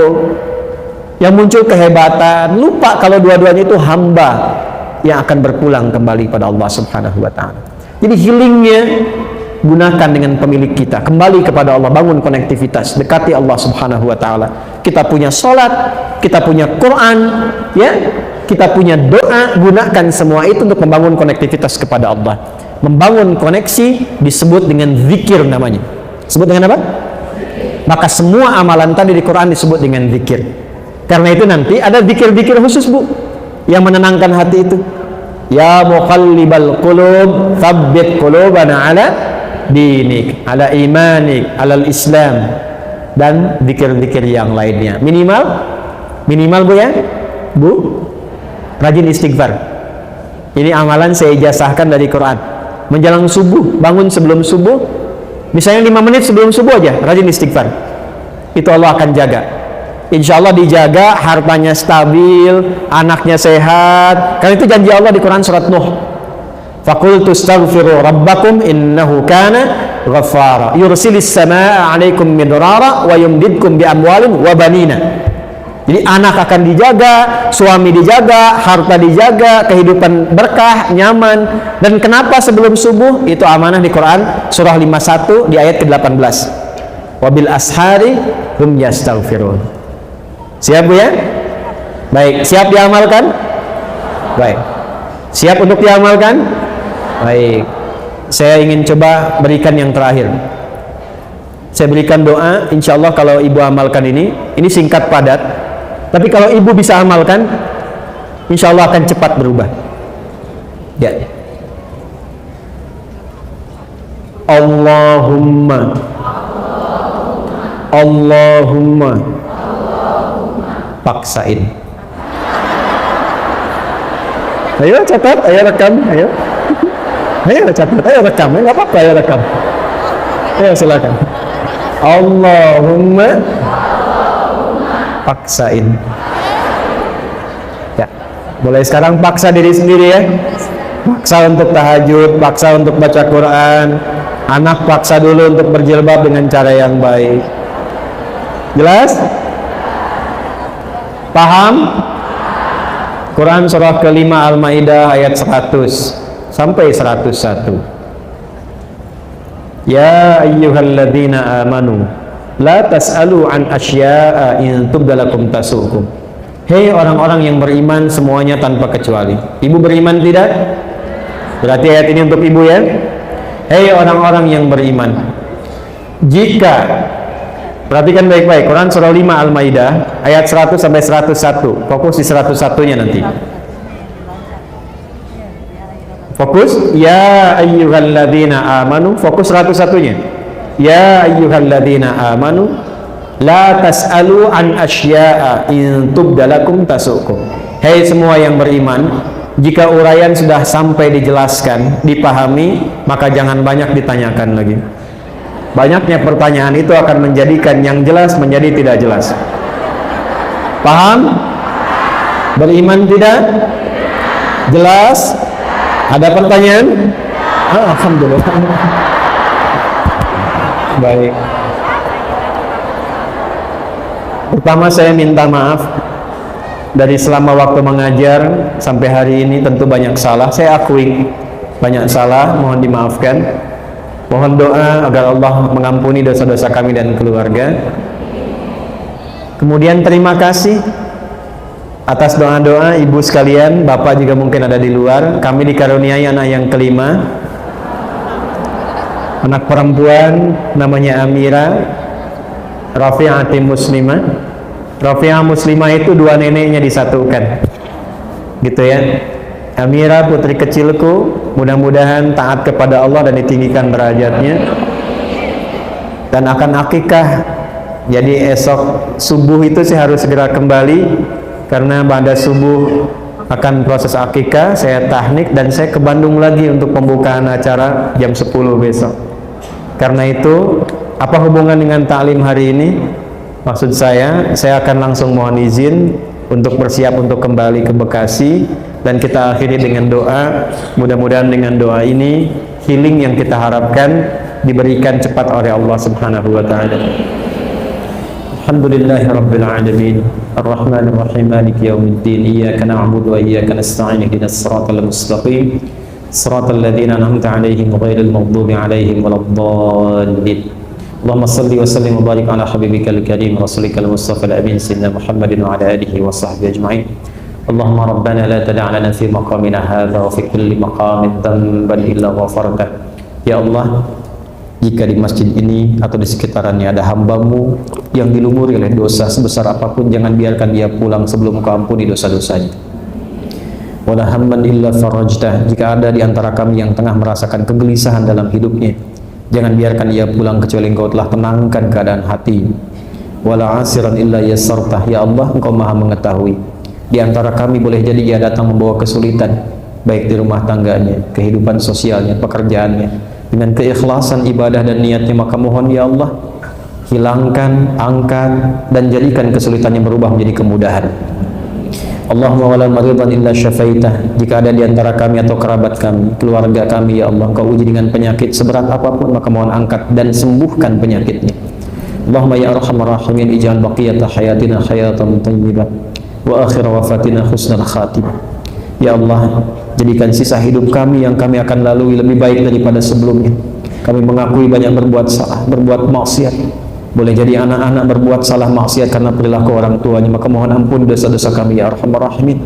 yang muncul kehebatan, lupa kalau dua-duanya itu hamba yang akan berpulang kembali pada Allah Subhanahu wa ta'ala. Jadi healingnya gunakan dengan pemilik kita, kembali kepada Allah, bangun konektivitas, dekati Allah Subhanahu wa ta'ala. Kita punya sholat, kita punya Quran, ya, kita punya doa, gunakan semua itu untuk membangun konektivitas kepada Allah. Membangun koneksi disebut dengan zikir namanya. Sebut dengan apa? Maka semua amalan tadi di Quran disebut dengan zikir. Karena itu nanti ada zikir-zikir khusus bu, yang menenangkan hati itu. Ya muqallibal qulub, tsabbit qulubana ala dinik, ala imanik, ala islam, dan zikir-zikir yang lainnya. Minimal bu ya, bu, rajin istighfar. Ini amalan saya ijazahkan dari Quran. Menjelang subuh, bangun sebelum subuh, misalnya 5 menit sebelum subuh aja, rajin istighfar. Itu Allah akan jaga. Insya Allah dijaga, hartanya stabil, anaknya sehat. Karena itu janji Allah di Quran surat Nuh. Faqultu astaghfiru rabbakum innahu kana ghaffara yursilis samaa 'alaikum midrara wa yumdidkum bi amwalin wa banina. Jadi anak akan dijaga, suami dijaga, harta dijaga, kehidupan berkah, nyaman. Dan kenapa sebelum subuh? Itu amanah di Quran surah 51 di ayat ke-18. Wabil ashari hum yastaghfirun. Siap bu ya? Baik, siap diamalkan? Baik. Siap untuk diamalkan? Baik. Saya ingin coba berikan yang terakhir. Saya berikan doa, insya Allah kalau ibu amalkan ini singkat padat. Tapi kalau ibu bisa amalkan, insya Allah akan cepat berubah. Ya. Allahumma paksain. Ayo catat, ayo rekam, ayo catat, ayo rekam, nggak apa-apa, ayo rekam. Ayo silakan. Allahumma paksain. Ya, mulai sekarang paksa diri sendiri ya. Paksa untuk tahajud, paksa untuk baca Quran. Anak paksa dulu untuk berjilbab dengan cara yang baik. Jelas? Paham? Quran surah ke-5 Al-Maidah ayat 100 sampai 101. Ya ayyuhalladzina amanu la tas'alu an asya'a in tubdalakum tasukum. Hei orang-orang yang beriman semuanya tanpa kecuali. Ibu beriman tidak? Berarti ayat ini untuk ibu ya. Hei orang-orang yang beriman, jika, perhatikan baik-baik, Quran surah 5 Al-Maidah ayat 100 sampai 101. Fokus di 101-nya nanti. Fokus ya ayyuhalladzina amanu, fokus 101-nya. Ya ayyuhalladzina amanu la tas'alu an asya'a in tubdalakum tasukum. Hei semua yang beriman, jika uraian sudah sampai dijelaskan, dipahami, maka jangan banyak ditanyakan lagi. Banyaknya pertanyaan itu akan menjadikan yang jelas menjadi tidak jelas. Paham? Beriman tidak? Jelas? Ada pertanyaan? Alhamdulillah. Baik. Pertama saya minta maaf dari selama waktu mengajar sampai hari ini tentu banyak salah. Saya akui banyak salah, mohon dimaafkan. Mohon doa agar Allah mengampuni dosa-dosa kami dan keluarga. Kemudian terima kasih atas doa-doa ibu sekalian, bapak juga mungkin ada di luar. Kami dikaruniai anak yang kelima, anak perempuan namanya Amira Rafi'ati Muslimah. Rafi'ah Muslimah itu dua neneknya disatukan, gitu ya. Amira putri kecilku, mudah-mudahan taat kepada Allah dan ditinggikan derajatnya dan akan akikah. Jadi esok subuh itu saya harus segera kembali karena pada subuh akan proses akikah. Saya tahnik dan saya ke Bandung lagi untuk pembukaan acara jam 10 besok. Karena itu, apa hubungan dengan taklim hari ini? Maksud saya akan langsung mohon izin untuk bersiap untuk kembali ke Bekasi, dan kita akhiri dengan doa. Mudah-mudahan dengan doa ini healing yang kita harapkan diberikan cepat oleh Allah Subhanahu wa taala. Alhamdulillahirabbil alamin, arrahmanir rahim, maliki yaumiddin, iyyaka na'budu wa iyyaka nasta'in, ihdinas siratal mustaqim, siratal ladzina an'amta 'alaihim ghairil maghdubi 'alaihim waladdallin. Allahumma salli wa sallim wa barik ala habibikal karim rasulikal mustafa al-amin sayyidina Muhammadin wa ala alihi wa sahbihi ajma'in. Allahumma rabbana la tada' lana fi maqamina hadha wa fi kulli maqamin dhanban illa ghafartah. Ya Allah, jika di masjid ini atau di sekitarannya ada hambamu yang dilumuri oleh dosa sebesar apapun, jangan biarkan dia pulang sebelum Kau ampuni dosa-dosanya. Wala hamman illa farajtah. Jika ada di antara kami yang tengah merasakan kegelisahan dalam hidupnya, jangan biarkan ia pulang kecuali Engkau telah tenangkan keadaan hati. Wala asiran illa yassartah. Ya Allah, Engkau maha mengetahui. Di antara kami boleh jadi ia datang membawa kesulitan, baik di rumah tangganya, kehidupan sosialnya, pekerjaannya. Dengan keikhlasan ibadah dan niatnya, maka mohon ya Allah, hilangkan, angkat, dan jadikan kesulitannya berubah menjadi kemudahan. Allahumma wala maridan illa syafaitah. Jika ada di antara kami atau kerabat kami, keluarga kami, ya Allah, Engkau uji dengan penyakit seberat apapun, maka mohon angkat dan sembuhkan penyakitnya. Allahumma ya arhamar rahimin, ij'al baqiyata hayatina hayatan thayyibah wa akhir wafatina husnal khatimah. Ya Allah, jadikan sisa hidup kami yang kami akan lalui lebih baik daripada sebelumnya. Kami mengakui banyak berbuat salah, berbuat maksiat. Boleh jadi anak-anak berbuat salah maksiat karena perilaku orang tuanya, maka mohon ampun dosa-dosa kami ya arhamar rahimin.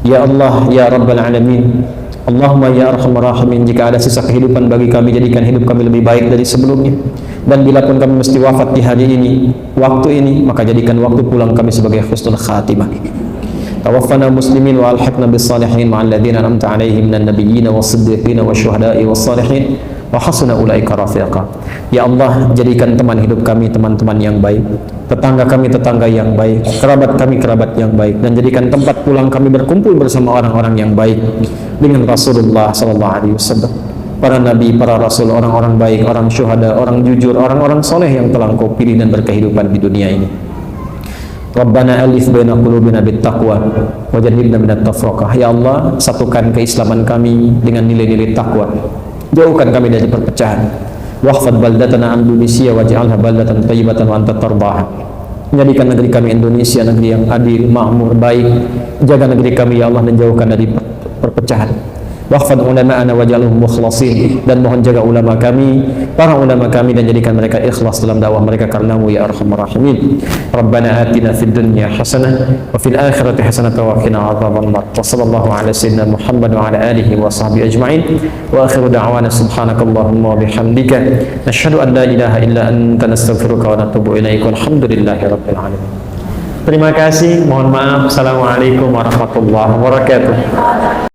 Ya Allah, ya Rabbal alamin. Allahumma ya arhamar rahimin, jika ada sisa kehidupan bagi kami, jadikan hidup kami lebih baik dari sebelumnya. Dan bila pun kami mesti wafat di hari ini, waktu ini, maka jadikan waktu pulang kami sebagai husnul khatimah. Tawaffana muslimin wa alhiqna bis salihin ma'al ladzina an'amta 'alaihim minan nabiyyin was-siddiqin wasyuhada'i was-salihin wa hasuna ulaika rafiqa. Ya Allah, jadikan teman hidup kami teman-teman yang baik, tetangga kami tetangga yang baik, kerabat kami kerabat yang baik, dan jadikan tempat pulang kami berkumpul bersama orang-orang yang baik dengan Rasulullah sallallahu alaihi wasallam, para nabi, para rasul, orang-orang baik, orang syuhada, orang jujur, orang-orang soleh yang telah Engkau pilih dan berkehidupan di dunia ini. Rabbana alif baina qulubina bittaqwa wa jannibna minat tafraqah. Ya Allah, satukan keislaman kami dengan nilai-nilai takwa, jauhkan kami dari perpecahan. Wahfad baldatana Indonesia waj'alha baldatan thayyibatan wa anta tardaha. Menjadikan negeri kami Indonesia negeri yang adil, makmur, baik. Jaga negeri kami ya Allah dan jauhkan dari perpecahan. Wahfad ulama'ana waj'alhum mukhlasin, dan mohon jaga ulama kami, para ulama kami, dan jadikan mereka ikhlas dalam dakwah mereka karenamu ya arhamar rahimin. Rabbana atina fid dunya hasanah wa fil akhirati hasanah wa qina adzabannar. Wa sallallahu ala sayyidina Muhammad wa ala alihi wa sahbihi ajma'in. Wa akhiru da'wana subhanakallahumma wa bihamdika nashhadu an la ilaha illa anta nastaghfiruka wa natubu ilaik. Walhamdulillahi rabbil alamin. Terima kasih, mohon maaf. Assalamualaikum warahmatullahi wabarakatuh.